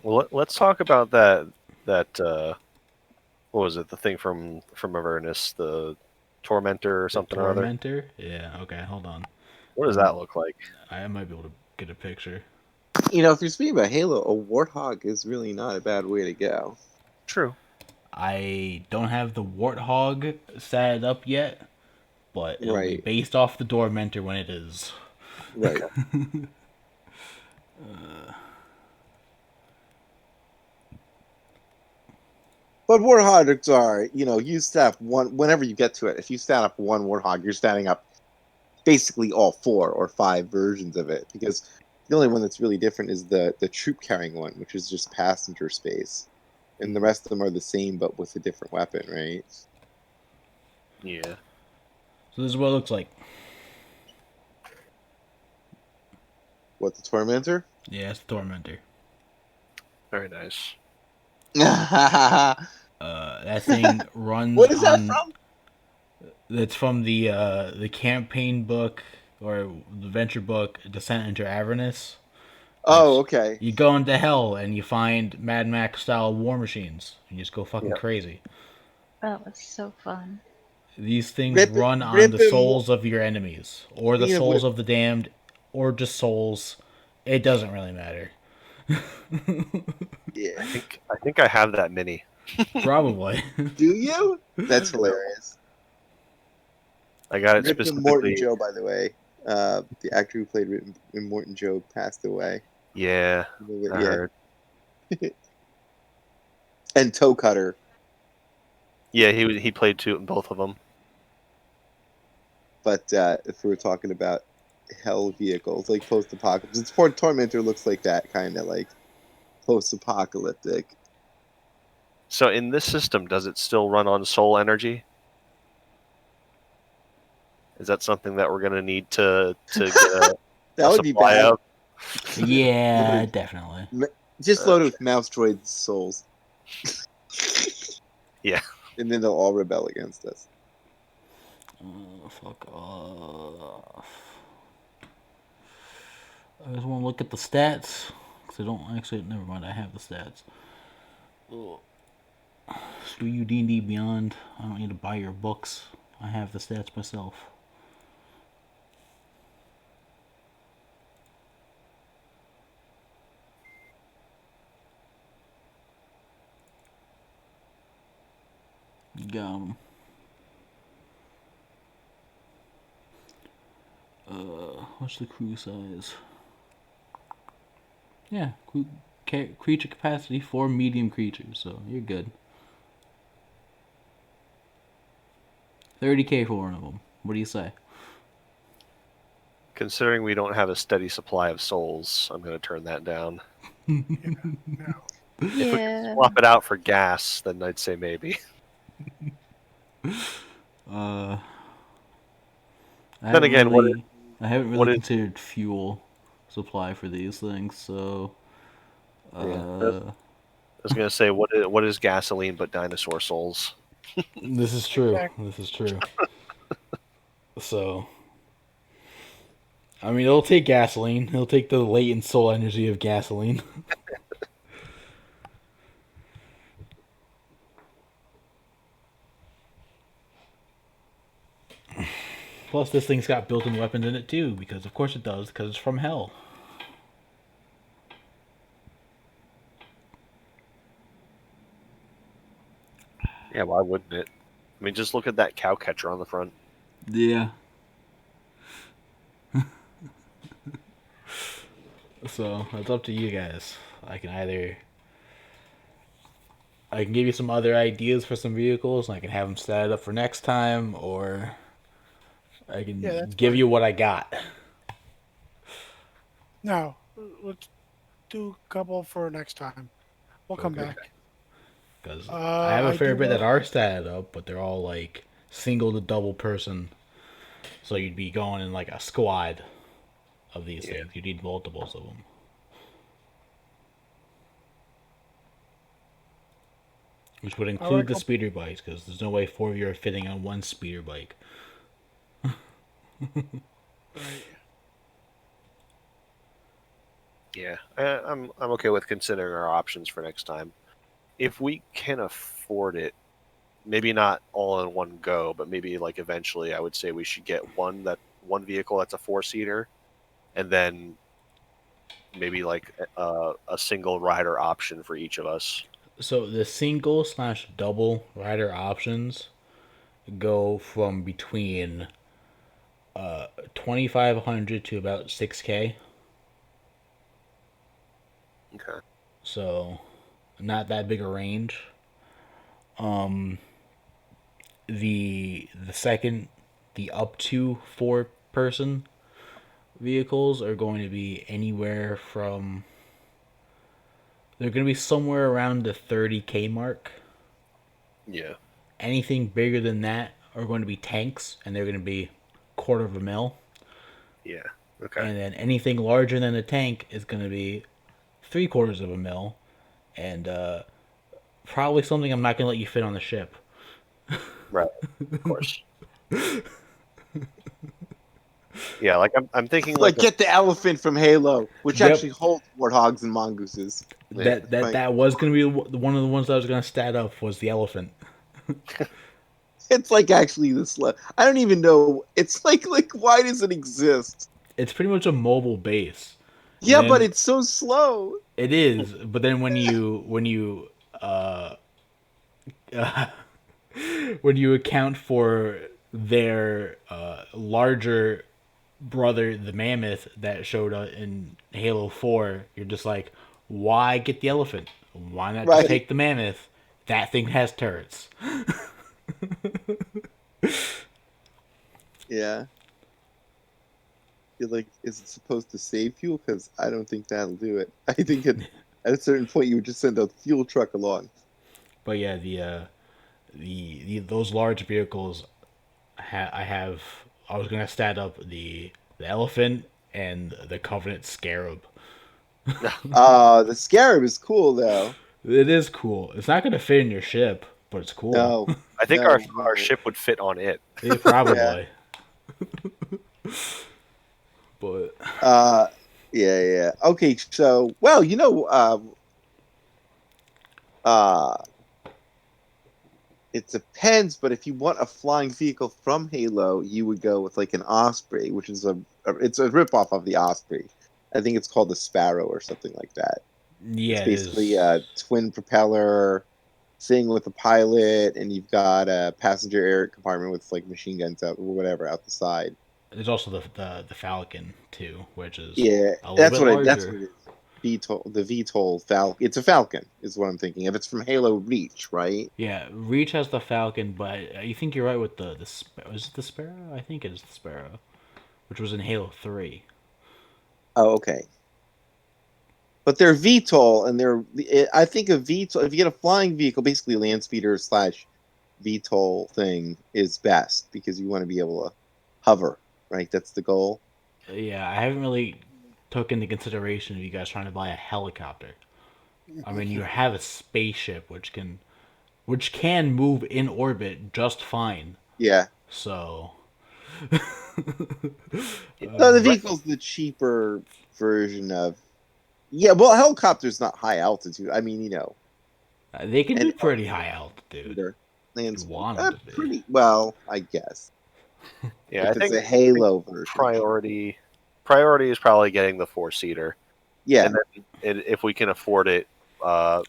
Well, let's talk about that what was it? The thing from Avernus, the Tormentor or The something or other. Tormentor? Yeah, okay, hold on. What does that look like? I might be able to get a picture. if you're speaking about Halo, a warthog is really not a bad way to go. True. I don't have the Warthog set up yet, but it'll be Right. based off the Tormentor when it is. Right. But warthogs are, you stat up one whenever you get to it. If you stat up one warthog, you're standing up basically all 4 or 5 versions of it, because the only one that's really different is the troop carrying one, which is just passenger space, and the rest of them are the same but with a different weapon, right? Yeah. So this is what it looks like. What, the Tormentor? Yeah, it's the Tormentor. Very nice. That thing runs What is that on. from? It's from the campaign book or the adventure book Descent into Avernus. Oh, okay. You go into hell and you find Mad Max style war machines. And you just go fucking Yep. crazy. That was so fun. These things Rip- run on rip the him- souls of your enemies, or the Speaking of souls which- of the damned, or just souls. It doesn't really matter. Yeah. I think I have that mini. Probably. Do you? That's hilarious. I got it Rip and specifically. Morton Joe, by the way. The actor who played Rip and Morton Joe passed away. Yeah, I heard. And Toe Cutter. Yeah, he played both of them. But if we were talking about hell vehicles, like post-apocalypse, Tormentor looks like that, kind of like post-apocalyptic. So in this system, does it still run on soul energy? Is that something that we're gonna need to get a That would be supply bad. of? Yeah, definitely. Just load it with mouse droid souls. Yeah. And then they'll all rebel against us. Fuck off. I just want to look at the stats. I don't actually. Never mind. I have the stats. Ugh. Screw you, D&D Beyond. I don't need to buy your books. I have the stats myself. Got 'em. What's the crew size? Yeah, creature capacity 4 medium creatures, so you're good. 30k for one of them. What do you say? Considering we don't have a steady supply of souls, I'm going to turn that down. Yeah, no. If we could Yeah. swap it out for gas, then I'd say maybe. Uh, I Then haven't again, really, I haven't what really is considered fuel supply for these things, so yeah? I was going to say what is gasoline but dinosaur souls? this is true. Exactly. This is true. So, I mean, it'll take gasoline. It'll take the latent soul energy of gasoline. Plus, this thing's got built-in weapons in it too, because of course it does, because it's from hell. Yeah, why wouldn't it? I mean, just look at that cow catcher on the front. Yeah. So it's up to you guys. I can give you some other ideas for some vehicles, and I can have them set up for next time, or I can Yeah, that's give fine. you what I got. No, let's do a couple for next time. We'll come Okay. back. Because I have a I fair do bit that want. are statted up, but they're all like single to double person. So you'd be going in like a squad of these Yeah. things. You need multiples of them. Which would I include want the to speeder bikes, because there's no way 4 of you are fitting on one speeder bike. right. Yeah, I'm okay with considering our options for next time. If we can afford it, maybe not all in one go, but maybe like eventually, I would say we should get one vehicle that's a 4-seater, and then maybe like a single rider option for each of us. So the single slash double rider options go from between 2,500 to about 6K. Okay. So not that big a range. Um, the second, the up to 4 person vehicles are going to be anywhere from, they're going to be somewhere around the 30K mark. Yeah. Anything bigger than that are going to be tanks, and they're going to be quarter of a mil. Yeah. Okay. And then anything larger than a tank is going to be 3/4 of a mil, and probably something I'm not going to let you fit on the ship. Right. Of course. Yeah, like I'm thinking It's like like get the elephant from Halo, which Yep. actually holds warthogs and mongooses. That was going to be one of the ones I was going to stat up, was the elephant. It's like actually this. I don't even know. It's like why does it exist? It's pretty much a mobile base. And Yeah, but then it's so slow. it is, but then when you uh, when you account for their larger brother, the mammoth, that showed up in Halo 4, you're just like, why get the elephant? Why not just Right. take the mammoth? That thing has turrets. Yeah. You're like, is it supposed to save fuel? Because I don't think that'll do it. I think at a certain point you would just send a fuel truck along. But yeah, the those large vehicles, I was gonna stat up the elephant and the Covenant Scarab. The Scarab is cool though. It is cool. It's not gonna fit in your ship, but it's cool. No, I think no, our no. ship would fit on it. Probably. But Uh, Yeah. Okay, so well, uh, it depends. But if you want a flying vehicle from Halo, you would go with like an Osprey, which is it's a ripoff of the Osprey. I think it's called the Sparrow or something like that. It's Yeah, it basically is. a twin propeller thing with a pilot, and you've got a passenger air compartment with like machine guns out or whatever out the side. There's also the Falcon too, which is Yeah, a little bit that's larger. what it is. The VTOL Falcon. It's a Falcon, is what I'm thinking. If it's from Halo Reach, right? Yeah, Reach has the Falcon, but you think you're right with is it the Sparrow? I think it is the Sparrow, which was in Halo 3. Oh, okay. But they're VTOL, and I think a VTOL. If you get a flying vehicle, basically land speeder slash VTOL thing is best because you want to be able to hover, right? That's the goal. Yeah, I haven't really took into consideration of you guys trying to buy a helicopter. I mean, you have a spaceship which can move in orbit just fine. Yeah. So, No, the Right. vehicle's the cheaper version of. Yeah, well, helicopter's not high altitude. I mean, they can an do pretty high altitude. speeder, land You speed, want them to be. pretty well, I guess. Yeah, I If it's think a Halo version, priority is probably getting the 4-seater, yeah, and then if we can afford it, uh,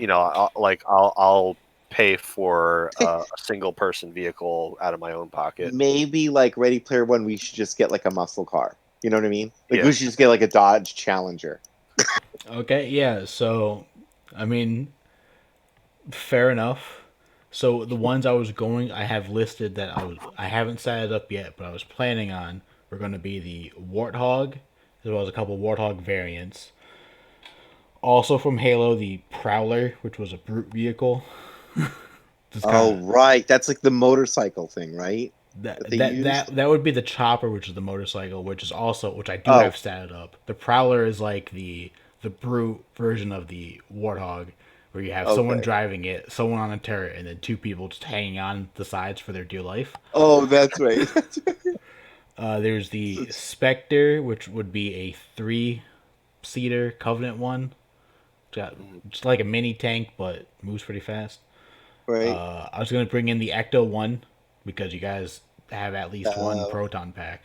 I'll pay for a single person vehicle out of my own pocket. maybe like Ready Player One, we should just get like a muscle car. You know what I mean? Like Yeah. we should just get like a Dodge Challenger. Okay, yeah. So, I mean, fair enough. So the ones I have listed that I haven't set it up yet, but I was planning on were going to be the Warthog, as well as a couple Warthog variants. Also from Halo, the Prowler, which was a brute vehicle. Just kind Oh, of right, that's like the motorcycle thing, right? That that they that used. that that would be the Chopper, which is the motorcycle, which I do Oh, have set up. The Prowler is like the brute version of the Warthog, where you have someone okay. driving it, someone on a turret, and then two people just hanging on the sides for their dear life. Oh, that's right. That's right. There's the Spectre, which would be a three-seater Covenant one. Got Mhm. just like a mini tank, but moves pretty fast. Right. I was gonna bring in the Ecto one because you guys have at least one Uh, proton pack.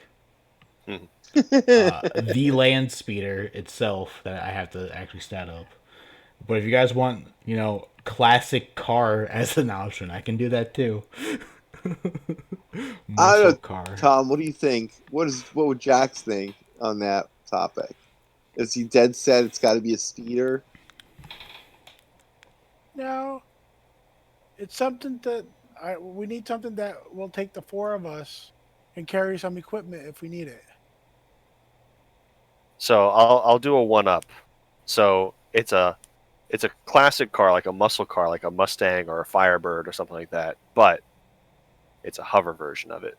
Mhm. The land speeder itself that I have to actually stat up. But if you guys want, classic car as an option, I can do that too. I don't Muscle know, car. Tom. What do you think? What would Jax think on that topic? Is he dead set? It's got to be a speeder. No, it's something that we need something that will take the four of us and carry some equipment if we need it. So I'll do a one up. So it's a classic car, like a muscle car, like a Mustang or a Firebird or something like that, but it's a hover version of it.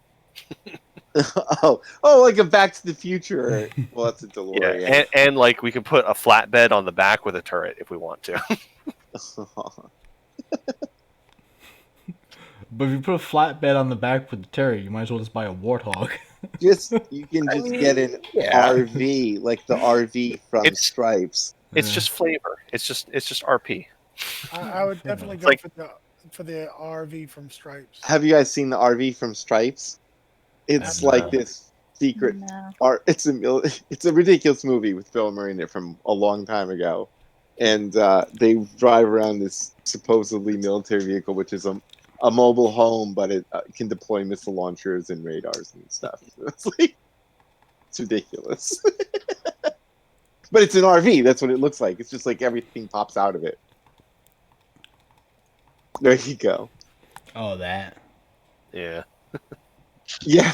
Oh, like a Back to the Future. Well, that's a Yeah, DeLorean. and like we can put a flatbed on the back with a turret if we want to. But if you put a flatbed on the back with the turret, you might as well just buy a Warthog. You can I just get mean, an yeah, RV, like the RV from it's Stripes. it's just flavor. It's just RP. I would definitely It's go like for the RV from Stripes. Have you guys seen the RV from Stripes? It's like No. this secret No. art. It's a ridiculous movie with Bill Murray in it from a long time ago, and they drive around this supposedly military vehicle, which is a mobile home, but it can deploy missile launchers and radars and stuff. It's like it's ridiculous, but it's an RV. That's what it looks like. It's just like everything pops out of it. There you go. Oh, that. yeah. Yeah,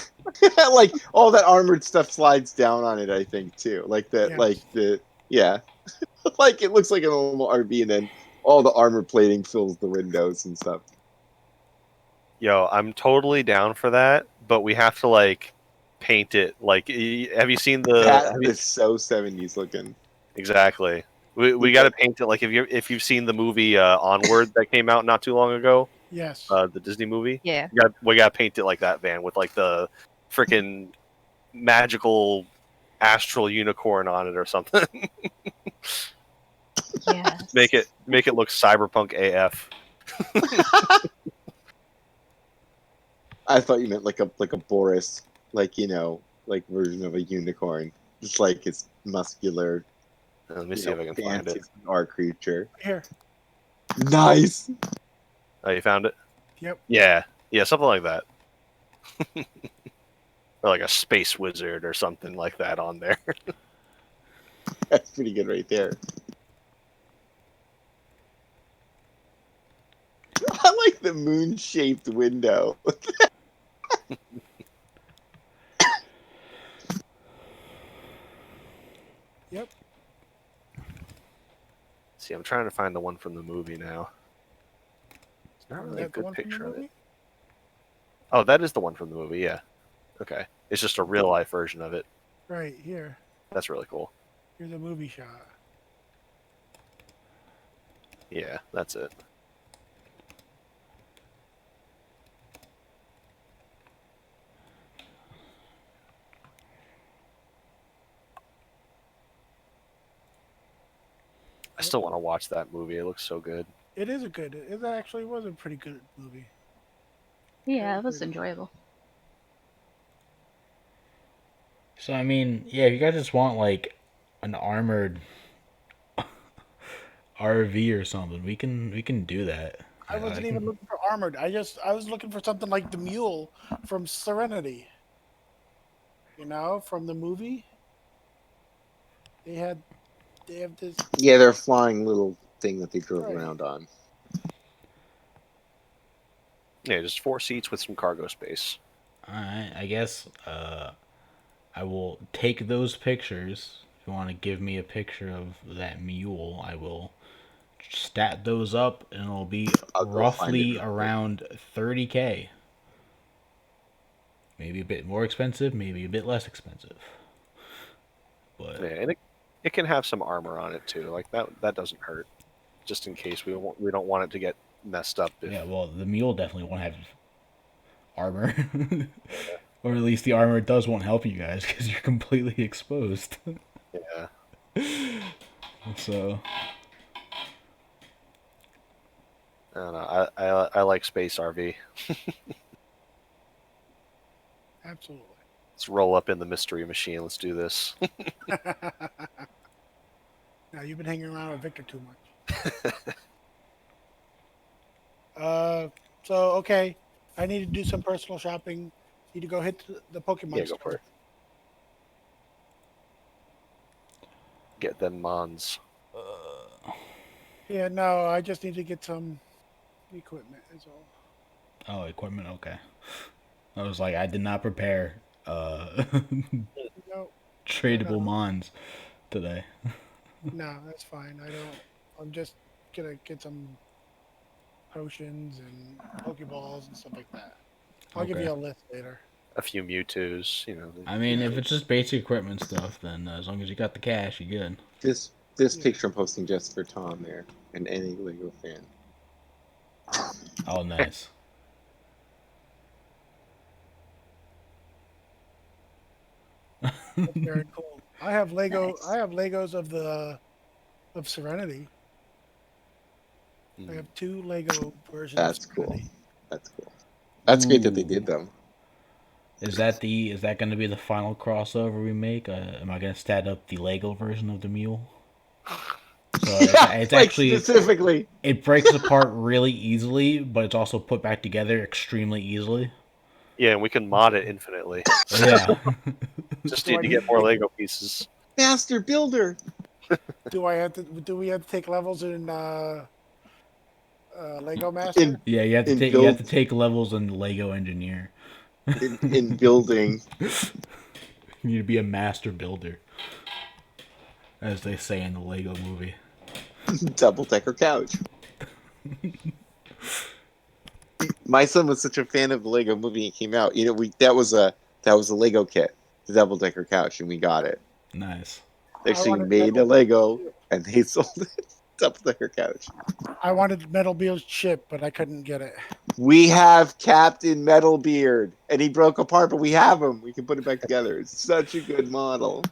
like all that armored stuff slides down on it. I think too. Yes. Yeah, like it looks like a normal RV, and then all the armor plating fills the windows and stuff. Yo, I'm totally down for that, but we have to like paint it. Like, have you seen the? That is so 70s looking. Exactly. We got to paint it like if you've seen the movie Onward that came out not too long ago, Yes. the Disney movie. Yeah. We got to paint it like that van with like the freaking magical astral unicorn on it or something. Yes. make it look cyberpunk AF. I thought you meant like a Boris, like like version of a unicorn, just like it's muscular, Let me see if I can find it. fancy art creature. Here. Nice. Oh, you found it? Yep. Yeah, something like that. Or like a space wizard or something like that on there. That's pretty good right there. I like the moon-shaped window. Yep. See, I'm trying to find the one from the movie now. It's not Is really a that the good one from the picture of it. movie? Oh, that is the one from the movie, yeah. Okay. It's just a real life version of it. Right here. That's really cool. Here's a movie shot. Yeah, that's it. I still want to watch that movie. It looks so good. It is a good. It actually was a pretty good movie. Yeah, it was enjoyable. So I mean, yeah, if you guys just want like an armored RV or something, we can do that. I wasn't even looking for armored. I was looking for something like the mule from Serenity. From the movie. They have this. Yeah, they're a flying little thing that they drove Right. around on. Yeah, just 4 seats with some cargo space. Alright, I guess I will take those pictures. If you want to give me a picture of that mule, I will stat those up, and it'll be I'll go find it roughly real quick. around 30K. Maybe a bit more expensive, maybe a bit less expensive. But Yeah, and it can have some armor on it too. Like that doesn't hurt. Just in case we don't want it to get messed up. yeah, well, the mule definitely won't have armor. Or at least the armor won't help you guys because you're completely exposed. Yeah. So I don't know. I like space RV. Absolutely. Let's roll up in the mystery machine. Let's do this. Now you've been hanging around with Victor too much. So okay, I need to do some personal shopping. Need to go hit the Pokemon Yeah, go store. for it. Get them mons. Yeah, no, I just need to get some equipment. Is all. oh, equipment, okay. I was like, I did not prepare No, tradable No. mons today. no, that's fine. I don't. I'm just gonna get some potions and Pokeballs and stuff like that. I'll give Okay. you a list later. A few Mewtwo's. I mean, if it's just basic equipment stuff, then as long as you got the cash, you're good. This Yeah. picture I'm posting just for Tom there and any Lego fan. Oh, nice. That's very cool. I have Lego. Nice. I have Legos of Serenity. I have 2 Lego versions. That's of cool. Serenity. That's cool. That's great that they Ooh. did them. Is that going to be the final crossover we make? Am I going to stat up the Lego version of the mule? So it's like actually specifically. it breaks apart really easily, but it's also put back together extremely easily. Yeah, and we can mod it infinitely. Yeah. Just need to get more Lego pieces. Master Builder. Do we have to take levels in Lego Master? Yeah, you have to take levels in Lego Engineer. in building. You need to be a master builder, as they say in the Lego movie. Double-decker couch. My son was such a fan of the Lego movie when it came out. That was a Lego kit, the double-decker couch, and we got it. Nice. They actually wanted made Metal a Lego, Beard. and they sold it. Double-decker couch. I wanted Metal Beard's ship, but I couldn't get it. We have Captain Metalbeard, and he broke apart, but we have him. We can put it back together. It's such a good model.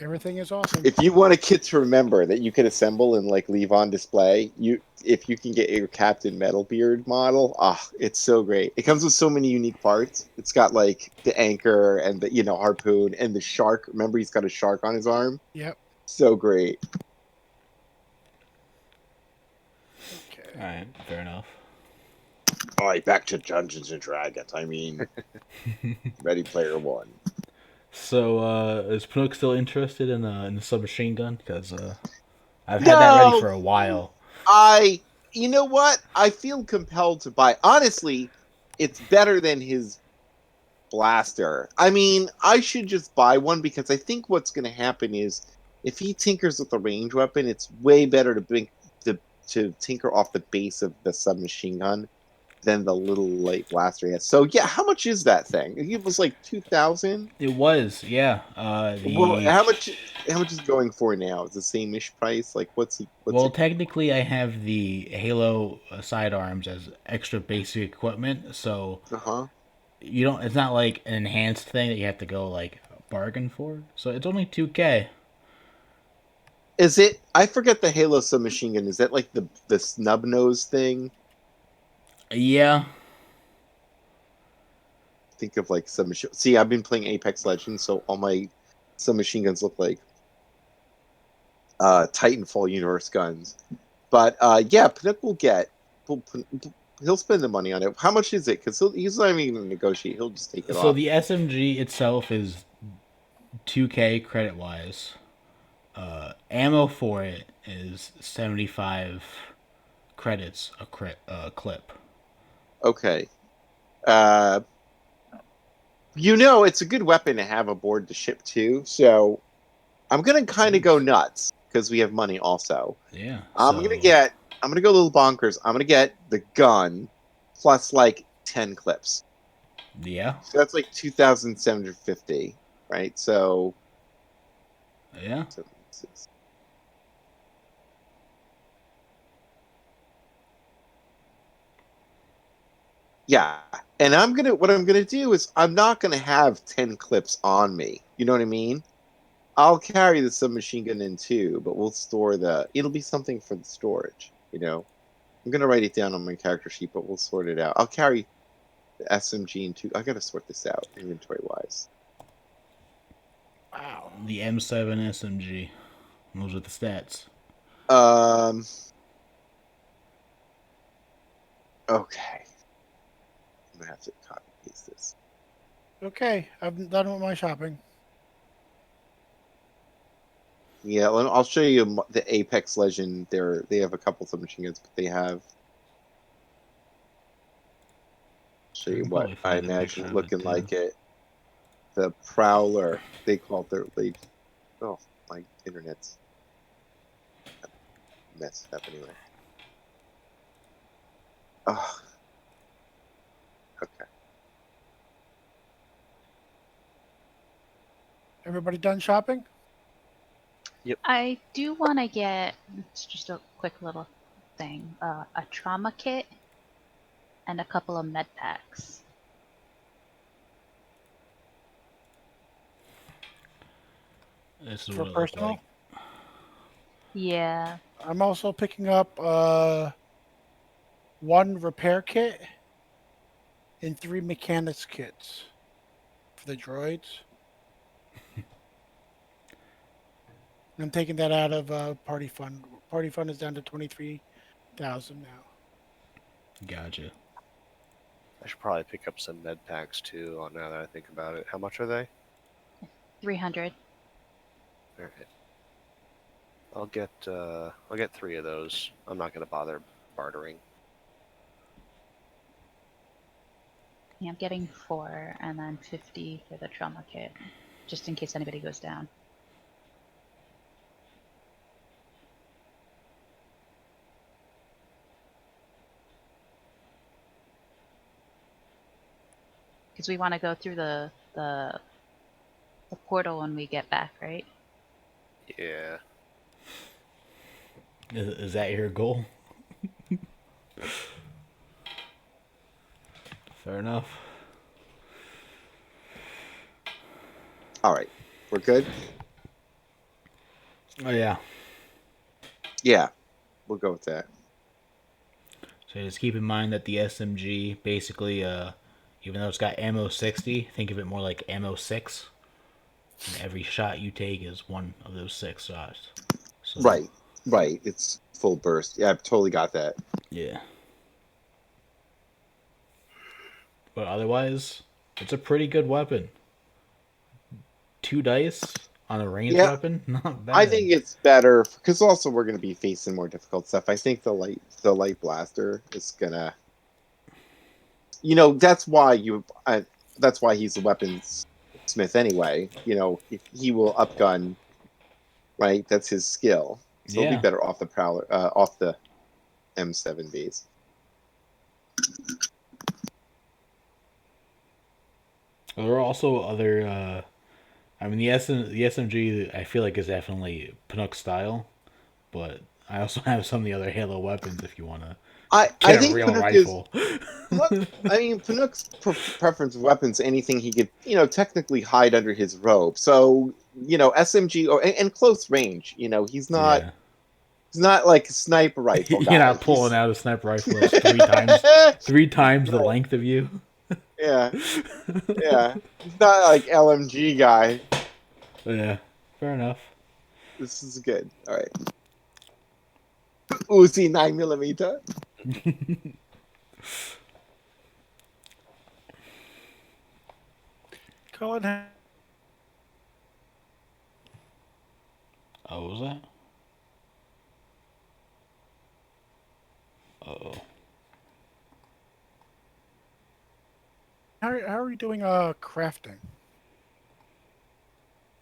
Everything is awesome. If you want a kit to remember that you can assemble and like leave on display, if you can get your Captain Metalbeard model, it's so great. It comes with so many unique parts. It's got like the anchor and the harpoon and the shark. Remember, he's got a shark on his arm. Yep. So great. Okay. All right, fair enough. All right, back to Dungeons and Dragons. I mean, Ready Player One. So, is Panook still interested in the submachine gun? Because I've had that ready No, for a while. you know what? I feel compelled to buy. Honestly, it's better than his blaster. I mean, I should just buy one because I think what's going to happen is if he tinkers with the range weapon, it's way better to tinker off the base of the submachine gun than the little light blaster he has. So yeah, how much is that thing? It was like 2,000. It was, yeah. Well, how much is it going for now? Is the same-ish price? Like what's Well, it? technically, I have the Halo sidearms as extra basic equipment, so Uh-huh. you don't. It's not like an enhanced thing that you have to go like bargain for. So it's only 2K. Is it? I forget the Halo submachine gun. Is that like the snub nose thing? Yeah, Think of like submachine. See, I've been playing Apex Legends, so all my submachine guns look like Titanfall universe guns. But yeah, Panic will get. He'll spend the money on it. How much is it? Because he's not even going to negotiate. He'll just take it so off. the SMG itself is 2K credit wise. Ammo for it is 75 credits a clip. Okay. It's a good weapon to have aboard the ship too. So I'm gonna kind of go nuts because we have money also. Yeah. I'm gonna get. I'm gonna go a little bonkers. I'm gonna get the gun plus like 10 clips. Yeah. So that's like 2,750, right? So, Yeah. so yeah. And what I'm gonna do is I'm not gonna have 10 clips on me. You know what I mean? I'll carry the submachine gun in too, but we'll store it'll be something for the storage, I'm gonna write it down on my character sheet, but we'll sort it out. I'll carry the SMG in two. I gotta sort this out inventory wise. Wow. The M7 SMG. Those are the stats. Um. Okay. I'm gonna have to copy paste this. Okay, I'm done with my shopping. Yeah, I'll show you the Apex Legend. They have a couple submachine guns, but they have. Show I you can what probably I find a picture imagine of it looking too. like it. The Prowler. They call it Oh, my internet's messed up anyway. Oh, okay. Everybody done shopping? I do want to get, it's just a quick little thing, a trauma kit and a couple of med packs. This is For what it looked like. personal? Yeah. I'm also picking up one repair kit and 3 mechanics kits for the droids. I'm taking that out of party fund. Party fund is down to 23,000 now. Gotcha. I should probably pick up some med packs too. Now that I think about it, how much are they? 300. All right, I'll get 3 of those. I'm not gonna bother bartering. Yeah, I'm getting 4 and then 50 for the trauma kit, just in case anybody goes down. Because we want to go through the portal when we get back, right? Yeah. Is that your goal? Fair enough. All right, we're good. Oh yeah. Yeah, we'll go with that. So just keep in mind that the SMG basically, even though it's got ammo 60, think of it more like ammo 6. And every shot you take is one of those 6 shots. So Right, right. It's full burst. Yeah, I've totally got that. yeah. But otherwise, it's a pretty good weapon. 2 dice on a ranged Yeah, weapon, not I bad. think it's better because also we're going to be facing more difficult stuff. I think the light blaster is gonna, that's why that's why he's a weapons smith anyway. He will upgun, right? That's his skill. So he'll be Yeah. better off the prowler, off the M7 base. There are also other. I mean, the SMG I feel like is definitely Pinook style, but I also have some of the other Halo weapons if you want to I get a think real Pinook is rifle. Pinook. I mean, Pinook's preference of weapons, anything he could, technically hide under his robe. So, SMG and close range. Yeah. He's not like a sniper rifle You're guy. not pulling He's out a sniper rifle that's three times the right. length of you. Yeah, yeah. He's not like LMG guy. Yeah, fair enough. This is good. All right. Uzi 9mm. Colin, Oh, what was that? Oh, how are you doing crafting?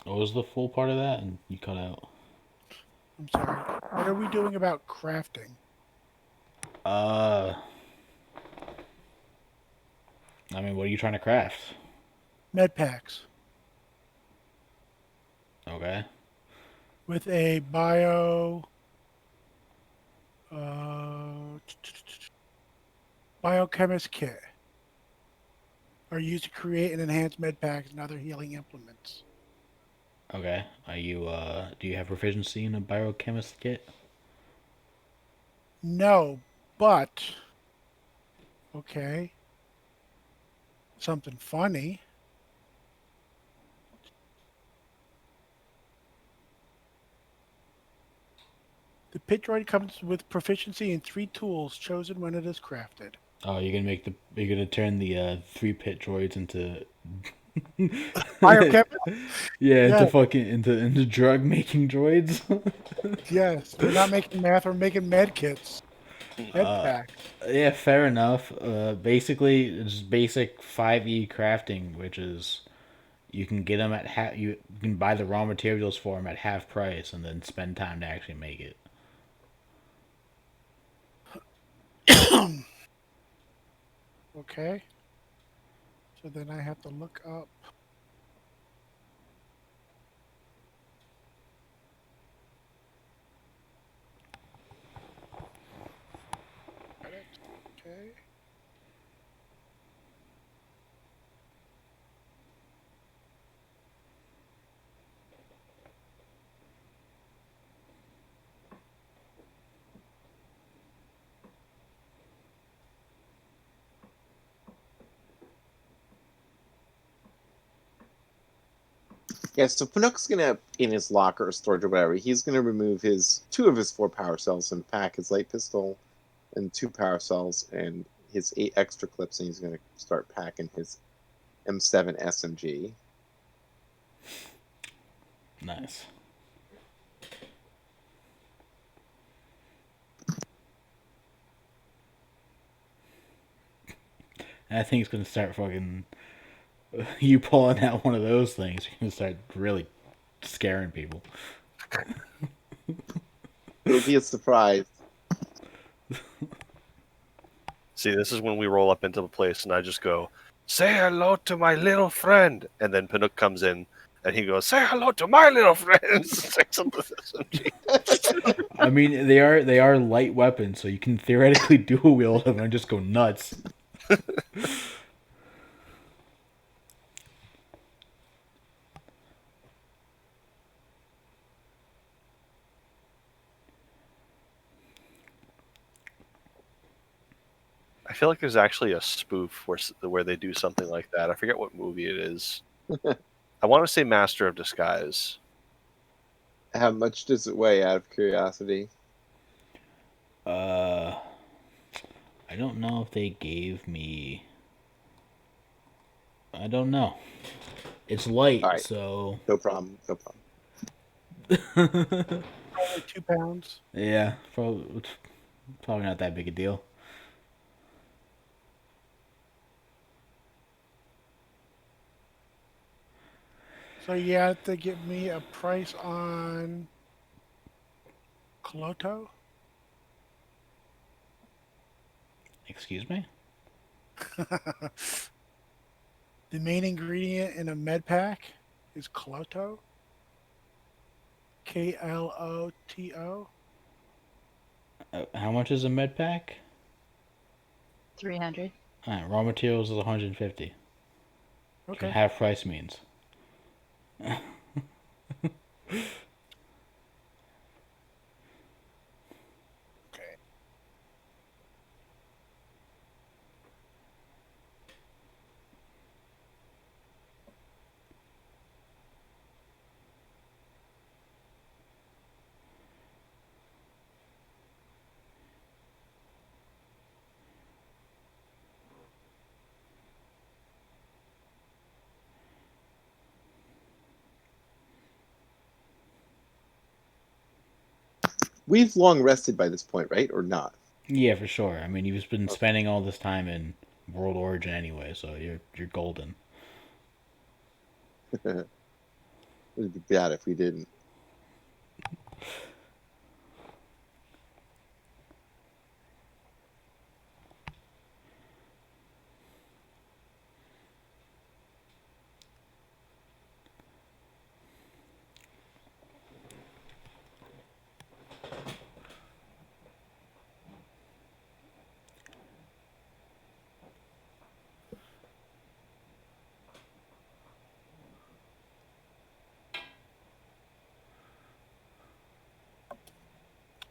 what was the full part of that? And you cut out. I'm sorry. What are we doing about crafting? Uh, I mean, what are you trying to craft? Med packs Okay. with a uh, biochemist kit are used to create and enhance med packs and other healing implements. Okay. Do you have proficiency in a biochemist kit? No, but okay, something funny. The pit droid comes with proficiency in 3 tools chosen when it is crafted. Oh, you're gonna turn the 3 pit droids into Biochemist? yeah, Yes, into drug making droids. yes. We're not making math, we're making med kits. Med packs. Yeah, fair enough. Basically, it's basic 5e crafting, which is you can get them at you can buy the raw materials for them at half price, and then spend time to actually make it. Okay. So then I have to look up. Edit. Okay. Yeah, so Pinook's gonna, in his locker or storage or whatever, he's gonna remove two of his 4 power cells and pack his light pistol and 2 power cells and his 8 extra clips, and he's gonna start packing his M7 SMG. Nice. And I think it's gonna start fucking you pulling out one of those things. You're gonna start really scaring people. It'll be a surprise. See, this is when we roll up into the place and I just go, "Say hello to my little friend," and then Pinook comes in and he goes, "Say hello to my little friend." I mean, they are light weapons, so you can theoretically dual wield them and just go nuts. feel like there's actually a spoof where they do something like that. I forget what movie it is. I want to say Master of Disguise. How much does it weigh, out of curiosity? I don't know if they gave me. I don't know. It's light, All right, so. no problem. No problem. Only 2 pounds. Yeah, probably not that big a deal. So you have to give me a price on Cloto. Excuse me? The main ingredient in a med pack is Cloto. Kloto. How much is a med pack? 300. Alright, raw materials is 150. That's what Okay. half price means. Okay. We've long rested by this point, right? Or not? Yeah, for sure. I mean, you've been spending all this time in World Origin anyway, so you're golden. It would be bad if we didn't.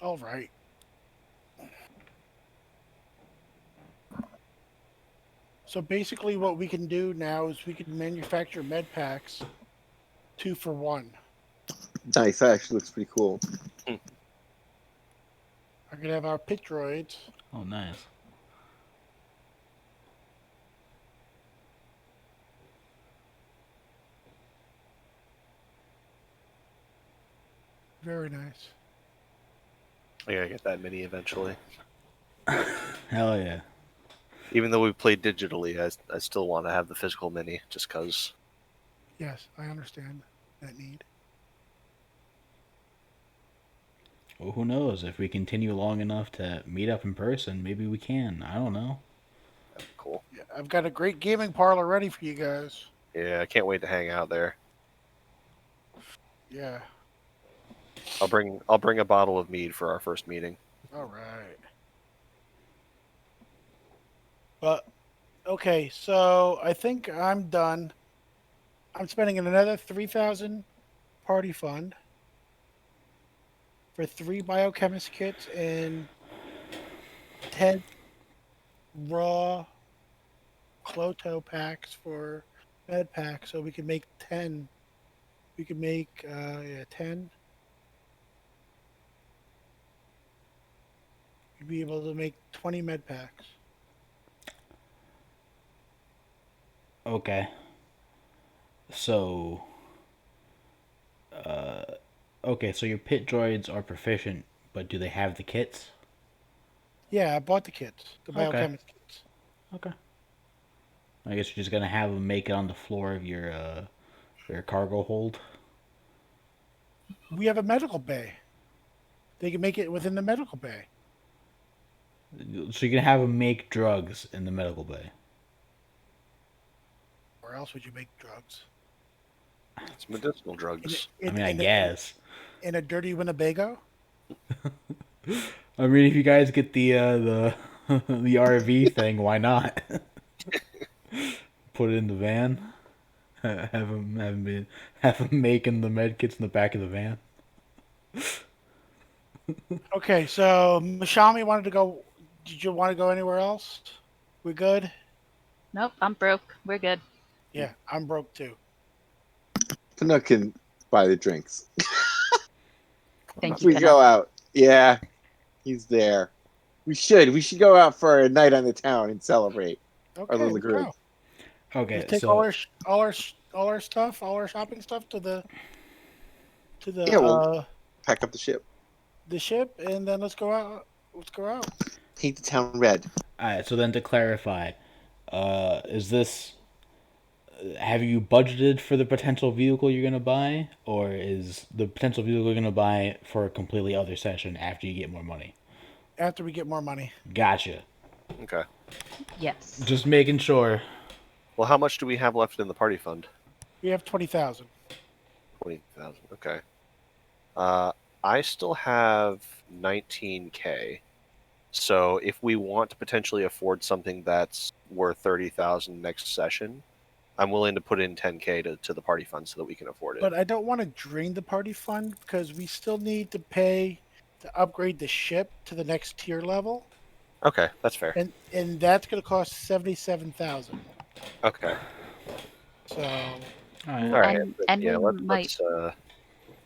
All right. So basically, what we can do now is we can manufacture med packs 2 for 1. Nice. That actually looks pretty cool. I could have our pit droids. Oh, nice. Very nice. I gotta get that mini eventually. Hell yeah. Even though we played digitally, I still want to have the physical mini just because. Yes, I understand that need. Well, who knows? If we continue long enough to meet up in person, maybe we can. I don't know. That'd be cool. Yeah, I've got a great gaming parlor ready for you guys. Yeah, I can't wait to hang out there. Yeah. I'll bring a bottle of mead for our first meeting. All right. But okay, so I think I'm done. I'm spending another 3,000 party fund for 3 biochemist kits and 10 raw Cloto packs for med packs, so we can make 10. We can make 10. We'd be able to make 20 med packs. Okay. So, okay, so your pit droids are proficient, but do they have the kits? Yeah, I bought the kits, the Okay. biochemist kits. Okay. I guess you're just gonna have them make it on the floor of your cargo hold. We have a medical bay. They can make it within the medical bay. So you're gonna have them make drugs in the medical bay. Where else would you make drugs? It's medicinal drugs. I mean, I guess. In a dirty Winnebago? I mean, if you guys get the the RV thing, why not? Put it in the van. Have them making the med kits in the back of the van. Okay, so Mashami wanted to go. Did you want to go anywhere else? We good? Nope, I'm broke. We're good. Yeah, I'm broke too. Pinnock can buy the drinks. Thank you, We Pinnock. go out. Yeah, he's there. We should go out for a night on the town and celebrate our Okay, little let's group. go. Okay, Let's take so all our stuff, all our shopping stuff to Yeah, we'll pack up the ship, and then let's go out. Let's go out. paint the town red. all right. So then to clarify, is this have you budgeted for the potential vehicle you're gonna buy, or is the potential vehicle you're gonna buy for a completely other session after you get more money? After we get more money. Gotcha. Okay. Yes. Just making sure. Well, how much do we have left in the party fund? We have 20,000. 20,000. Okay. I still have 19K. So if we want to potentially afford something that's worth 30,000 next session, I'm willing to put in 10K to the party fund so that we can afford it. But I don't want to drain the party fund because we still need to pay to upgrade the ship to the next tier level, Okay, that's fair. and that's going to cost 77,000. Okay. So All right. All right. And Yeah, we might let's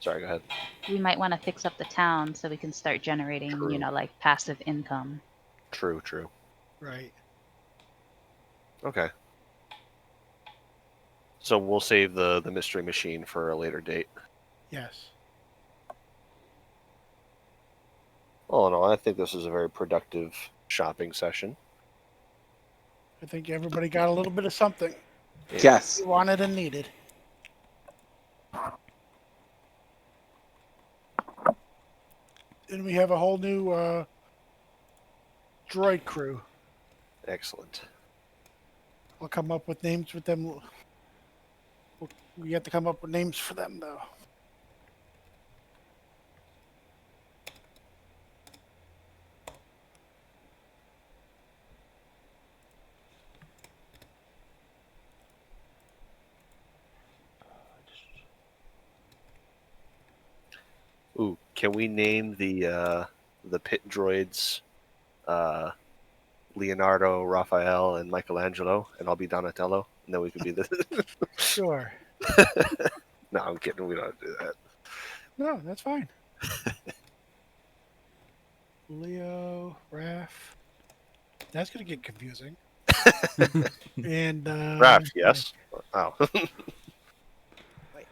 sorry, go ahead. want to fix up the town so we can start generating, True. like passive income. True. right. Okay. So we'll save the mystery machine for a later date. Yes. All in all, I think this is a very productive shopping session. I think everybody got a little bit of something Yes. they wanted and needed. And we have a whole new droid crew. Excellent. I'll come up with names with them. We have to come up with names for them, though. Ooh, can we name the pit droids Leonardo, Raphael, and Michelangelo, and I'll be Donatello, and then we can be the. Sure. No, I'm kidding. We don't have to do that. No, that's fine. Leo, Raph. That's going to get confusing. And Raph, yes. Oh, Mike.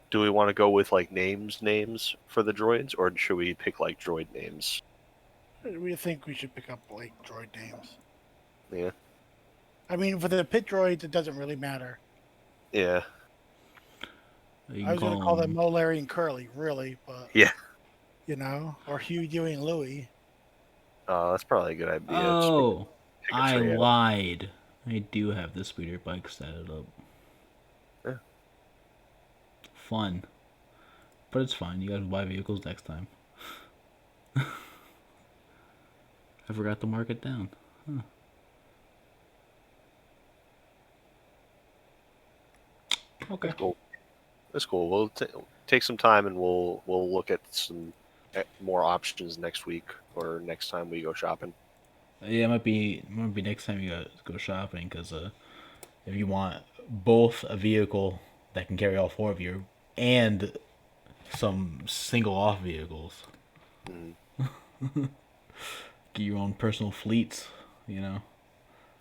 do we want to go with like names for the droids, or should we pick like droid names? We think we should pick up like droid names. Yeah. I mean, for the pit droids, it doesn't really matter. Yeah. You I can was going to call them them. Mo, Larry, and Curly, really, but Yeah. or Hugh, Dewey, and Louie. That's probably a good idea. Oh, Pick a I trio. lied. I do have the speeder bike set up. Yeah. Fun. But it's fine. You guys will buy vehicles next time. I forgot to mark it down. Huh. Okay. That's cool. That's cool. We'll take some time and we'll look at some more options next week or next time we go shopping. Yeah, it might be next time you guys go shopping, because if you want both a vehicle that can carry all four of you and some single off vehicles, get your own personal fleets, you know.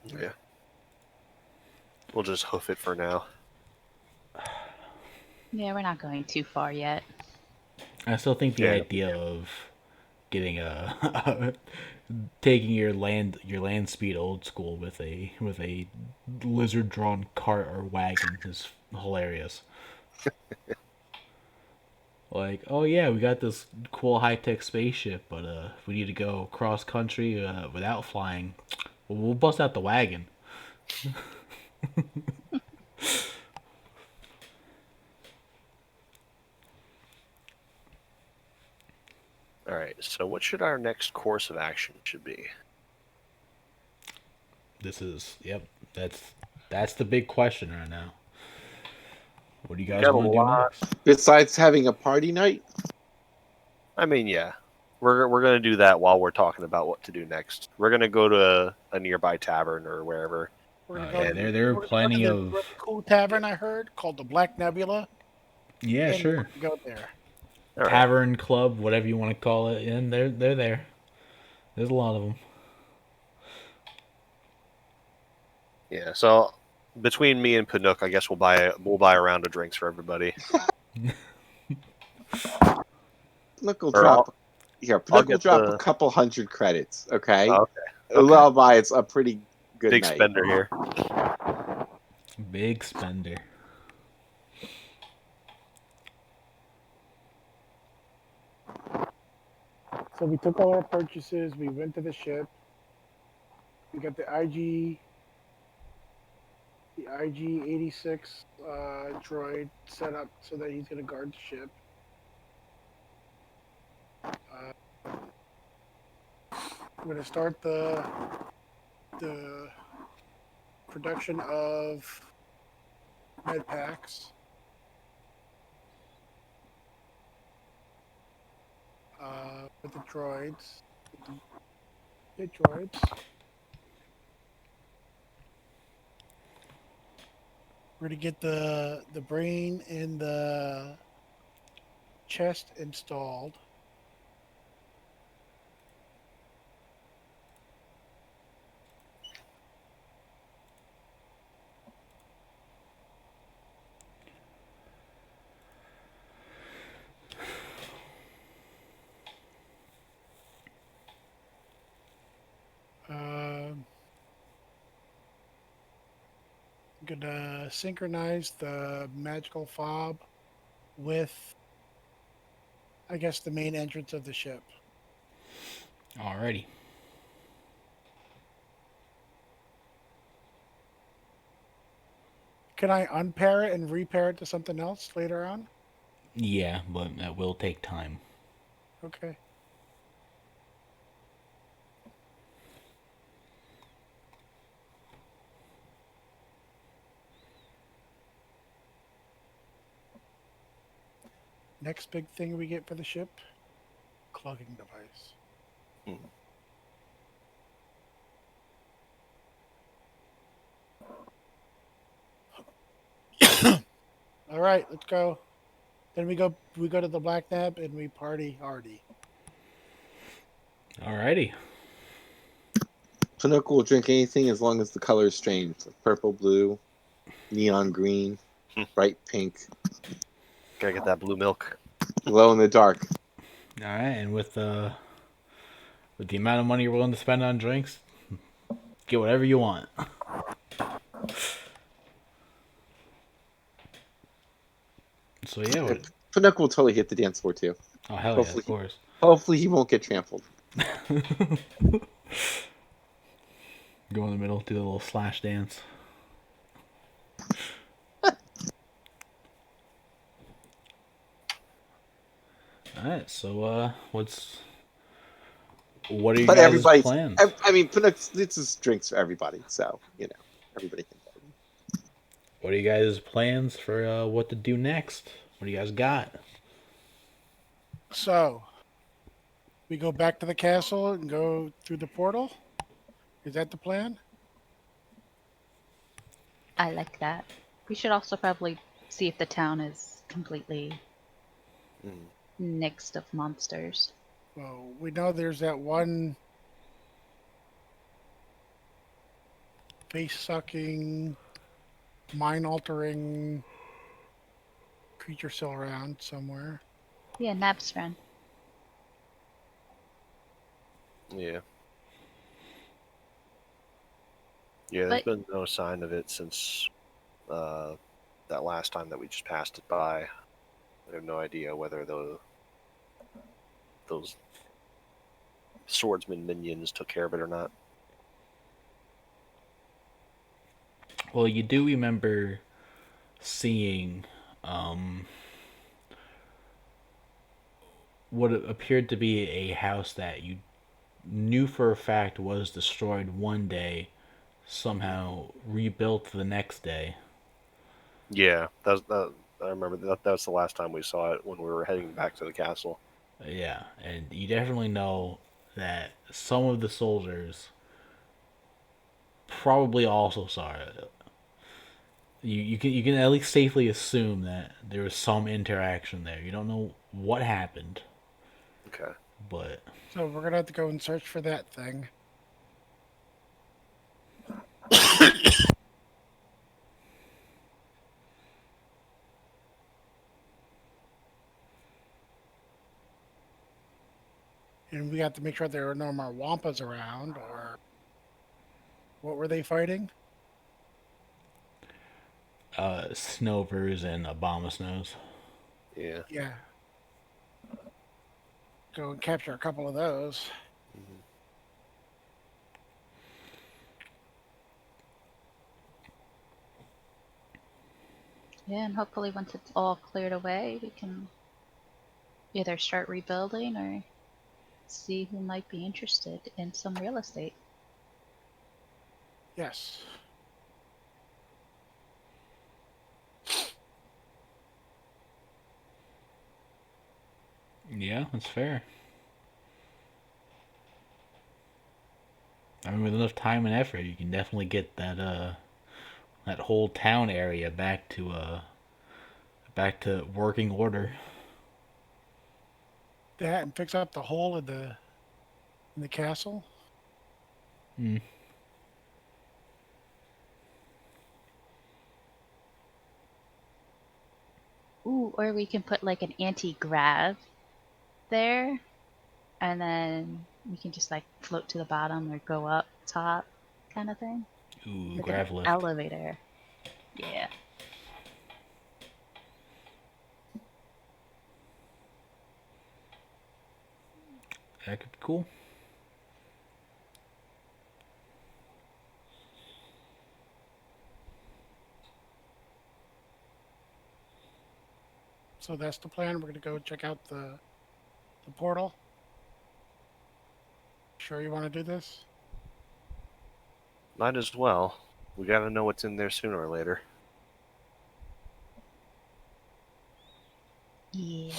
Yeah. We'll just hoof it for now. Yeah, we're not going too far yet. I still think the Yeah. idea of getting a taking your land speed old school with a lizard drawn cart or wagon is hilarious. Like, oh yeah, we got this cool high tech spaceship, but if we need to go cross country without flying, well, we'll bust out the wagon. All right. So what should our next course of action should be? This is that's the big question right now. What do you We guys got a want to do lot. next? Besides having a party night, I mean, yeah, we're gonna do that while we're talking about what to do next. We're gonna go to a nearby tavern or wherever. We're gonna Yeah, go. And there are We're gonna go to plenty this of really cool tavern I heard called the Black Nebula, yeah, and we're sure. gonna go there. all right, Tavern club, whatever you want to call it, and they're there. There's a lot of them. yeah. So between me and Panook, I guess we'll buy a round of drinks for everybody. Nook will Or drop. I'll Nook will get drop a the couple hundred credits. Okay, okay, okay. I'll buy it's a pretty good Big night. spender here. Big spender. So we took all our purchases. We went to the ship. We got the IG-86 droid set up so that he's gonna guard the ship. We're gonna start the production of med packs. With the droids. The droids. We're gonna get the brain and the chest installed. Um, gonna synchronize the magical fob with, I guess, the main entrance of the ship. Alrighty. Can I unpair it and repair it to something else later on? Yeah, but that will take time. Okay. Next big thing we get for the ship, clogging device. Hmm. All right, let's go. Then we go to the Black Nab and we party hardy. Alrighty. Pinook will drink anything as long as the colors change: purple, blue, neon green, bright pink, Gotta get that blue milk. glow in the dark. Alright, and with the amount of money you're willing to spend on drinks, get whatever you want. So yeah, Pinook will totally hit the dance floor too. oh hell yeah, Hopefully, of course. hopefully he won't get trampled. Go in the middle, do the little slash dance. Alright, so what are you But guys' everybody's. plans? I mean, Pinook. This is drinks for everybody, so everybody can party. What are you guys' plans for what to do next? What do you guys got? So we go back to the castle and go through the portal. Is that the plan? I like that. We should also probably see if the town is completely Mm. nixed of monsters. Well, we know there's that one face sucking, mind altering creature still around somewhere. Yeah, Nab's friend. Yeah. Yeah, there's been no sign of it since that last time that we just passed it by. I have no idea whether those swordsman minions took care of it or not. Well, you do remember seeing um, what appeared to be a house that you knew for a fact was destroyed one day somehow rebuilt the next day. Yeah, I remember that was the last time we saw it when we were heading back to the castle. Yeah, and you definitely know that some of the soldiers probably also saw it. You can at least safely assume that there was some interaction there. You don't know what happened, Okay. but So we're gonna have to go and search for that thing. And we have to make sure there are no more wampas around, or what were they fighting? Snovers and Obama Snows. Yeah. Yeah. Go and capture a couple of those. Mhm. Yeah, and hopefully once it's all cleared away, we can either start rebuilding or see who might be interested in some real estate. Yes. Yeah, that's fair. I mean, with enough time and effort, you can definitely get that whole town area back to working order. That and fix up the hole in the castle. Hmm. Ooh, or we can put like an anti-grav there, and then we can just like float to the bottom or go up top, kind of thing. Ooh, Like an grav lift. elevator. Yeah. That could be cool. So that's the plan. We're gonna go check out the portal. Sure you want to do this? Might as well. We got to know what's in there sooner or later. Yeah.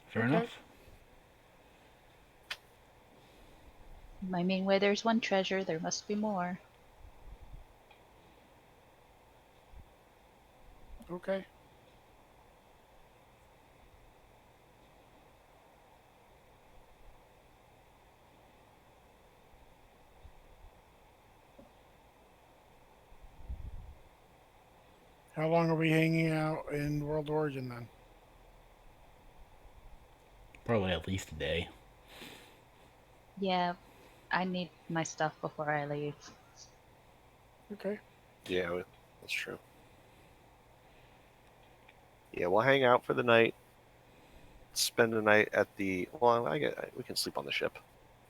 Fair Okay. enough. I mean, where there's one treasure, there must be more. Okay. How long are we hanging out in World Origin then? Probably at least a day. Yeah, I need my stuff before I leave. Okay. Yeah, that's true. Yeah, we'll hang out for the night. Spend the night at the. Well, we can sleep on the ship.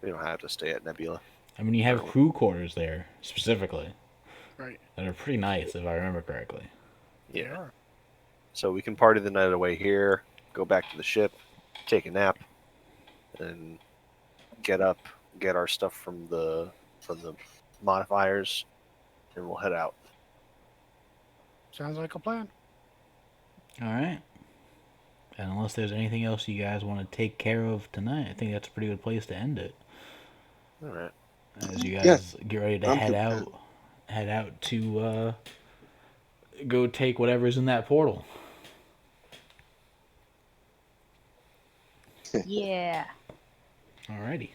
We don't have to stay at Nebula. I mean, you have Or, crew quarters there specifically Right. that are pretty nice, if I remember correctly. They yeah. are. So we can party the night away here, go back to the ship, take a nap, and get up, get our stuff from the modifiers, and we'll head out. Sounds like a plan. All right. And unless there's anything else you guys want to take care of tonight, I think that's a pretty good place to end it. All right. As you Yeah, guys get ready to I'm good. head out to go take whatever's in that portal. Yeah. Alrighty.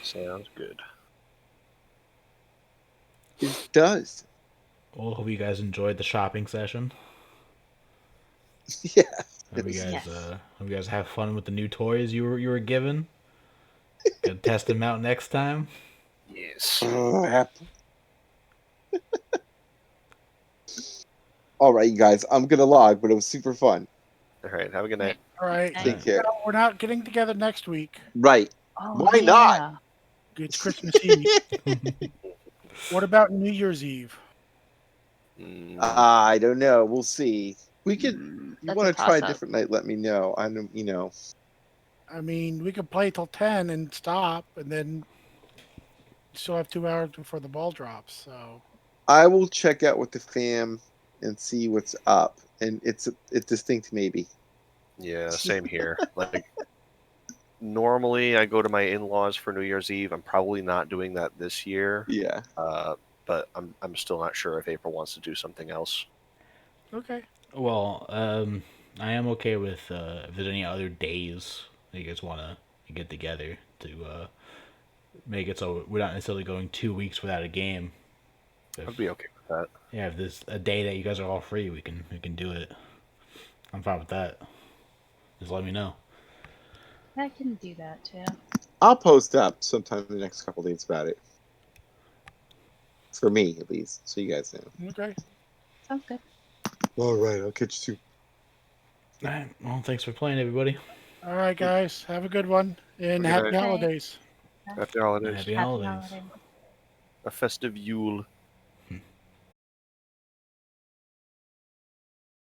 Sounds good. It does. Well, hope you guys enjoyed the shopping session. Yeah. Yes. Hope you guys have fun with the new toys you were given. Gonna test them out next time. Yes. Oh, all right, you guys. I'm gonna log, but it was super fun. All right. Have a good night. All right. Night. Take care. We're not getting together next week. Right. Oh, Why not? yeah. It's Christmas Eve. What about New Year's Eve? I don't know. We'll see. We could. You That's want a to try a toss-up. different night? Let me know. I don't. I mean, we could play till 10 and stop, and then still have 2 hours before the ball drops. So I will check out with the fam and see what's up. And it's distinct maybe. Yeah, same here. Like normally I go to my in-laws for New Year's Eve. I'm probably not doing that this year. Yeah. But I'm still not sure if April wants to do something else. okay, Well, I am okay with if there's any other days that you guys want to get together to make it so we're not necessarily going 2 weeks without a game. If, I'd be okay with that. yeah, if there's a day that you guys are all free, we can do it. I'm fine with that. Just let me know. I can do that too. I'll post up sometime in the next couple days about it. For me, at least, so you guys know. okay. Sounds good. All right. I'll catch you soon. All right. Well, thanks for playing, everybody. All right, guys, have a good one and Good happy night. holidays. Happy holidays. Happy Happy holidays. holidays. A festive Yule.